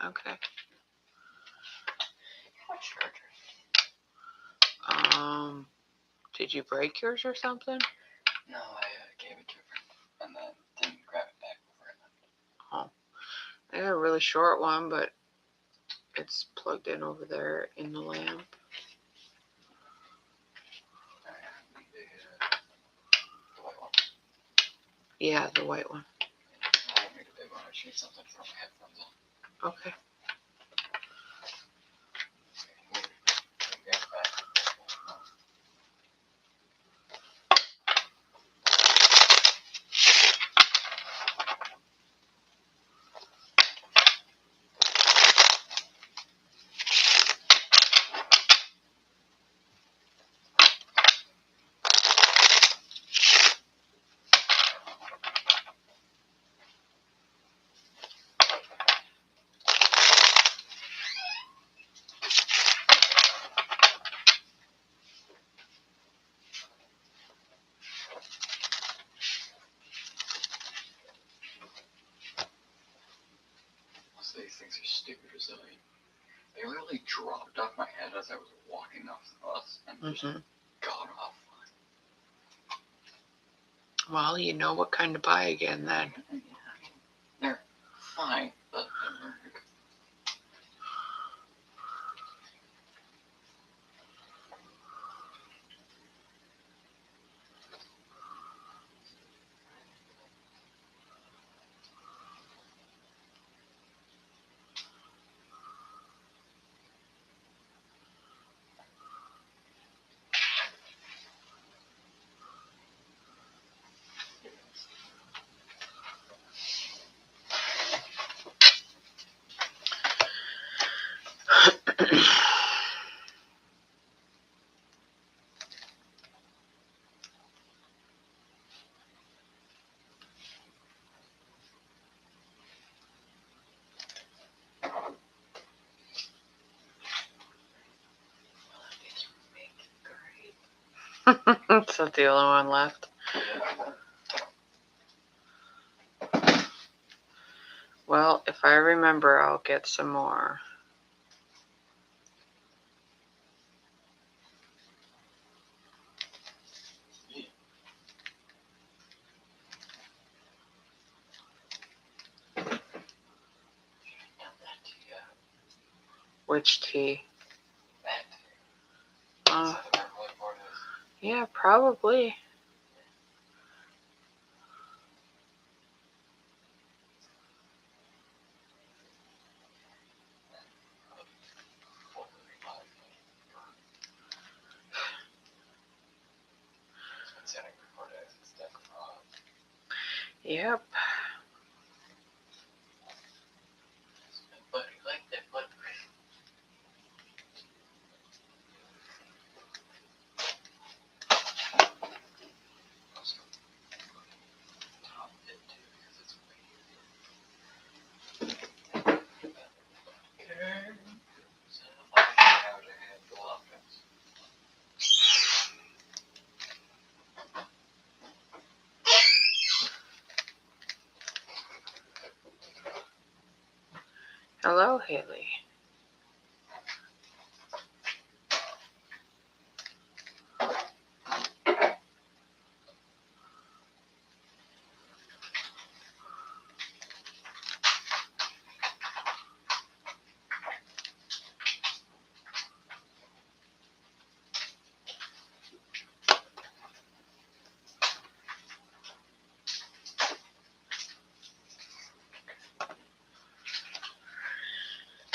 B: Okay. Did you break yours or something?
D: No, I gave it to her and then didn't grab it back before I left.
B: I got a really short one, but it's plugged in over there in the lamp.
D: The white one.
B: Yeah, the white one.
D: I'll make a big one. I shoot something from my headphones on.
B: Okay.
D: Grab it back. these things are stupid resilient. They really dropped off my head as I was walking off the bus and just got off.
B: Well, you know what kind to buy again then.
D: Yeah, I mean, they're fine, but they're
B: Is that the only one left? Well, if I remember, I'll get some more. Which tea? Yeah, probably. Yep. Hello, Haley.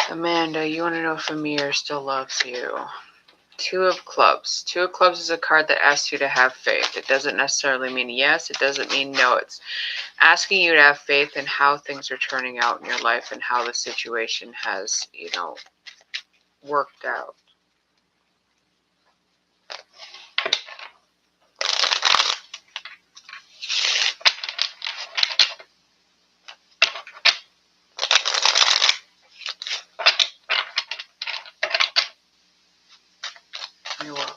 B: Amanda, you want to know if Amir still loves you? Two of Clubs. Two of Clubs is a card that asks you to have faith. It doesn't necessarily mean yes. It doesn't mean no. It's asking you to have faith in how things are turning out in your life and how the situation has, worked out. You're welcome.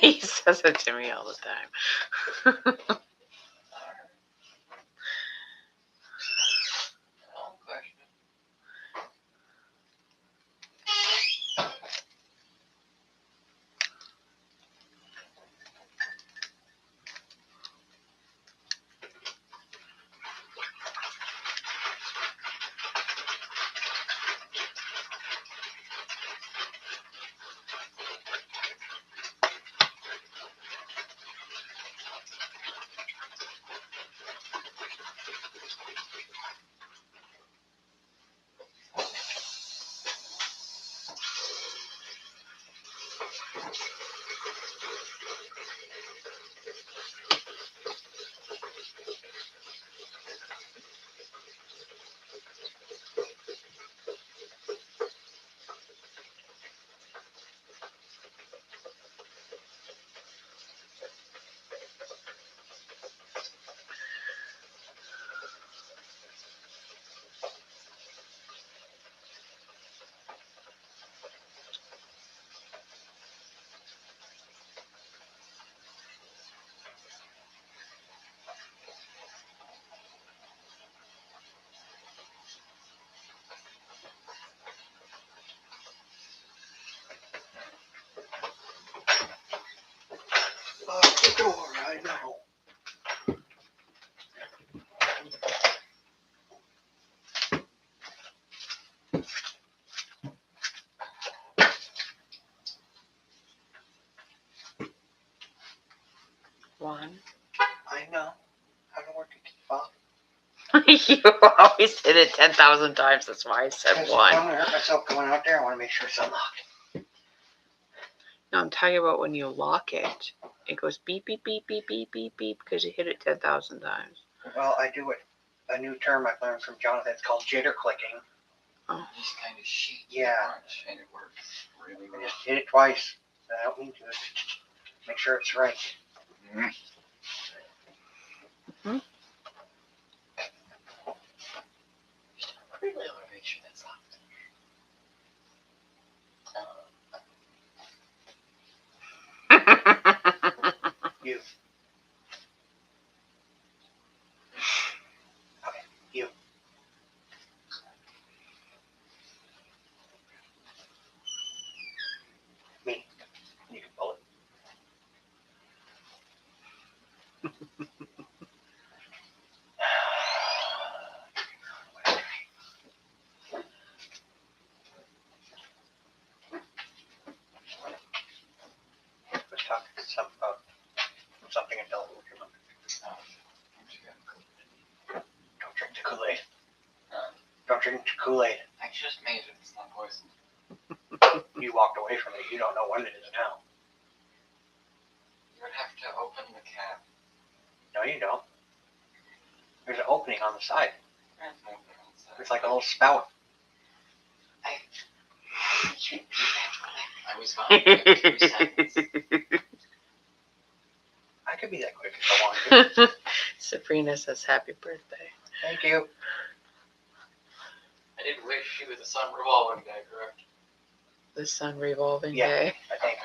B: He says it to me all the time.
D: I'll question it.
A: Lock the door, I know.
B: One.
A: I know. How to work it, Bob.
B: You always hit it 10,000 times. That's why I said
A: I
B: one.
A: don't want to hurt myself going out there. I want to make sure it's unlocked.
B: No, I'm talking about when you lock it. It goes beep, beep, beep, beep, beep, beep, beep because you hit it 10,000 times.
A: Well, I do it. A new term I've learned from Jonathan. It's called jitter clicking.
D: Just kind of shake
A: Yeah.
D: the punch, and it works really
A: I
D: well.
A: just hit it twice. I don't mean to. Make sure it's right.
D: Mhm. I really want to make sure that's locked.
A: You. Okay, you. Me. You can pull it. Let's talk about something adult. Don't drink the Kool-Aid. Don't drink the Kool-Aid.
D: I just made it. It's not poison.
A: You walked away from it. You don't know what it is now.
D: You would have to open the cap.
A: No, you don't. There's an opening on the side.
D: There's no opening on the side.
A: It's like a little spout.
D: I was fine. You have 2 seconds.
A: I could be that quick if I wanted to.
B: Sabrina says happy birthday.
A: Thank you.
D: I did wish she was a sun revolving day, correct?
B: The sun revolving
A: Yeah.
B: day.
A: I think.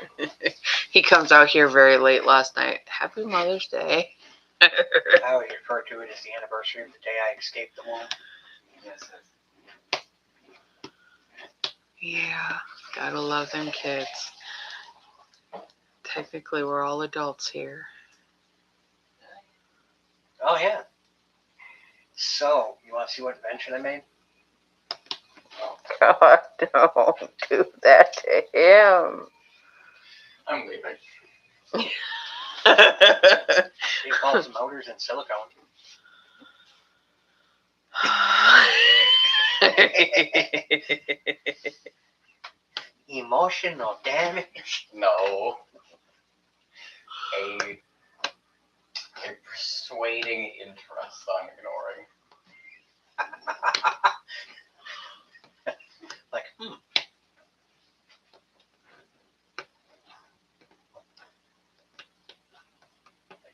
B: He comes out here very late last night. Happy Mother's Day.
A: I always refer to it as the anniversary of the day I escaped the womb.
D: Yes.
B: Yeah, gotta love them kids. Technically, we're all adults here.
A: Oh, yeah. So, you want to see what invention I made?
B: God, don't do that to him.
D: I'm leaving.
A: It involves motors and silicone. Emotional damage.
D: No. A persuading interest I'm ignoring.
A: Like, I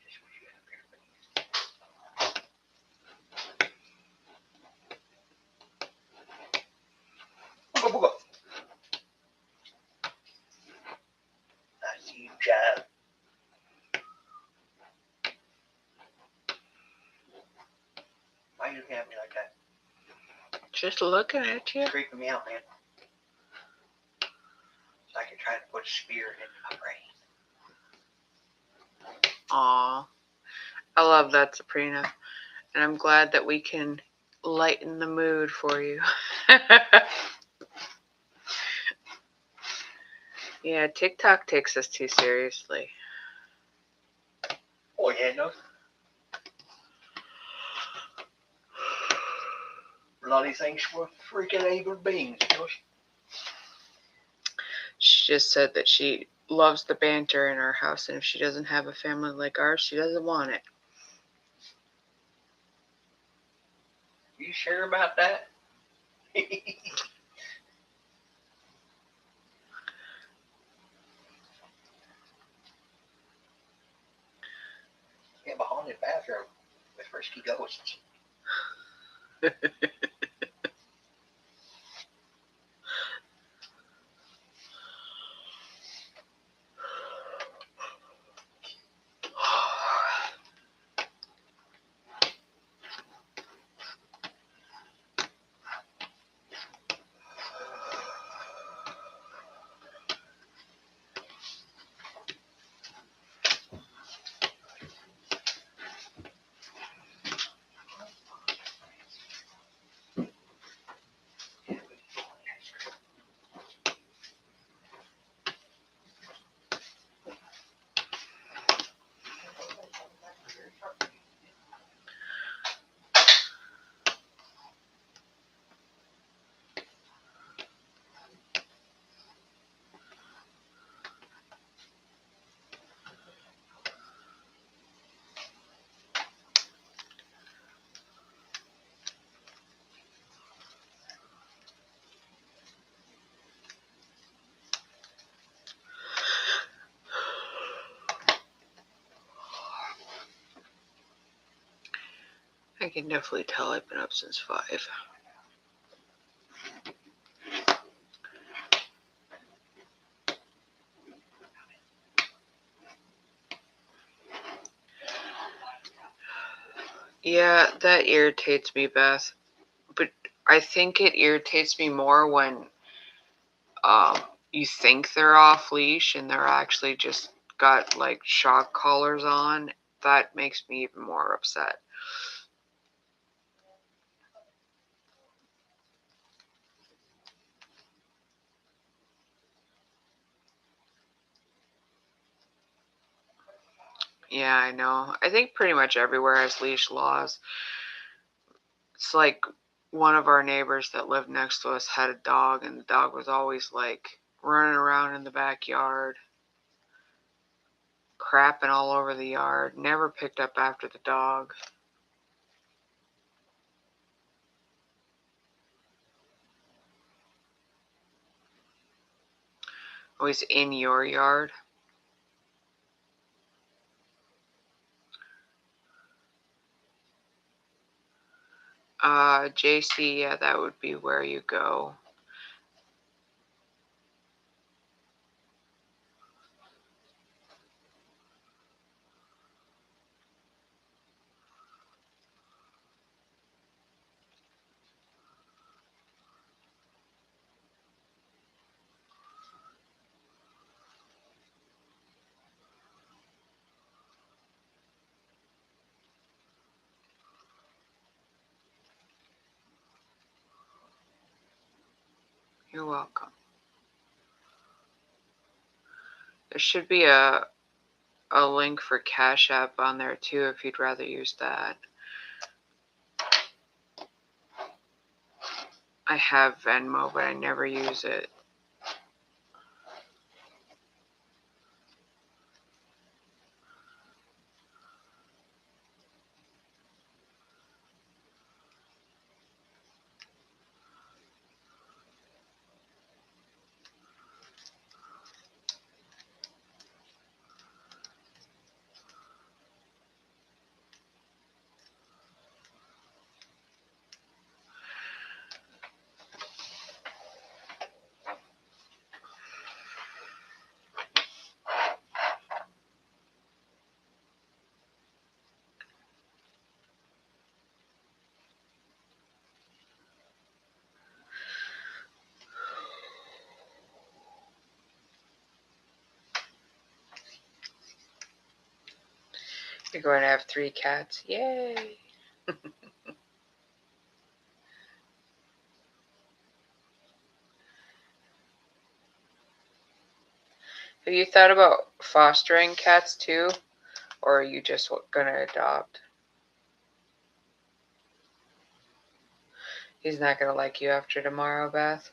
A: just wish you had a bigger. I see you, Jeff. you looking at me like that?
B: Just looking at you.
A: Creeping me out, man. It's like you're trying to put a spear in my brain.
B: Aw. I love that, Sabrina. And I'm glad that we can lighten the mood for you. Yeah, TikTok takes us too seriously.
A: Oh, yeah, no. Bloody things were freaking evil beings, you know.
B: She just said that she loves the banter in our house, and if she doesn't have a family like ours, she doesn't want it.
A: You sure about that? You have a haunted bathroom with frisky ghosts.
B: I can definitely tell I've been up since 5. Yeah, that irritates me, Beth. But I think it irritates me more when you think they're off leash and they're actually just got like shock collars on. That makes me even more upset. Yeah, I know. I think pretty much everywhere has leash laws. It's like one of our neighbors that lived next to us had a dog, and the dog was always like running around in the backyard, crapping all over the yard, never picked up after the dog. Always in your yard. JC, yeah, that would be where you go. You're welcome. There should be a link for Cash App on there too if you'd rather use that. I have Venmo, but I never use it. You're going to have 3 cats. Yay! Have you thought about fostering cats too? Or are you just going to adopt? He's not going to like you after tomorrow, Beth.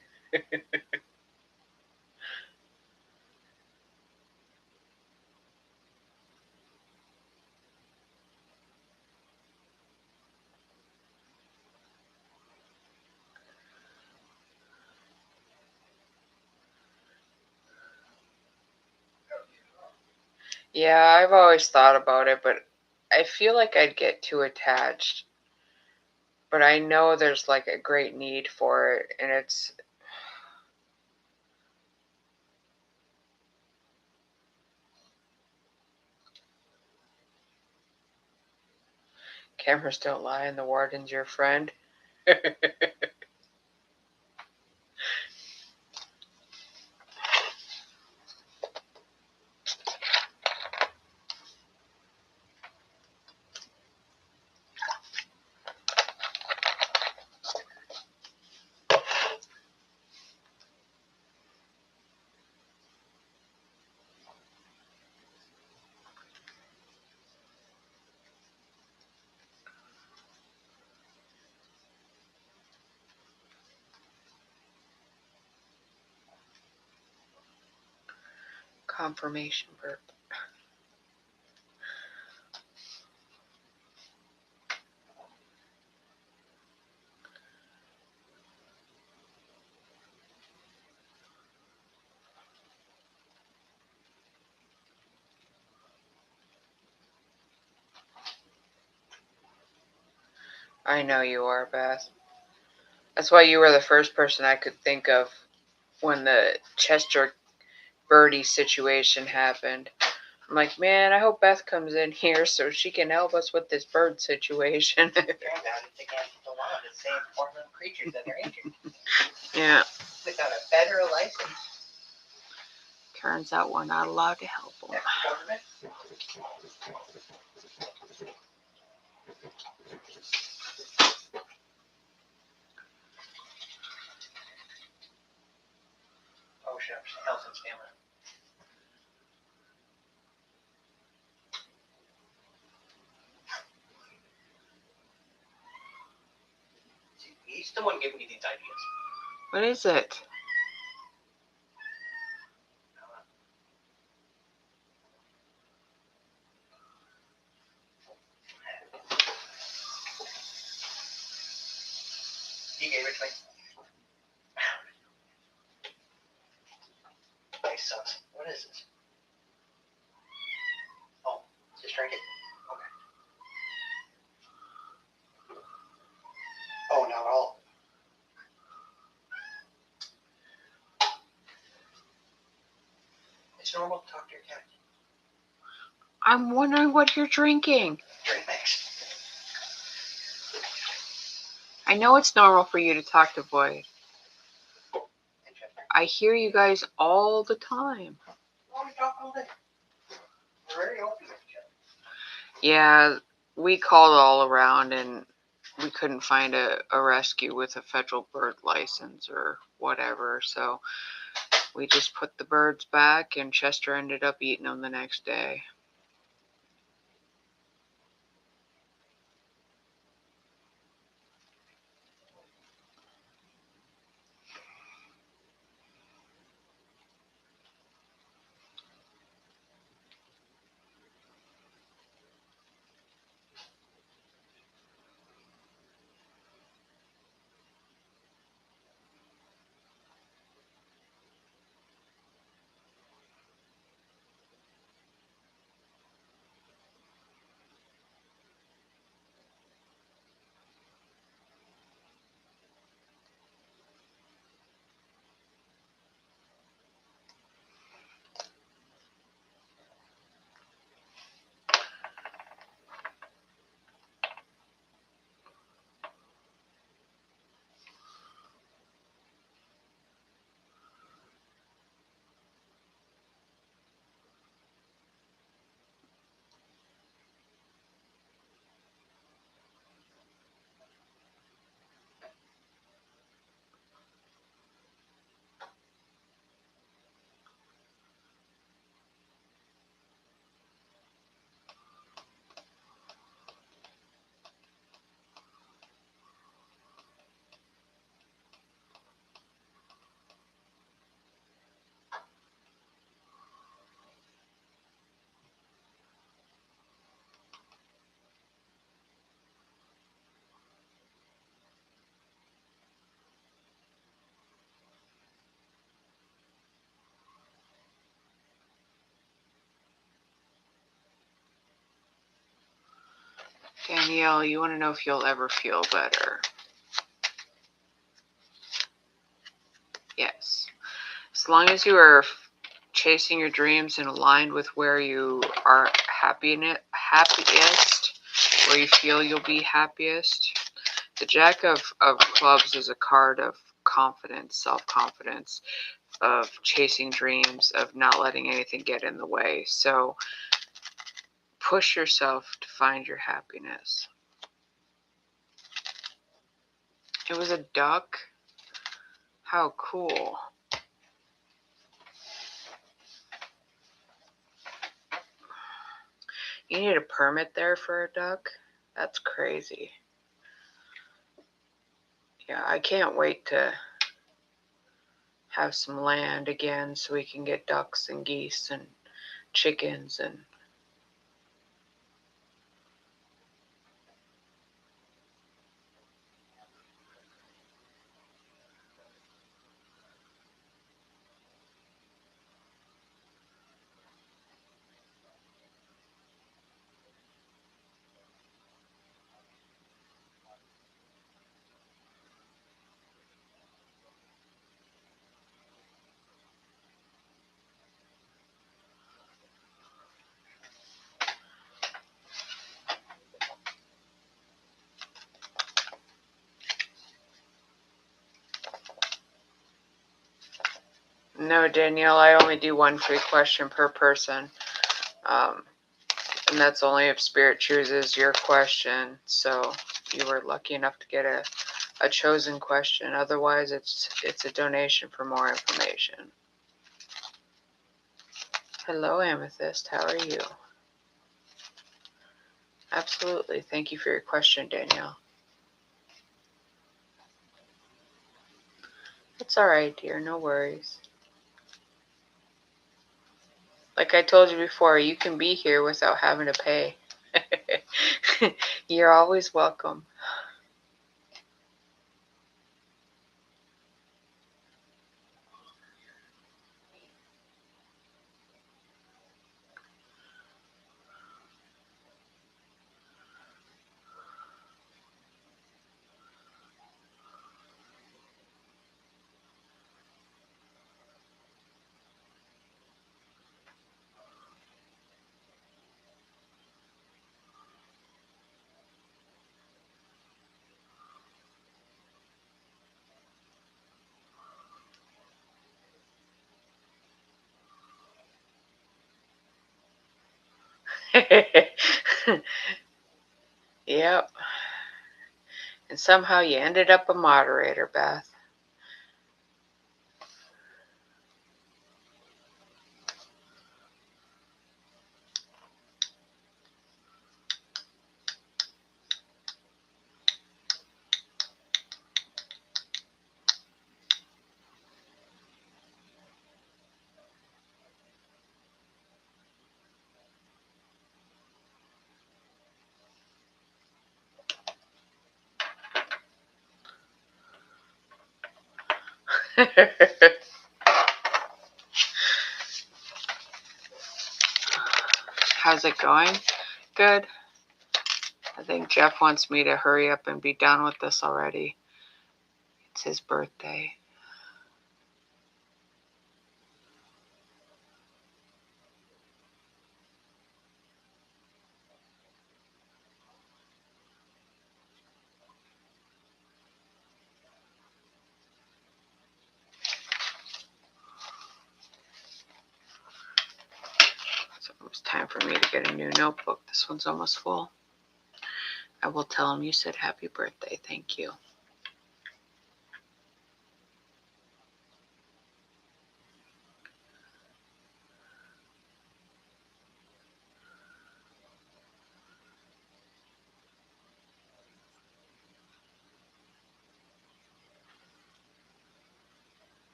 B: Yeah, I've always thought about it, but I feel like I'd get too attached. But I know there's like a great need for it, and it's. Cameras don't lie, and the warden's your friend. Confirmation burp. I know you are, Beth. That's why you were the first person I could think of when the Chester Birdie situation happened. I'm like, man, I hope Beth comes in here so she can help us with this bird situation.
A: Turns out it's against the law to save farmland creatures that are injured
B: Yeah.
A: without a federal license.
B: Turns out we're not allowed to help them.
A: Government. Oh, shucks. Health and stamina. See, he's the one giving me these ideas.
B: What is it?
A: He gave it to me. Nice sauce. What is this? Oh, just drink it. Okay. Oh, not all. It's normal to talk to your cat.
B: I'm wondering what you're drinking.
A: Drink mix.
B: I know it's normal for you to talk to Boyd.
A: And Chester.
B: I hear you guys all the time.
A: Oh, we talk all day. We're very open with each other.
B: Yeah, we called all around and we couldn't find a rescue with a federal bird license or whatever. So we just put the birds back and Chester ended up eating them the next day. Danielle, you want to know if you'll ever feel better? Yes. As long as you are chasing your dreams and aligned with where you are happiest, where you feel you'll be happiest. The Jack of Clubs is a card of confidence, self-confidence, of chasing dreams, of not letting anything get in the way. So push yourself to find your happiness. It was a duck. How cool. You need a permit there for a duck? That's crazy. Yeah, I can't wait to have some land again so we can get ducks and geese and chickens and no, Danielle, I only do one free question per person. And that's only if Spirit chooses your question. So you were lucky enough to get a chosen question. Otherwise, it's a donation for more information. Hello, Amethyst. How are you? Absolutely. Thank you for your question, Danielle. It's all right, dear. No worries. Like I told you before, you can be here without having to pay. You're always welcome. Yep. And somehow you ended up a moderator, Beth. How's it going? Good. I think Jeff wants me to hurry up and be done with this already. It's his birthday. So it was time for me to get a new notebook. This one's almost full. I will tell him you said happy birthday. Thank you.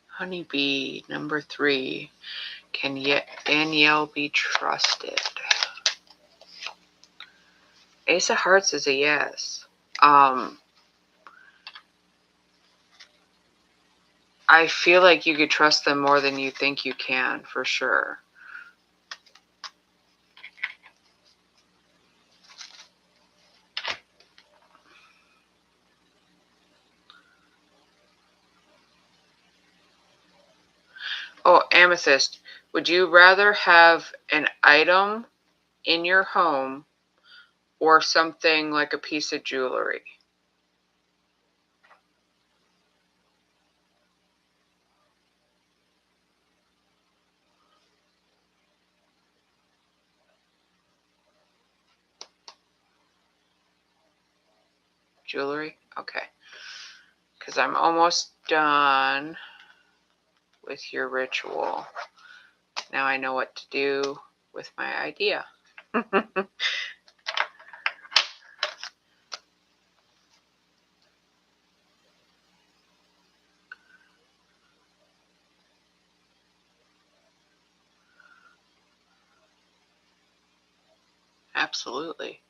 B: Honeybee, number 3. Can Danielle be trusted? Ace of Hearts is a yes. I feel like you could trust them more than you think you can, for sure. Oh, Amethyst, would you rather have an item in your home or something like a piece of jewelry? Jewelry? Okay. Because I'm almost done with your ritual. Now I know what to do with my idea. Absolutely.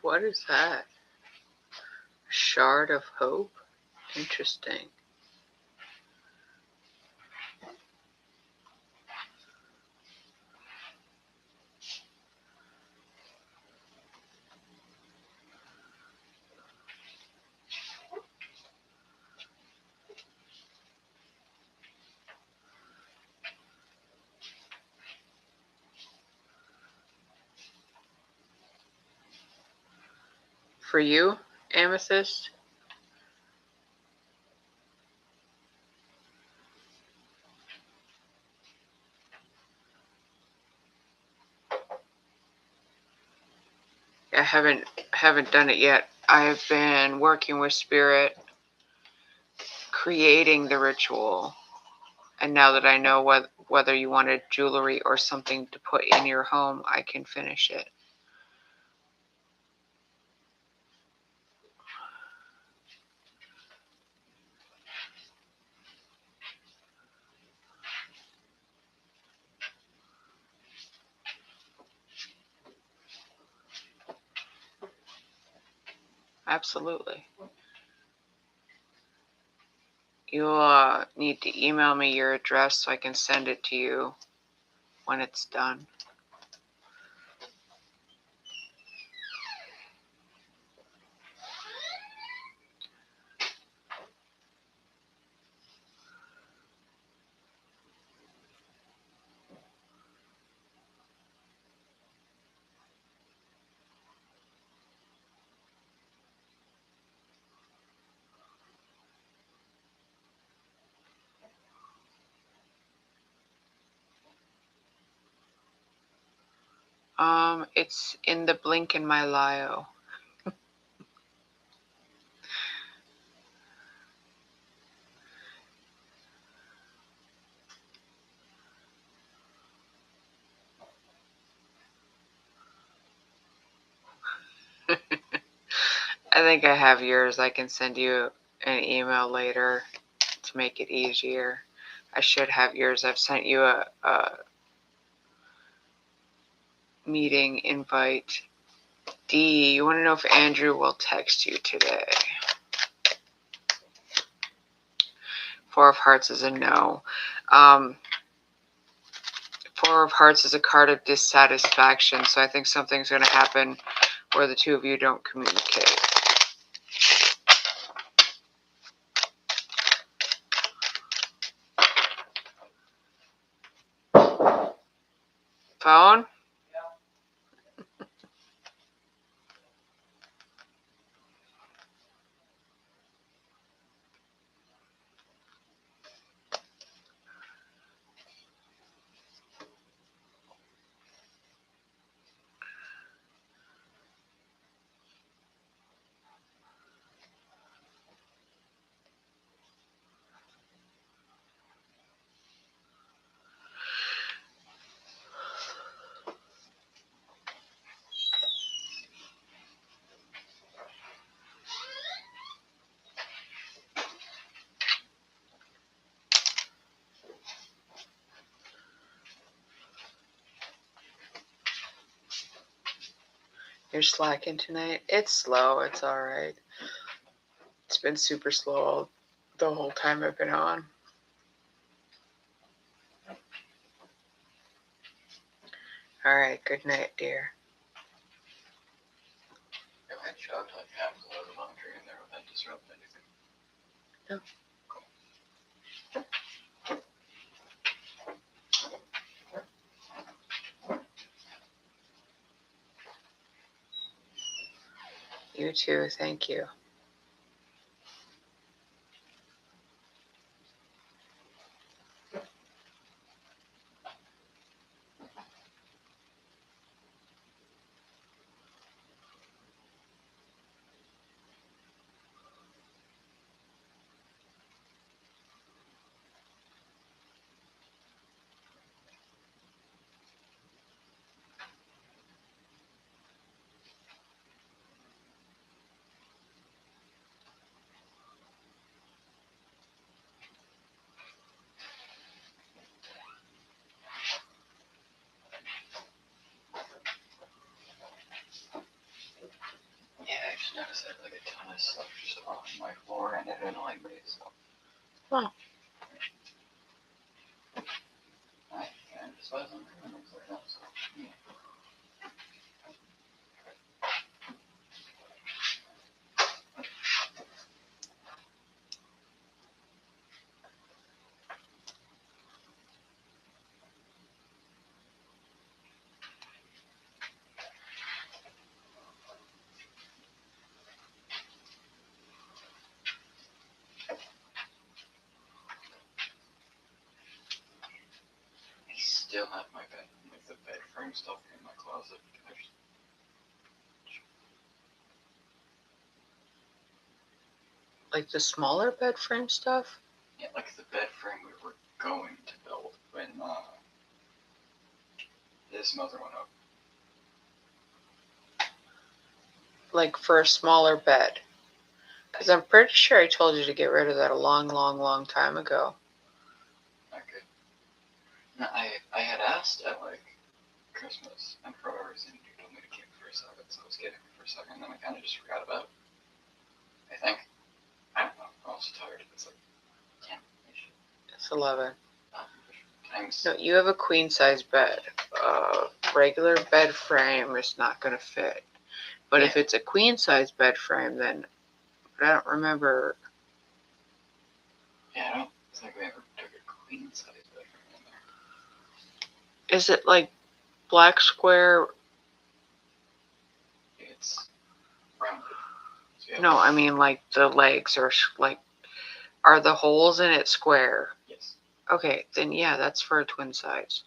B: What is that? Shard of Hope? Interesting. For you, Amethyst? I haven't done it yet. I've been working with Spirit, creating the ritual. And now that I know whether you wanted jewelry or something to put in your home, I can finish it. Absolutely. You'll need to email me your address so I can send it to you when it's done. It's in the blink in my Lio. I think I have yours. I can send you an email later to make it easier. I should have yours. I've sent you a meeting invite. D, you want to know if Andrew will text you today? Four of Hearts is a no. Four of Hearts is a card of dissatisfaction, so I think something's going to happen where the two of you don't communicate. Phone? You're slacking tonight? It's slow. It's all right. It's been super slow the whole time I've been on. All right. Good night, dear.
D: If I chugged like half a load of laundry in there, would that disrupt anything?
B: No. You too. Thank you.
D: Yeah, I just noticed I had like a ton of stuff just on my floor and it annoyed me, so.
B: Oh.
D: I despise them and things like that, so. Yeah. I still have my bed, like the bed frame stuff in my closet. I just,
B: Like the smaller bed frame stuff?
D: yeah, like the bed frame we were going to build when his mother went up.
B: Like for a smaller bed? Because I'm pretty sure I told you to get rid of that a long, long, long time ago.
D: Okay. No, I had asked at like Christmas, and for whatever reason, you told me to keep it for a second, so I was getting it for a second, and then I kind of just forgot about it. I think. I don't know. I'm also tired. It's like 10.
B: It's 11.
D: Times.
B: No, you have a queen size bed. Regular bed frame is not going to fit. But if it's a queen size bed frame, then I don't remember.
D: Yeah, I don't think we ever took a queen size bed frame in there.
B: Is it like black square?
D: It's rounded. So yeah.
B: No, I mean like the legs are like, are the holes in it square?
D: Yes.
B: Okay, then yeah, that's for a twin size.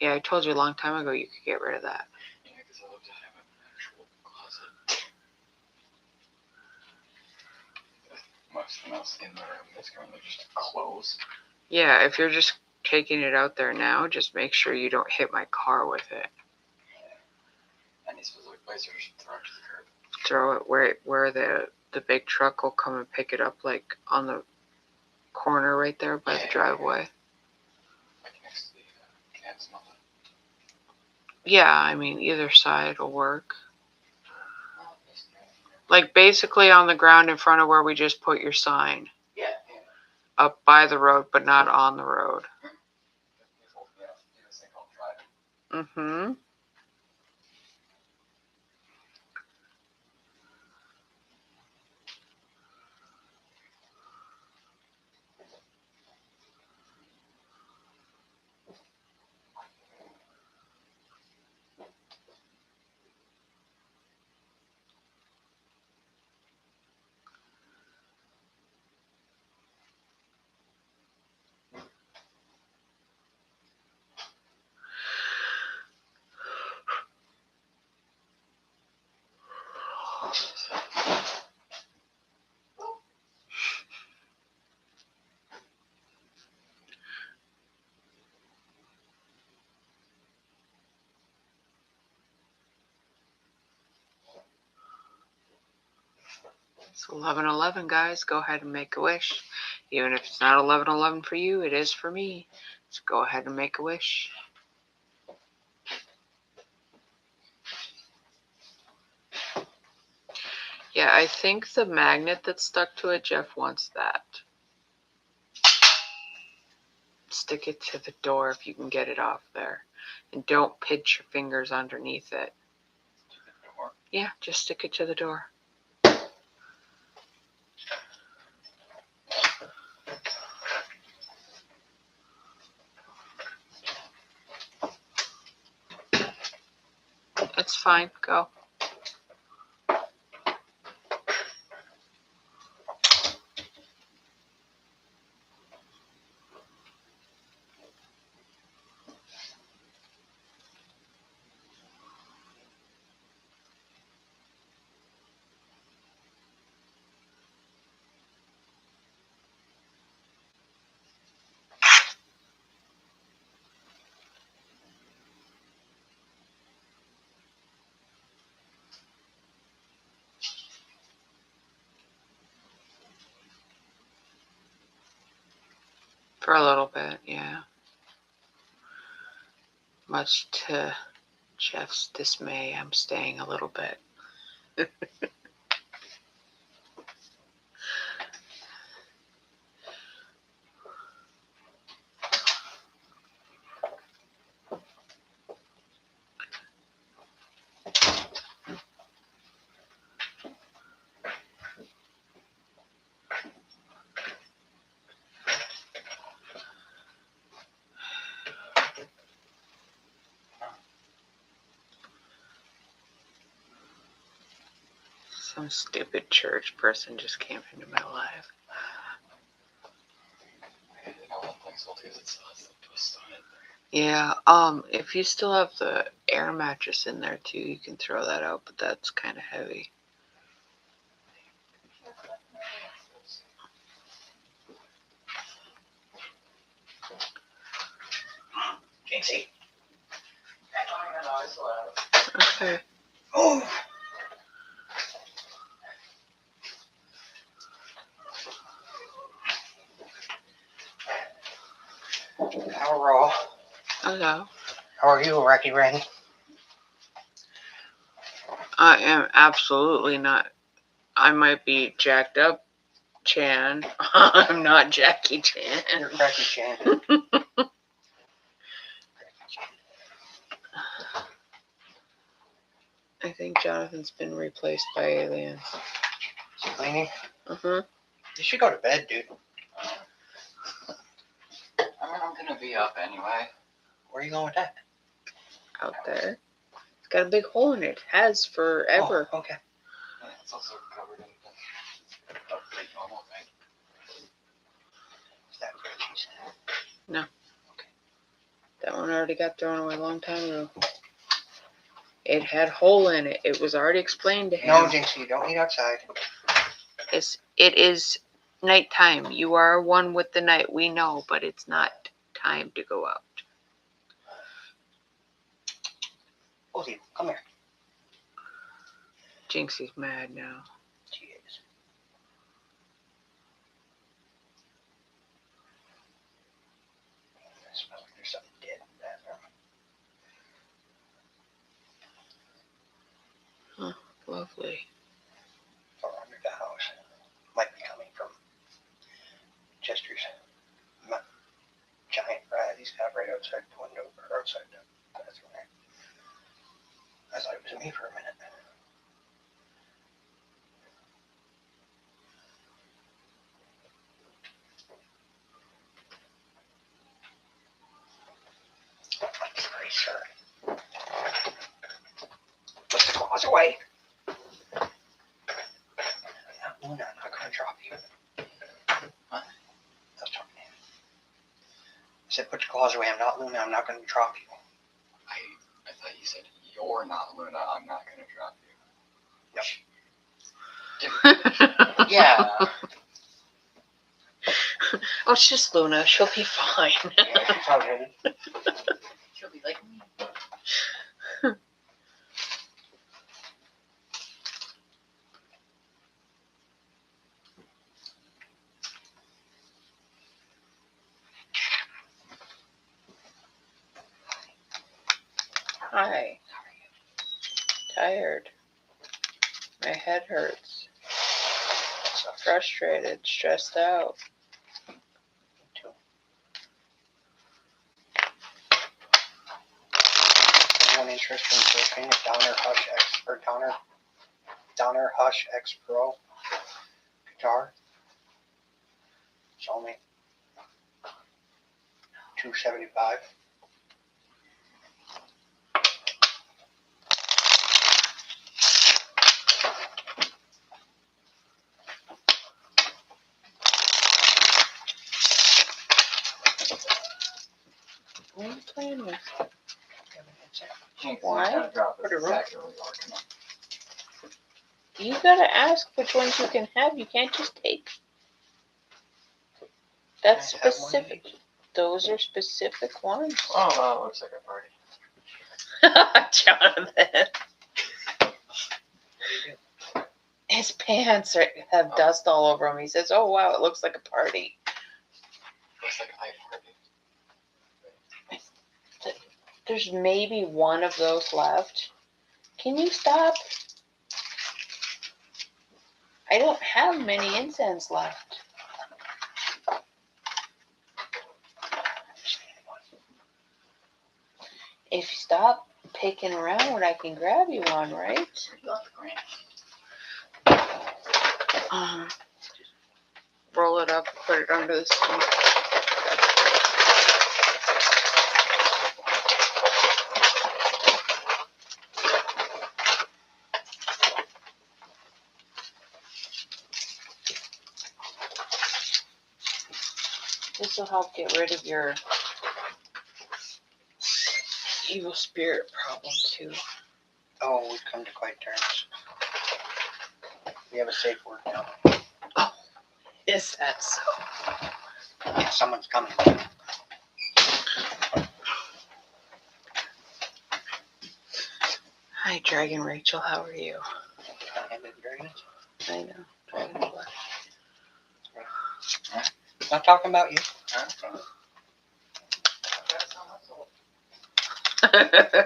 B: Yeah, I told you a long time ago you could get rid of that.
D: Yeah, because I love to have an actual closet. Most of the mouse in the room is currently just clothes.
B: Yeah, if you're just taking it out there now, just make sure you don't hit my car with it.
D: Any specific place or just throw it to the curb?
B: Throw it where the big truck will come and pick it up, like on the corner right there by the driveway.
D: Like next to the cabs and all that.
B: Yeah, I mean either side will work.
D: Well, basically,
B: Like basically on the ground in front of where we just put your sign.
D: yeah.
B: Up by the road, but not on the road.
D: People, do this thing called driving.
B: Mm-hmm. It's 11:11, guys. Go ahead and make a wish. Even if it's not 11:11 for you, it is for me. So go ahead and make a wish. Yeah, I think the magnet that's stuck to it, Jeff wants that. Stick it to the door if you can get it off there. And don't pinch your fingers underneath it. Yeah, just stick it to the door. It's fine. Go. For a little bit, yeah. Much to Jeff's dismay, I'm staying a little bit. Some stupid church person just came into my life.
D: I know one thing's faulty is it still has the twist on it.
B: Yeah, if you still have the air mattress in there too, you can throw that out, but that's kind of heavy.
A: Jinxie.
B: Okay.
A: Oh! Hello.
B: Hello.
A: How are you, Rocky Ren?
B: I am absolutely not. I might be jacked up, Chan. I'm not Jackie Chan.
A: You're Rocky Chan.
B: I think Jonathan's been replaced by aliens.
A: Is he cleaning?
B: Uh-huh.
A: You should go to bed, dude.
D: I mean, I'm gonna be up anyway.
A: Where are you going with that?
B: Out there. It's got a big hole in it. Has forever.
A: Oh, okay.
D: Yeah, it's also covered in a pretty normal thing.
A: Is that Reggie's?
B: No.
A: Okay.
B: That one already got thrown away a long time ago. It had hole in it. It was already explained to him.
A: No, Jinxie, you don't eat outside.
B: It is nighttime. You are one with the night. We know, but it's not time to go out.
A: Ozzy, come here.
B: Jinxie's mad now.
A: She is. I smell like there's something dead in the bathroom.
B: Lovely.
A: Or under the house. Might be coming from Chester's giant rat he's got right outside the window, or outside the bathroom there. I thought it was me for a minute. I'm sorry, sir. Put the claws away. Luna, I'm not going to drop you.
D: What?
A: I was talking to him. I said, put your claws away. I'm not Luna. I'm not going to drop you.
D: I thought you said you're not Luna. I'm not gonna drop you. Yeah.
B: Oh, it's just Luna. She'll be fine.
A: Yeah, she's all ready.
D: She'll be like me.
B: Hi. Tired. My head hurts. Frustrated. Stressed out.
A: Too. Anyone interested in purchasing a Donner Hush X Pro guitar? It's only $275.
B: What are you playing with?
D: Jinx,
B: Why?
D: you gotta drop
B: For
D: this
B: the room?
D: exactly what you're working on.
B: You gotta ask which ones you can have. You can't just take. That's
A: Can I have one of
B: specific. Those are specific ones.
D: Oh, wow, looks like a party.
B: Jonathan. His pants have
D: Oh.
B: dust all over them. He says, "Oh wow, it looks like a party."
D: Looks like I party.
B: There's maybe one of those left. Can you stop? I don't have many incense left. If you stop picking around, I can grab you one, right?
D: You left the grant.
B: Roll it up, put it under the sink. This will help get rid of your evil spirit problem too.
A: Oh, we've come to quiet terms. We have a safe word now.
B: Is that so?
A: Yeah, someone's coming.
B: Hi, Dragon Rachel. How are you? I know. Dragon Blood.
A: Not talking about you.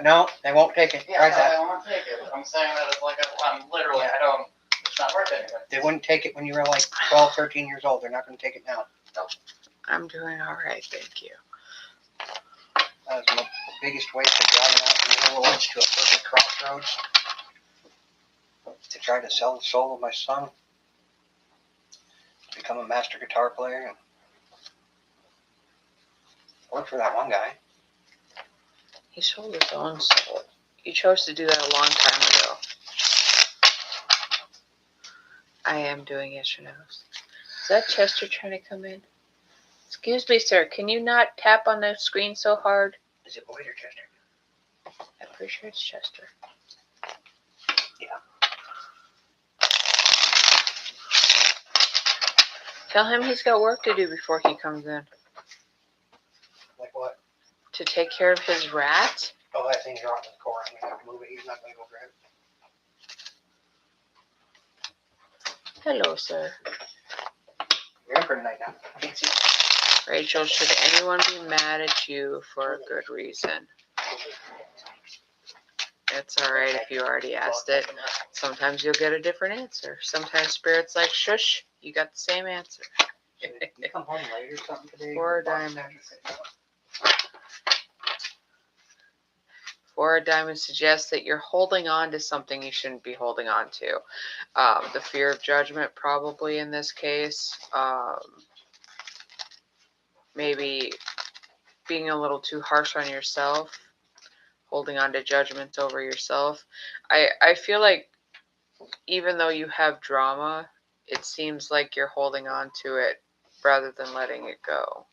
A: No, they won't take it.
D: Yeah,
A: Try
D: no,
A: that.
D: I won't take it. I'm saying that it's like I'm literally, I don't, it's not worth anything.
A: They wouldn't take it when you were like 12, 13 years old. They're not going to take it now.
B: I'm doing all right, thank you.
A: That was my biggest waste of driving out from the Middle Woods to a perfect crossroads to try to sell the soul of my son, to become a master guitar player, and work for that one guy.
B: He sold his own soul. You chose to do that a long time ago. I am doing yes or no's. Is that Chester trying to come in? Excuse me, sir. Can you not tap on the screen so hard?
A: Is it Boyd or Chester?
B: I'm pretty sure it's Chester.
A: Yeah.
B: Tell him he's got work to do before he comes in.
A: Like what?
B: To take care of his rat?
A: Oh, that thing's rotting in the core. I'm gonna have to move it. He's not gonna go grab it.
B: Hello, sir.
A: You're in for tonight now. I can't see.
B: Rachel, should anyone be mad at you for a good reason? It's alright if you already asked it. Sometimes you'll get a different answer. Sometimes Spirit's like, shush, you got the same answer.
A: So you come home late or something today?
B: 4 diamonds. 4 diamonds suggests that you're holding on to something you shouldn't be holding on to. The fear of judgment, probably in this case. Maybe being a little too harsh on yourself. Holding on to judgments over yourself. I feel like even though you have drama, it seems like you're holding on to it rather than letting it go.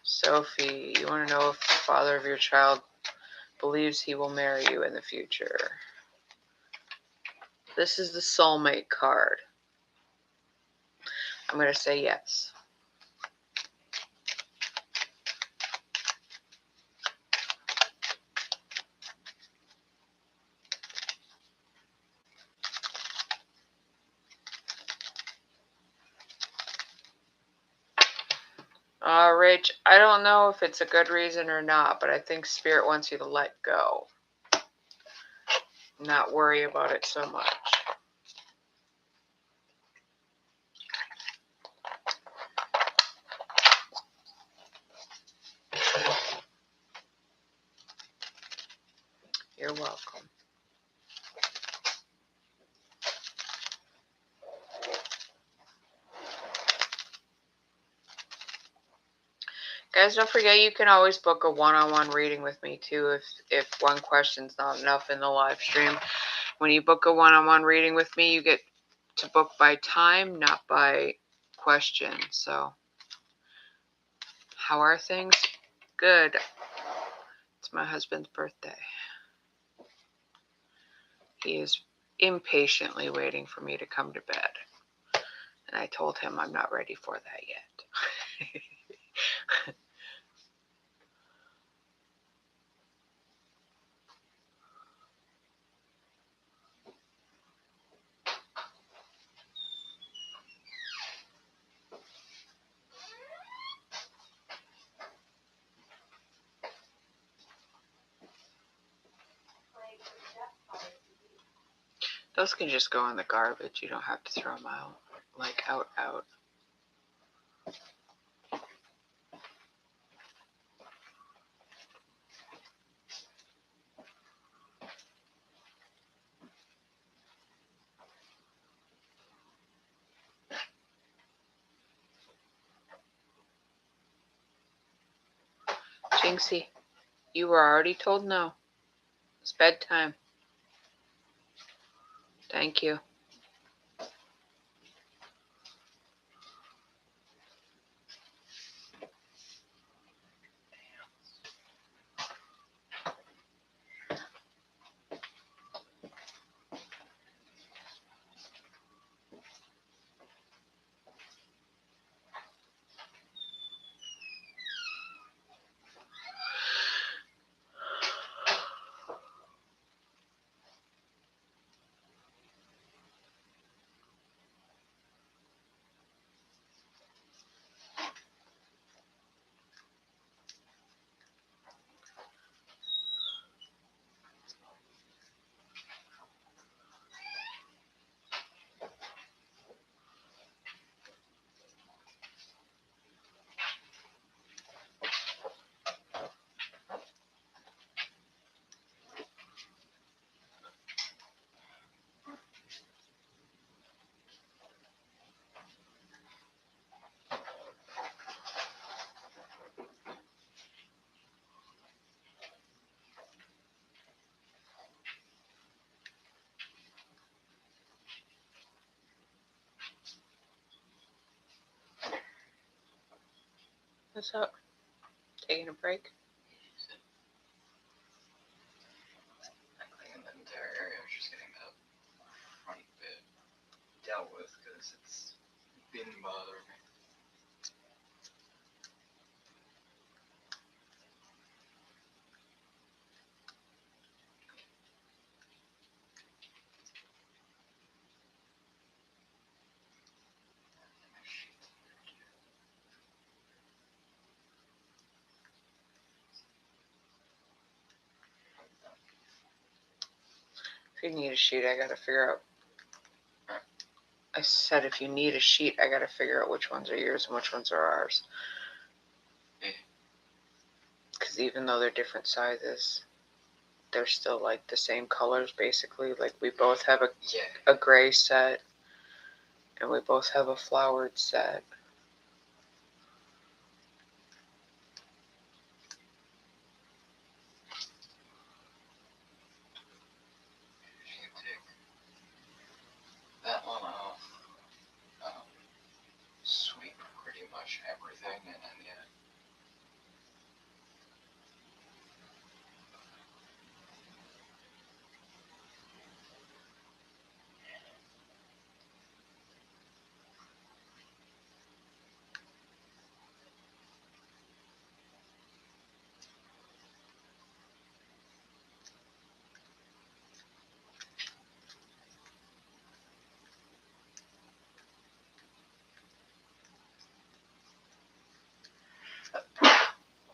B: Sophie, you want to know if the father of your child believes he will marry you in the future. This is the soulmate card. I'm going to say yes. Rach, I don't know if it's a good reason or not, but I think Spirit wants you to let go. Not worry about it so much. You're welcome. Guys, don't forget you can always book a one-on-one reading with me too if one question's not enough in the live stream. When you book a one-on-one reading with me, you get to book by time, not by question. So, how are things? Good. It's my husband's birthday. He is impatiently waiting for me to come to bed. And I told him I'm not ready for that yet. Those can just go in the garbage. You don't have to throw them out. Like, out. Jinxie, you were already told no. It's bedtime. Thank you. What's up? Taking a break?
D: I think in that entire area, I was just getting that front bit dealt with because it's been bothering me.
B: If you need a sheet, I gotta figure out. I said if you need a sheet, I gotta figure out which ones are yours and which ones are ours. Because even though they're different sizes, they're still like the same colors basically. Like we both have a gray set, and we both have a flowered set.
D: If you take that one off, sweep pretty much everything, and then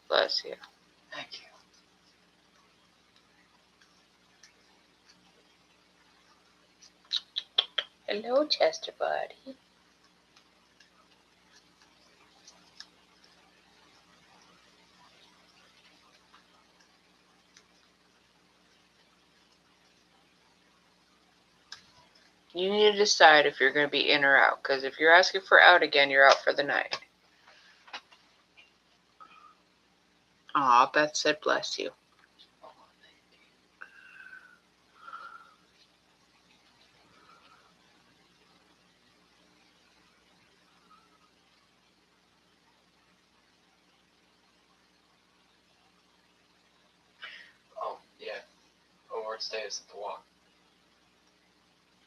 B: Bless you.
D: thank you.
B: Hello, Chester buddy. You need to decide if you're going to be in or out. Because if you're asking for out again, you're out for the night. Aw, Beth said bless you.
D: Oh, yeah. Awards Day isn't the walk.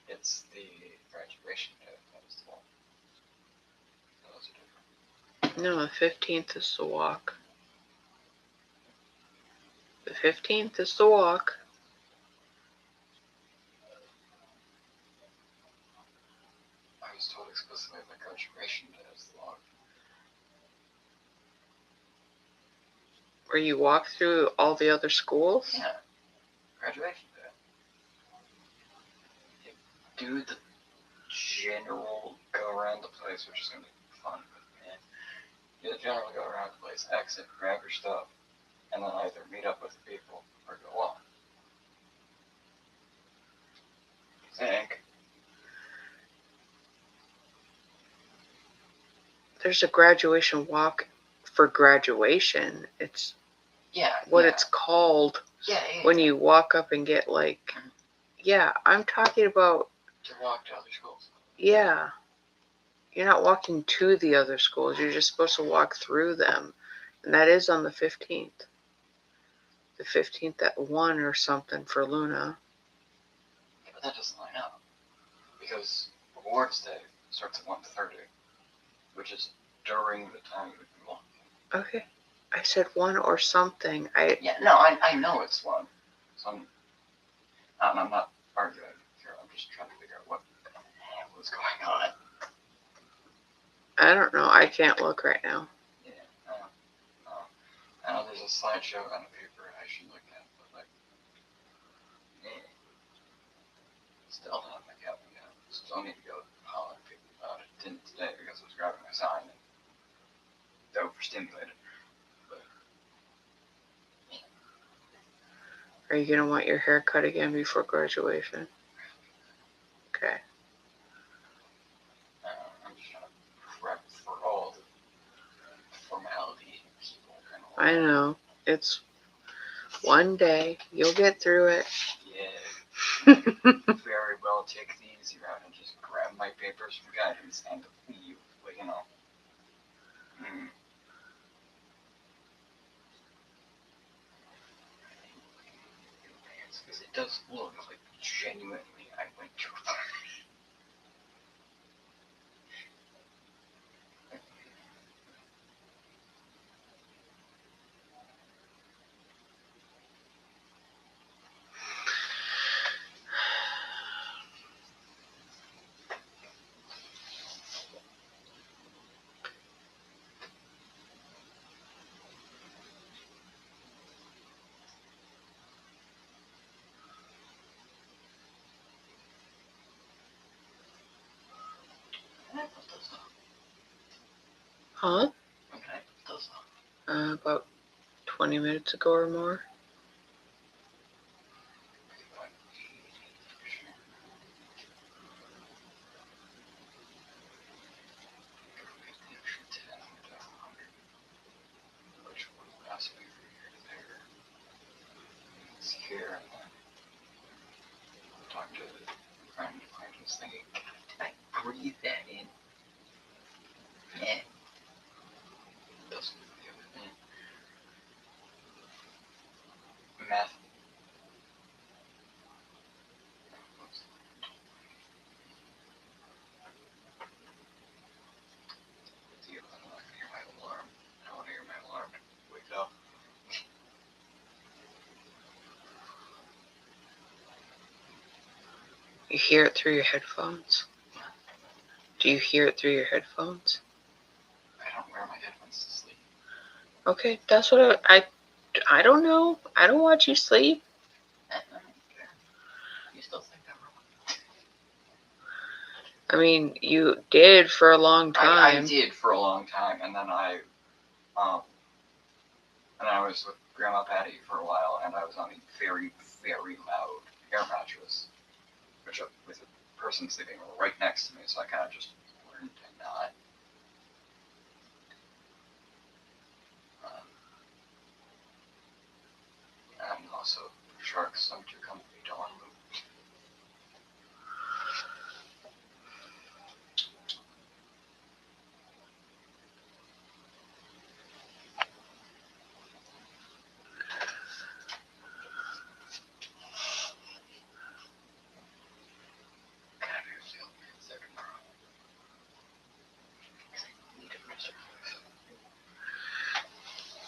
D: It's the graduation day. That was the walk. Those are different.
B: No, the 15th is the walk. The 15th is the walk.
D: I was told explicitly that graduation day is the walk.
B: Where you walk through all the other schools?
D: Yeah. Graduation day. You do the general go around the place, which is going to be fun, but man, you generally go around the place, exit, grab your stuff, and then either meet up with the people or go on. I think.
B: There's a graduation walk for graduation. It's what it's called when you walk up and get like, yeah, I'm talking about.
D: To walk to other schools.
B: Yeah. You're not walking to the other schools. You're just supposed to walk through them. And that is on the 15th. The 15th at 1 or something for Luna.
D: Yeah, but that doesn't line up. Because Awards Day starts at 1:30, which is during the time you would be walking.
B: Okay. I said 1 or something.
D: Yeah, no, I know it's 1. So I'm not arguing here. I'm just trying to figure out what the hell was going on.
B: I don't know. I can't look right now.
D: Yeah, I know there's a slideshow on the paper I should look at, but like, still not my cap yet. So I need to go holler at people about it. Didn't today because I was grabbing my sign and overstimulated. But
B: Are you going to want your hair cut again before graduation? Okay.
D: I'm just trying to prep for all the formality people kind of.
B: I know. It's one day. You'll get through it.
D: Yeah. Very well take the easy route and just grab my papers from guidance and leave, you know. Because it does look like genuinely I went too far.
B: Huh?
D: Okay, does
B: About 20 minutes ago or more.
D: Which would last me from here to there. It's here and then talk to a friend. I was thinking, did I breathe that in? Yeah. Doesn't do the other thing. Math. I don't want to hear my alarm. I don't want to hear my alarm wake up.
B: You hear it through your headphones? Do you hear it through your headphones?
D: I don't wear my headphones to sleep.
B: Okay, that's what I don't know. I don't watch you sleep.
D: I don't care. You still think I'm wrong?
B: I mean, you did for a long
D: I
B: time.
D: did for a long time, and then I was with Grandma Patty for a while, and I was on a very, very loud air mattress, with a person sleeping right next to me, so I kind of just learned to not. And also, sharks don't you come to don't want to move.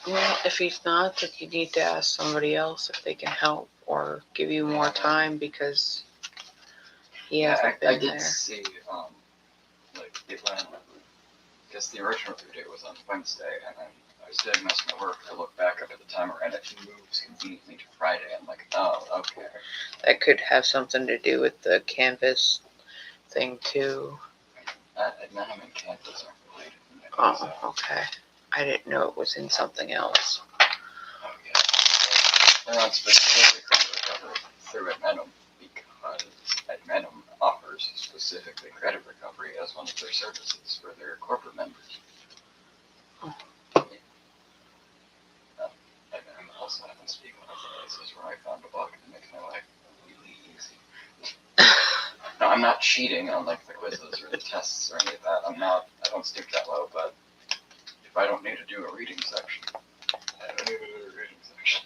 B: Well, if he's not, then you need to ask somebody else if they can help or give you more time because he hasn't
D: I
B: been
D: did
B: there.
D: see, like, it went, I guess the original due date was on Wednesday, and then I was doing most of my work, I looked back up at the timer, and it moves conveniently to Friday. I'm like, oh, okay.
B: That could have something to do with the canvas thing too.
D: Venom and Canvas aren't related.
B: Oh, okay. I didn't know it was in something else.
D: Oh, yeah. They're not specifically credit recovery through Admetum because Admetum offers specifically credit recovery as one of their services for their corporate members.
B: Oh.
D: I'm also happens to be one of the places where I found a bug that makes my life really easy. No, I'm not cheating on like the quizzes or the tests or any of that. I don't stoop that low, but if I don't need to do a reading section, I don't need to do a reading section.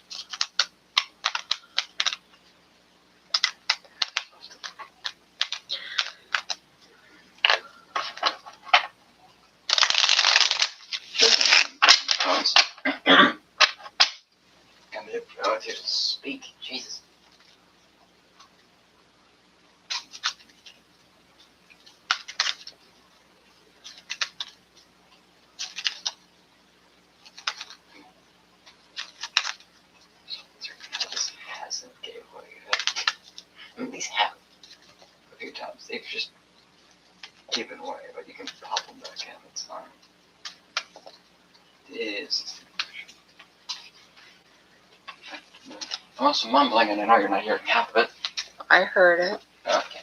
D: And the ability to speak, Jesus. This hasn't gave away yet. I mean, these have a few times. They've just given away, but you can pop them back in. It's fine. It is. I'm also mumbling, and I know you're not hearing half of it.
B: I heard it.
D: Okay.